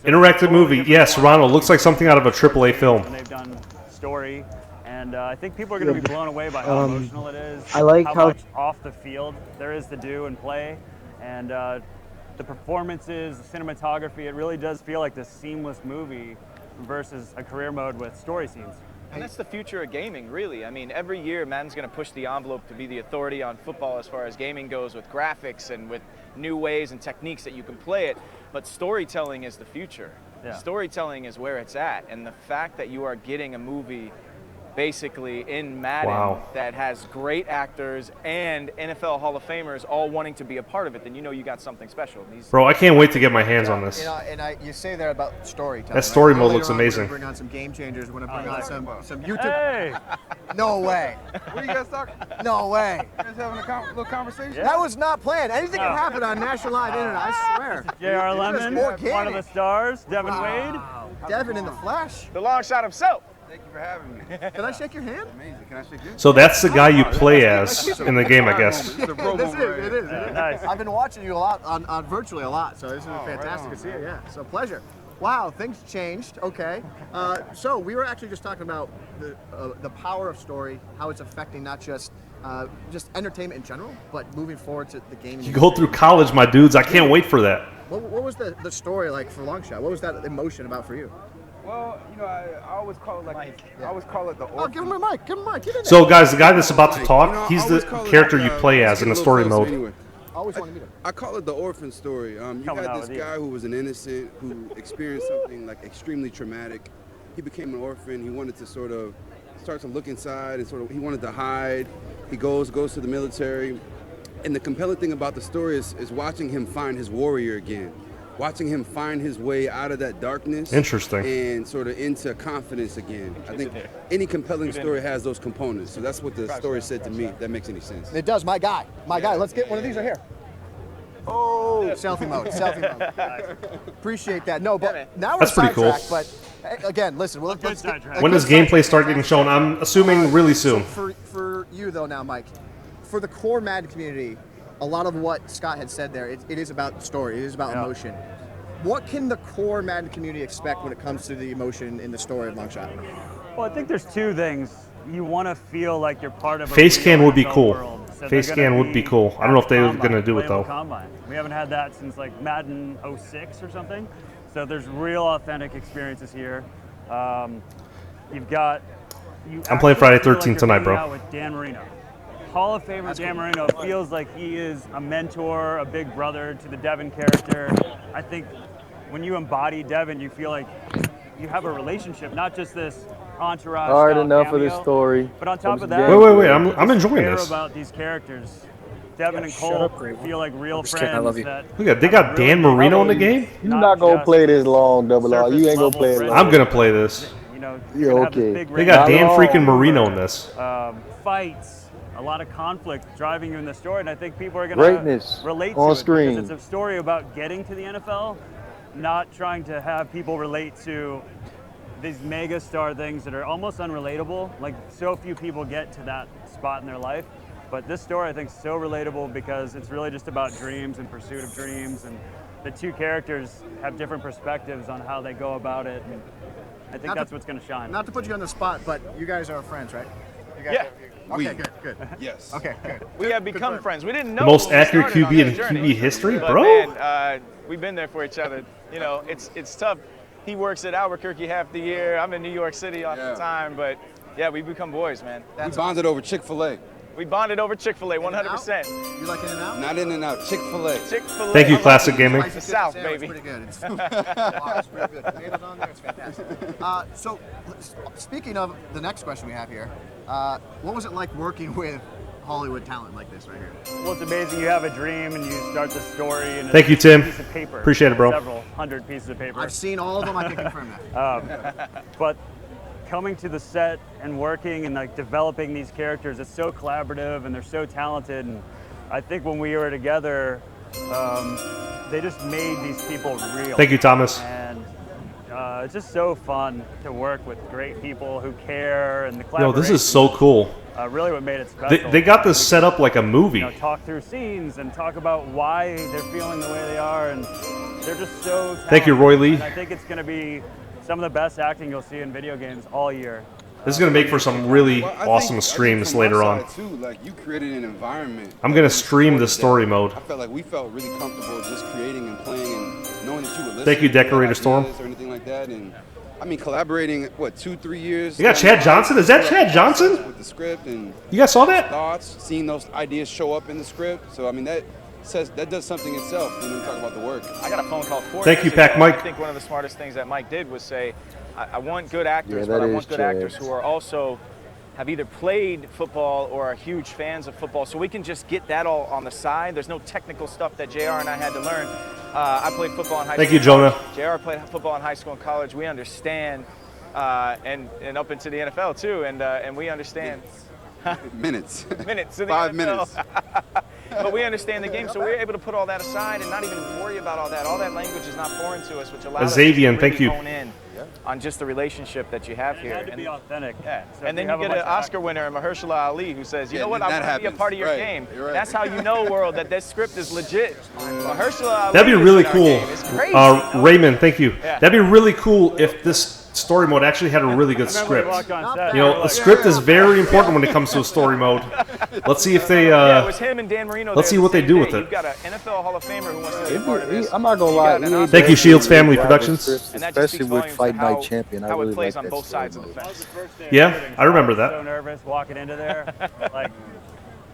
So Interactive movie. Yes, Ronald. Looks like something out of a AAA film. And they've done story. And I think people are going to be blown away by how emotional it is. I like how- much off the field there is to do and play. And the the performances, the cinematography, it really does feel like this seamless movie versus a career mode with story scenes. And that's the future of gaming, really. I mean, every year Madden's going to push the envelope to be the authority on football as far as gaming goes, with graphics and with new ways and techniques that you can play it. But storytelling is the future. Yeah. Storytelling is where it's at. And the fact that you are getting a movie basically in Madden that has great actors and NFL Hall of Famers all wanting to be a part of it, then you know you got something special. Bro, I can't wait to get my hands on this. You know, and you say there about storytelling. That story right? mode Earlier looks on, amazing. We're going to bring on some game changers. We're going to bring on some YouTube. Hey! No way. What are you guys talking? No way. You guys having a little conversation? That was not planned. Anything can happen on national live internet. I swear. J.R. Lemon, more one of the stars. Devin Wade. Devin in the flesh. The long shot himself. Thank you for having me. Can I shake your hand? Amazing. Can I shake yours? So that's the guy you play as in the game, I guess. It is. Nice. I've been watching you a lot on virtually a lot, so this is fantastic to see it. Yeah, so pleasure. Wow, things changed. Okay, so we were actually just talking about the power of story, how it's affecting not just entertainment in general, but moving forward to the gaming. You go through college, my dudes. I can't wait for that. What was the story like for Longshot? What was that emotion about for you? Well, you know, I always call it I always call it the orphan. Oh, give him a mic. Give him a mic. Get in there. So, guys, the guy that's about to talk, he's the character you play as in the story mode. Always want to meet him. I call it the orphan story. You got this guy who was an innocent, who experienced something like extremely traumatic. He became an orphan. He wanted to sort of start to look inside and he wanted to hide. He goes to the military. And the compelling thing about the story is watching him find his warrior again. Watching him find his way out of that darkness. Interesting. And sort of into confidence again. I think any compelling story has those components. So that's what the story said to me. If that makes any sense. It does. My guy. Let's get one of these right here. Oh, selfie mode. Appreciate that. No, but now we're pretty cool. But again, listen. When does gameplay start getting shown? I'm assuming really soon. For you though, now, Mike, for the core Madden community, a lot of what Scott had said there, it is about story. It is about emotion. What can the core Madden community expect when it comes to the emotion in the story of Longshot? Well, I think there's two things. You want to feel like you're part of a face scan would be cool. So face scan would be cool. I don't know if they're going to do it though. Combine. We haven't had that since like Madden 06 or something. So there's real authentic experiences here. You've got. I'm playing Friday 13 tonight, bro. Out with Dan Marino. Hall of Famer Dan Marino feels like he is a mentor, a big brother to the Devin character. I think when you embody Devin, you feel like you have a relationship, not just this entourage. All right, enough cameo, of this story. But on top of that, wait, I'm enjoying this. About these characters, Devin and Cole feel like real friends. I love you. Look, they got Dan Marino in the game. You're not gonna play this long, Double R. You ain't gonna play it long. I'm gonna play this. You know, you're okay. They got Dan freaking Marino in this. Fights. A lot of conflict driving you in the story, and I think people are going to relate to it screen. Because it's a story about getting to the NFL, not trying to have people relate to these mega star things that are almost unrelatable. Like, so few people get to that spot in their life. But this story, I think, is so relatable because it's really just about dreams and pursuit of dreams, and the two characters have different perspectives on how they go about it. And I think that's what's going to shine. Not to put you on the spot, but you guys are friends, right? Yeah. Okay, good. Yes. Okay, good. We have become friends. We didn't know the most when we accurate started QB in on this journey, QB history, but bro. Man, we've been there for each other. You know, it's tough. He works at Albuquerque half the year. I'm in New York City all the time, but yeah, we become boys, man. We bonded over Chick-fil-A. We bonded over Chick-fil-A, 100%. You like In-N-Out? Not In-N-Out, Chick-fil-A. Chick-fil-A. Thank you, Classic Gaming. The South, baby. It's pretty good. It's pretty good. Tomatoes on there, it's fantastic. So, speaking of the next question we have here, what was it like working with Hollywood talent like this right here? Well, it's amazing. You have a dream and you start the story. And thank you, Tim. A piece of paper. Appreciate it, bro. Several hundred pieces of paper. I've seen all of them. I can confirm that. But coming to the set and working and like developing these characters, it's so collaborative and they're so talented. And I think when we were together, they just made these people real. Thank you, Thomas. And it's just so fun to work with great people who care and the collaboration. Yo, this is so cool. Really what made it special. They got this set up like a movie. You know, talk through scenes and talk about why they're feeling the way they are, and they're just so talented. Thank you, Roy Lee. And I think it's going to be some of the best acting you'll see in video games all year. This is going to make for some really awesome streams later on. Too, like you created an environment. I'm going to stream the story mode. I felt like we felt really comfortable just creating and playing and knowing that you would listen. Thank you, Decorator Storm. Or anything like that. And I mean, collaborating, what, 2-3 years? You got Chad Johnson? Is that Chad Johnson? With the script and you guys saw that? Thoughts, seeing those ideas show up in the script. So, I mean, that does something itself when we talk about the work. I got a phone call for Thank you, Pac Mike. I think one of the smartest things that Mike did was say, I want good actors, but I want good actors who are also have either played football or are huge fans of football, so we can just get that all on the side. There's no technical stuff that JR and I had to learn. I played football in high school. Thank you, Jonah. JR played football in high school and college. We understand, and up into the NFL too, and we understand. Minutes. Minutes. 5 minutes. But we understand the game, so we're able to put all that aside and not even worry about all that. All that language is not foreign to us, which allows us to really hone in on just the relationship that you have here. It had to be authentic. Yeah. So and then you get an Oscar winner, Mahershala Ali, who says, you know what, I want to be a part of your game. Right. That's how you know, world, that this script is legit. Mahershala Ali. That'd be really cool. It's crazy. Raymond, thank you. Yeah. That'd be really cool if this story mode actually had a really good script. You know, a script is very important when it comes to a story mode. Let's see if they. Yeah, it was him and Dan Marino. Let's see what they do with it. You've got an NFL Hall of Famer who wants to be a part of this. I'm not gonna lie. Thank you, Shields Family Productions. Especially with Fight Night Champion, I really like that both sides of the story fence. Yeah, I remember that. So nervous walking into there, like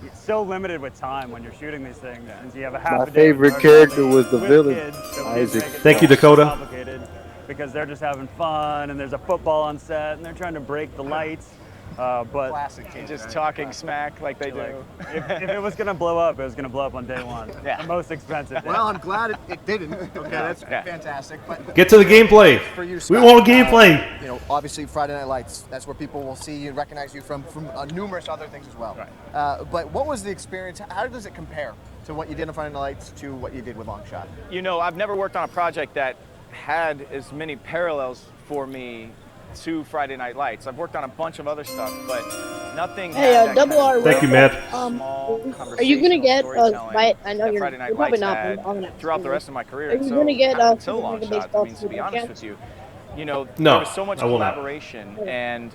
it's so limited with time when you're shooting these things. And you have a half My a day favorite with character was the with villain, kids, so Isaac. kids make it Thank you, so Dakota. complicated because they're just having fun and there's a football on set and they're trying to break the lights. But classic, just talking smack like they do. If it was gonna blow up, it was gonna blow up on day one. Yeah. The most expensive. Well, I'm glad it didn't. Okay, that's fantastic. But Get to the gameplay. For you, We Scott, want gameplay. You know, obviously Friday Night Lights. That's where people will see you and recognize you from numerous other things as well. Right. But what was the experience? How does it compare to what you did on Friday Night Lights to what you did with Longshot? You know, I've never worked on a project that had as many parallels for me to Friday Night Lights. I've worked on a bunch of other stuff, but nothing. Hey, Double R. Thank you, Matt. Are you gonna get right? I know you're probably not. Throughout the rest of my career. Are you gonna get until Longshot? I mean, to be honest with you, you know, No, there was so much I will not. collaboration, and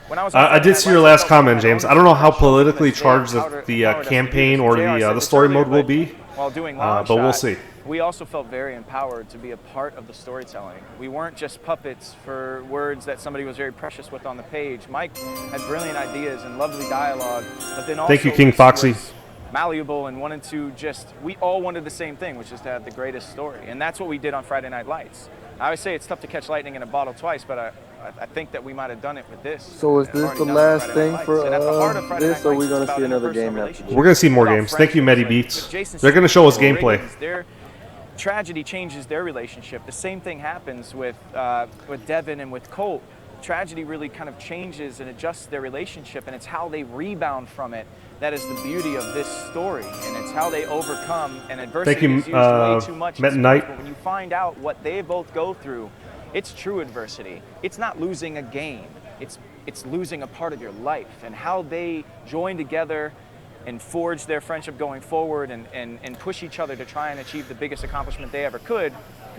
when I was. I did see your last comment, James. I don't know how politically charged the campaign or the story mode will be, while doing but we'll see. We also felt very empowered to be a part of the storytelling. We weren't just puppets for words that somebody was very precious with on the page. Mike had brilliant ideas and lovely dialogue, but then also Thank you, King Foxy. malleable and wanted to we all wanted the same thing, which is to have the greatest story. And that's what we did on Friday Night Lights. I always say it's tough to catch lightning in a bottle twice, but I think that we might have done it with this. So is this the last thing for this, or are we going to see another game after this? We're going to see more games. Thank you, Medi Beats. They're going to show us gameplay. Their tragedy changes their relationship. The same thing happens with Devin and with Colt. Tragedy really kind of changes and adjusts their relationship, and it's how they rebound from it that is the beauty of this story, and it's how they overcome an adversity. Thank you, is used way too much. Met Knight. But when you find out what they both go through, it's true adversity. It's not losing a game. It's losing a part of your life, and how they join together and forge their friendship going forward and push each other to try and achieve the biggest accomplishment they ever could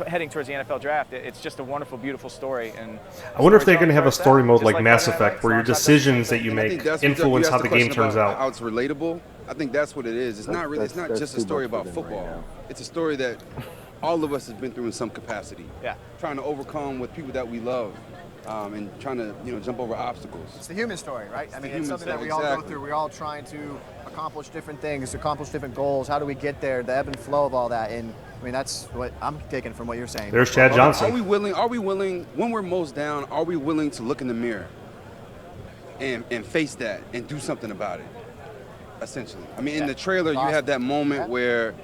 heading towards the NFL draft. It's just a wonderful, beautiful story. And I wonder if they're going to have a story mode like Mass Effect, where your decisions that you make influence how the game turns out. How it's relatable. I think that's what it is. It's not really. It's not just a story about football. It's a story that all of us have been through in some capacity. Yeah. Trying to overcome with people that we love. And trying to, jump over obstacles. It's the human story, right? I mean, it's something that we all go through. We're all trying to accomplish different things, accomplish different goals. How do we get there? The ebb and flow of all that. And I mean, that's what I'm taking from what you're saying. There's Chad Johnson. Are we willing, when we're most down, are we willing to look in the mirror and face that and do something about it, essentially? I mean, in the trailer, you have that moment where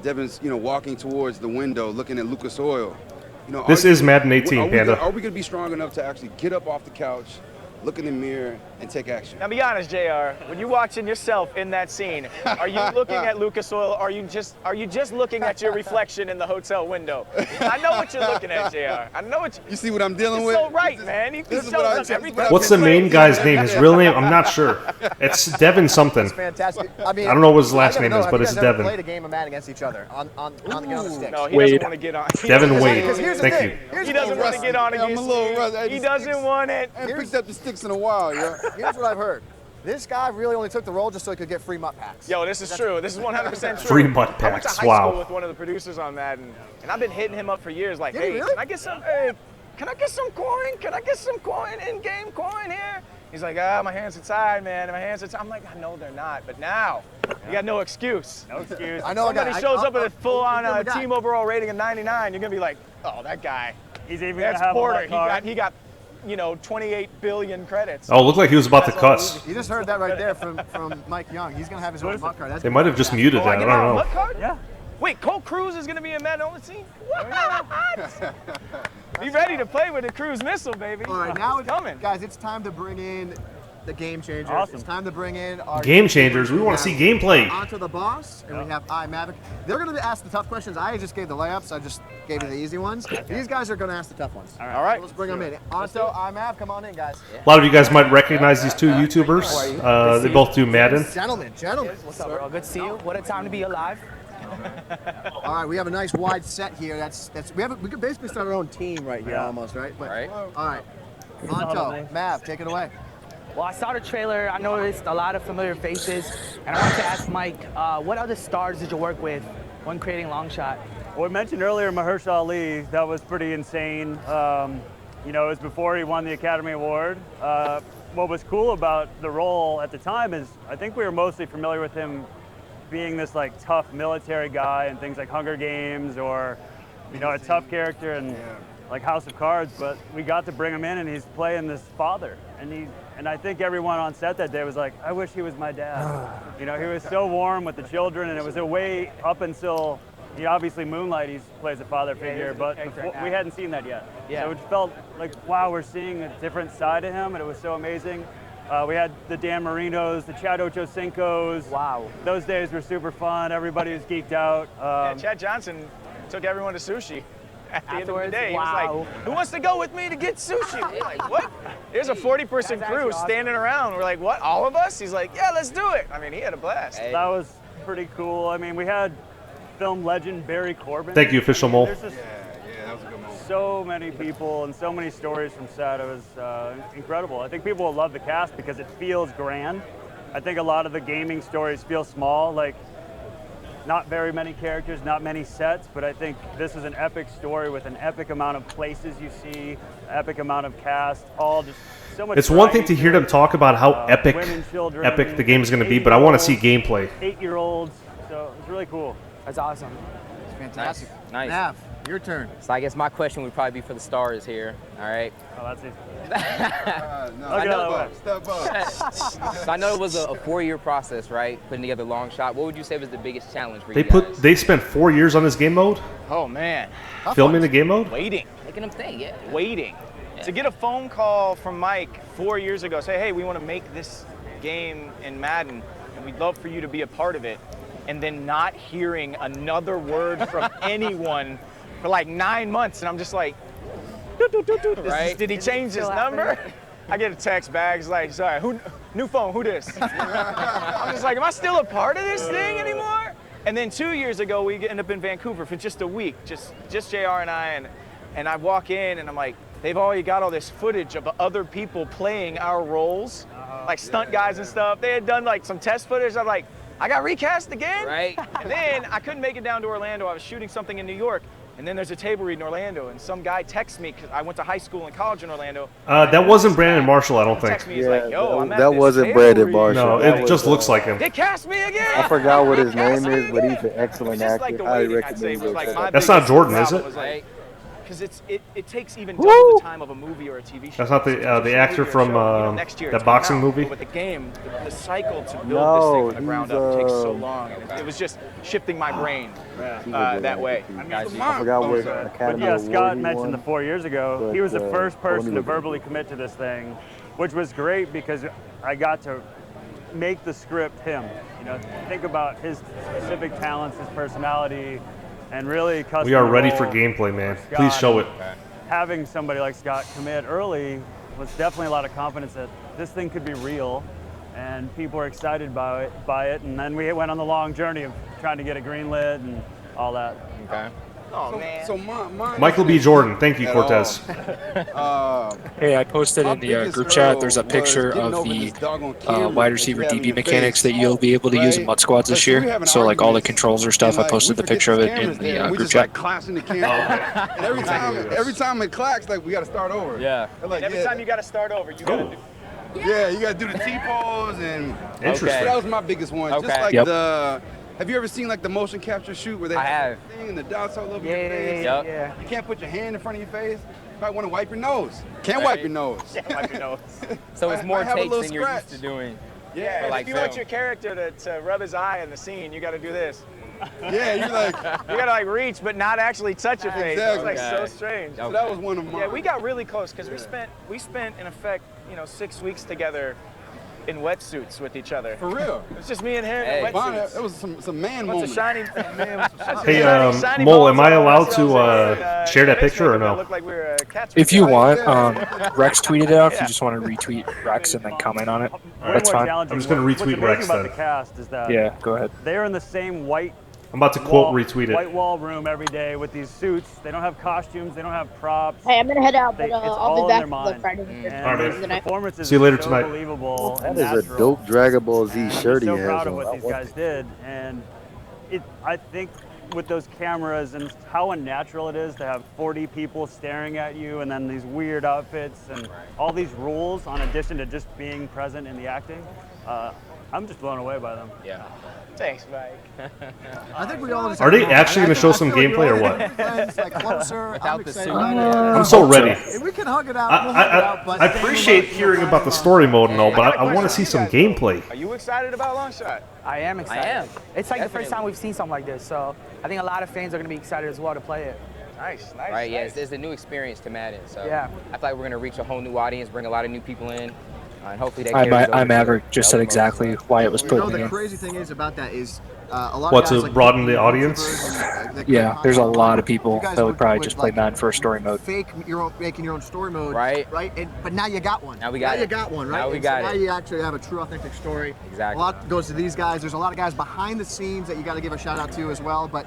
Devin's, walking towards the window, looking at Lucas Oil. This is Madden 18, Panda. Are we going to be strong enough to actually get up off the couch, look in the mirror, and take action. Now be honest, JR, when you're watching yourself in that scene, are you looking at Lucas Oil, or are you just looking at your reflection in the hotel window? I know what you're looking at, JR. I know what you see what I'm dealing with? So right, man. He shows us everything. What's the main guy's name? His real name? I'm not sure. It's Devin something. It's fantastic. I mean, I don't know what his last name is, but it's Devin. Devin. Played a game of Madden against each other on the sticks. No, he doesn't want to get on. Devin Wade. Thank you. He doesn't want to get on against you. He doesn't want it. I haven't picked up the sticks in a while, yo. Here's what I've heard. This guy really only took the role just so he could get free MUT packs. Yo, this is true. This is 100% true. Free MUT packs. I went to high school with one of the producers on Madden, and I've been hitting him up for years, like, hey, can I get some? Can I get some coin? Can I get some coin, in-game coin here? He's like, my hands are tied, man. My hands are tied. I'm like, I know they're not, but now you got no excuse. No excuse. I know. Somebody shows up with a full-on team overall rating of 99. You're gonna be like, oh, that guy. He's even That's gonna have Porter. a card. He got 28 billion credits. Oh, it looked like he was about to cuss. You just heard that right there from Mike Young. He's gonna have his own MUT card. They might have just muted that. I don't know. Yeah. Wait, Cole Cruz is gonna be in Madden on the team? What? Be ready to play with the Cruise missile, baby. All right, now it's coming. Guys, it's time to bring in the game changers. Awesome. It's time to bring in our Game changers. We want to see gameplay. Onto the boss, and we have Maverick. They're going to ask the tough questions. I just gave the layups. I just gave you the easy ones. These guys are going to ask the tough ones. All right. So let's bring them in. Onto Mav, come on in, guys. A lot of you guys might recognize these two YouTubers. They both do Madden. Gentlemen. What's up, bro? Good to see you. What a time to be alive. All right, we have a nice wide set here. We could basically start our own team right here, almost, right? But, all right. Onto Mav, take it away. Well, I saw the trailer. I noticed a lot of familiar faces, and I wanted to ask Mike, what other stars did you work with when creating Longshot? Well, we mentioned earlier Mahershala Ali. That was pretty insane. It was before he won the Academy Award. What was cool about the role at the time is I think we were mostly familiar with him being this like tough military guy and things like Hunger Games, or a tough character in like House of Cards, but we got to bring him in and he's playing this father, and I think everyone on set that day was like, I wish he was my dad. He was so warm with the children, and it was a way up until obviously Moonlight he plays a father figure, but we hadn't seen that yet. So it felt like, wow, we're seeing a different side of him, and it was so amazing. We had the Dan Marinos, the Chad Ochocinco's. Wow. Those days were super fun. Everybody was geeked out. Chad Johnson took everyone to sushi. At the end of the day, he wow. was like, who wants to go with me to get sushi? We're like, what? There's a 40-person crew standing around. We're like, what, all of us? He's like, yeah, let's do it. I mean, he had a blast. That was pretty cool. I mean, we had film legend Barry Corbin. Thank you, Official Mole. That was a good moment. So many people and so many stories from set. It was incredible. I think people will love the cast because it feels grand. I think a lot of the gaming stories feel small, like not very many characters, not many sets, but I think this is an epic story with an epic amount of places you see, epic amount of cast, all just so much. It's one thing to hear them talk about how epic women, children, the game is going to be, but I want to see gameplay. 8-year-olds, so it's really cool. That's awesome. It's fantastic. Nice. Nav, your turn. So I guess my question would probably be for the stars here. All right. Oh, that's easy. Step up. So I know it was a 4-year process, right? Putting together Longshot. What would you say was the biggest challenge for you guys? They spent 4 years on this game mode? Oh, man. Filming the game mode? Waiting. Making them think, yeah. Waiting. To get a phone call from Mike 4 years ago, say, hey, we want to make this game in Madden, and we'd love for you to be a part of it, and then not hearing another word from anyone for like 9 months, and I'm just like, right? Did he change his number? I get a text back, it's like, sorry, new phone, who this? I'm just like, am I still a part of this thing anymore? And then 2 years ago, we end up in Vancouver for just a week, just JR and I, and I walk in and I'm like, they've already got all this footage of other people playing our roles, like stunt guys and stuff. They had done like some test footage. I'm like, I got recast again? Right. And then I couldn't make it down to Orlando. I was shooting something in New York. And then there's a table read in Orlando, and some guy texts me, because I went to high school and college in Orlando. That wasn't Brandon Marshall, I don't think. Text me, he's like, yo, I'm at that this wasn't table Brandon read. Marshall. No, it just looks like him. They cast me again! I forgot what his name is, but he's an excellent It's just actor. like the I waiting, I'd recommend say, was like my That's not biggest Jordan, is problem it? was like, because it takes even double the time of a movie or a TV show. That's not the actor from that boxing movie. With the game, the cycle to build this thing from the ground up takes so long, and it was just shifting my brain that way. I forgot what Academy But yeah, Award Scott he mentioned won, the 4 years ago. but, He was the first let me person to look at it. verbally commit to this thing, which was great because I got to make the script him. You know, think about his specific talents, his personality, and really custom. We are ready for gameplay, man. Please show it. Having somebody like Scott commit early was definitely a lot of confidence that this thing could be real, and people were excited by it. And then we went on the long journey of trying to get it greenlit and all that. Okay. Oh man. So mine Michael B. Jordan, thank you, Cortez. Hey, I posted in the group chat. There's a picture of the wide receiver DB mechanics that you'll be able to use in Mud Squads this year. So like all the controls or stuff, I posted the picture of it in the group chat. Clashing the camera. And every time it clacks, like we got to start over. Yeah. Like, every time you got to start over, you got to do. Yeah, you got to do the T-pose and. Interesting. That was my biggest one. Okay. Just like the. Have you ever seen like the motion capture shoot where they have the thing and the dots all over your face? Yeah. You can't put your hand in front of your face. You might want to wipe your nose. Can't wipe your nose. Wipe your nose. So it's more have a takes little than you're scratch. used to doing. Yeah, like if you want your character to rub his eye in the scene, you got to do this. Yeah, you're like. You got to like reach, but not actually touch your face. Exactly. It's like so strange. So that was one of mine. Yeah, we got really close because we spent in effect 6 weeks together in wetsuits with each other. For real. It was just me and him in wetsuits. It was some man What's a moment. shiny Hey, shiny Mole, balls am I on allowed ourselves to and, share that face picture or makeup no? that looked like we were, cats If you with want, guys. Rex tweeted it out. If you just want to retweet Rex and then comment on it, that's fine. I'm just going to retweet Rex What's amazing about then. the cast is that Yeah, go ahead. they're in the same white. I'm about to quote retweet it. White wall room every day with these suits. They don't have costumes. They don't have props. Hey, I'm gonna head out, but It's I'll all be in back their for mind. the Friday. And Alright, the performances See you later are so tonight. believable That and is a natural. dope Dragon Ball Z And shirt he I'm has so proud of on. what these guys did, and I think with those cameras and how unnatural it is to have 40 people staring at you, and then these weird outfits and all these rules, on addition to just being present in the acting, I'm just blown away by them. Yeah. Thanks, Mike. I think we all just Are they actually going to show some gameplay or what? like closer. I'm excited. I'm so ready. We can hug it out. We'll hug it out, but I appreciate hearing about the story mode and all, but I want to see some gameplay. Are you excited about Longshot? I am excited. I am. It's like the first time we've seen something like this, so I think a lot of fans are going to be excited as well to play it. Nice. Right, yeah, it's a new experience to Madden. So Yeah. I feel like we're going to reach a whole new audience, bring a lot of new people in, and hopefully that carries over I to Maverick just said the other exactly why it was put in the the game. crazy thing is about that is a lot What, of guys to like broaden the audience? Yeah, there's a lot of people that would probably just play Madden for story mode. making your own story mode, Right. But now you got one. Now we got you it. got one, right? Now we And got so it. Now you actually have a true, authentic story. Exactly. A lot goes to these guys. There's a lot of guys behind the scenes that you got to give a shout out to as well. But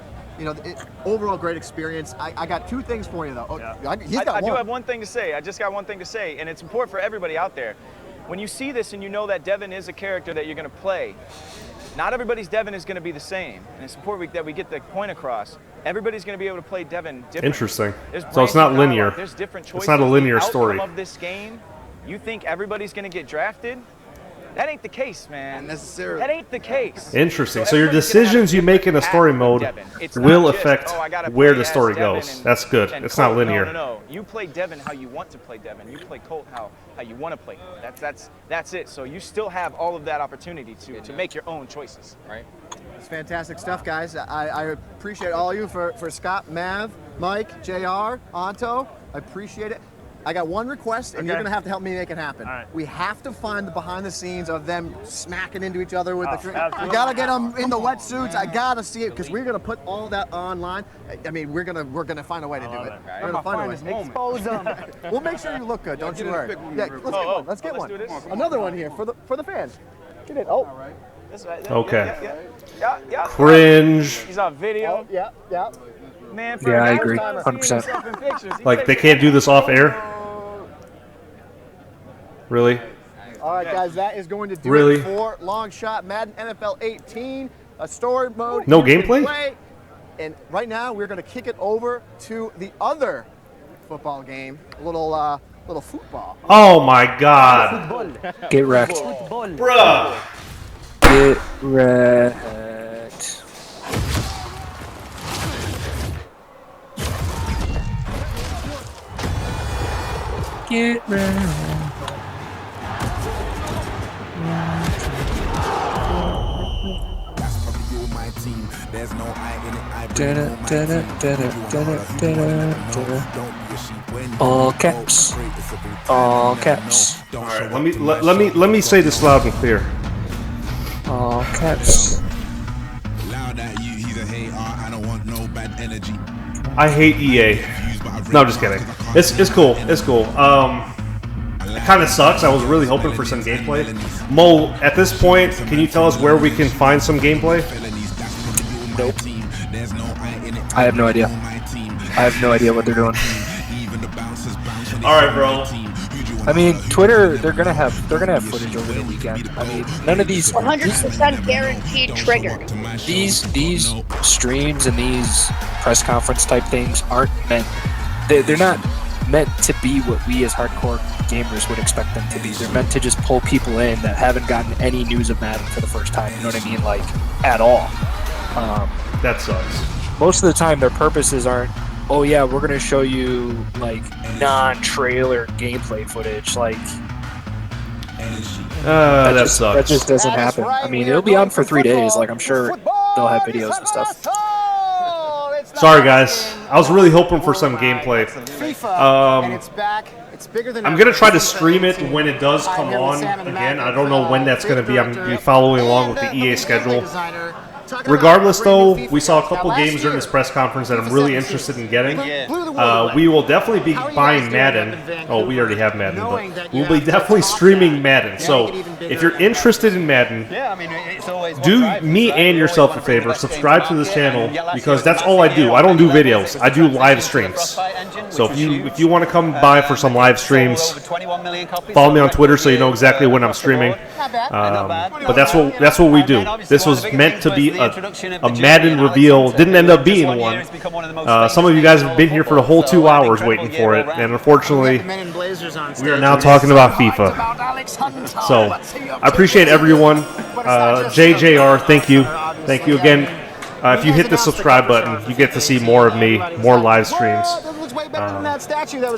overall great experience. I got two things for you though. He's got I do one. have one thing to say. I just got one thing to say, and it's important for everybody out there. When you see this and you know that Devin is a character that you're going to play, not everybody's Devin is going to be the same. And it's important that we get the point across. Everybody's going to be able to play Devin differently. Interesting. There's So it's not branching linear. dialogue. There's different choices. It's not a linear The outcome story. of this game, you think everybody's going to get drafted? That ain't the case, man. Not necessarily. That ain't the case. Interesting. So your everybody's gonna have decisions you make in a story mode Devin. It's will not just, affect I gotta where play the as story Devin goes. and- That's good. and It's not Colt. linear. No. You play Devin how you want to play Devin. You play Colt how you want to play. That's it. So you still have all of that opportunity to make your own choices. Right. It's fantastic stuff, guys. I appreciate all of you for Scott, Mav, Mike, JR, Anto. I appreciate it. I got one request, and you're Okay. going to have to help me make it happen. All right. We have to find the behind the scenes of them smacking into each other with the drink. We absolutely. got to get them in the wetsuits. I got to see it because we're going to put all that online. I mean, we're going to find a way to do it. We're going to find a way. Expose them. We'll make sure you look good. Don't you get a worry. big one Yeah, real let's quick. get one. Let's get let's one. do this. Another one here for the fans. Get it. Oh. That's right. Okay. Yeah. Cringe. He's on video. Yeah. Man, for Yeah, a I guy agree, who's 100%. seeing himself in pictures, he Like, can't they can't do this off air? Really? All right, guys, that is going to do Really? it for Longshot Madden NFL 18, a story mode. No you can gameplay? play. And right now, we're going to kick it over to the other football game, a little football. Oh my god. Get wrecked. Bruh. Get wrecked. it right. All caps. All caps. All right, let me say this loud and clear. All caps. I hate EA. No, just kidding. It's cool. It's cool. It kind of sucks. I was really hoping for some gameplay. Mo, at this point, can you tell us where we can find some gameplay? Nope. I have no idea. I have no idea what they're doing. All right, bro. I mean, Twitter, they're gonna have footage over the weekend. I mean, none of these 100% guaranteed triggered. These streams and these press conference type things aren't meant. They're not meant to be what we as hardcore gamers would expect them to be. They're meant to just pull people in that haven't gotten any news of Madden for the first time. You know what I mean? Like, at all. That sucks. Most of the time, their purposes aren't, oh yeah, we're gonna show you like non-trailer gameplay footage. Like, that sucks. That just doesn't happen. I mean, it'll be on for 3 days. Like, I'm sure they'll have videos and stuff. Sorry, guys. I was really hoping for some gameplay. I'm gonna try to stream it when it does come on again. I don't know when that's gonna be. I'm gonna be following along with the EA schedule. Regardless, though, we saw a couple games during this press conference that I'm really interested in getting. We will definitely be buying Madden. Oh, we already have Madden, but we'll be definitely streaming Madden. So, if you're interested in Madden, do me and yourself a favor. Subscribe to this channel, because that's all I do. I don't do videos. I do live streams. So if you want to come by for some live streams, follow me on Twitter so you know exactly when I'm streaming. But that's what we do. This was meant to be a Madden reveal. Didn't end up being one. Some of you guys have been here for the whole 2 hours waiting for it, and unfortunately, we are now talking about FIFA. So I appreciate everyone. JJR, thank you again. If you hit the subscribe button, you get to see more of me, more live streams.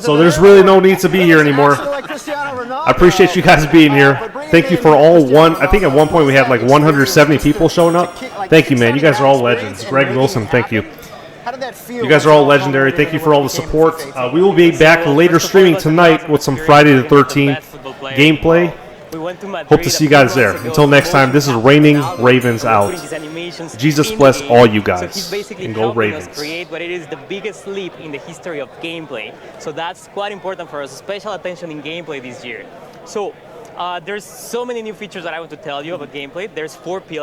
So there's really no need to be here anymore. I appreciate you guys being here. Thank you for I think at one point we had like 170 people showing up. Thank you, man. You guys are all legends. Greg Wilson, thank you. You guys are all legendary. Thank you for all the support. We will be back later streaming tonight with some Friday the 13th gameplay. Hope to see you guys there. Until next time, this is Reigning Ravens out. Jesus bless all you guys. And go Ravens. Create what it is the biggest leap in the history of gameplay. So that's quite important for us. Special attention in gameplay this year. So there's so many new features that I want to tell you about gameplay. There's 4 pillars.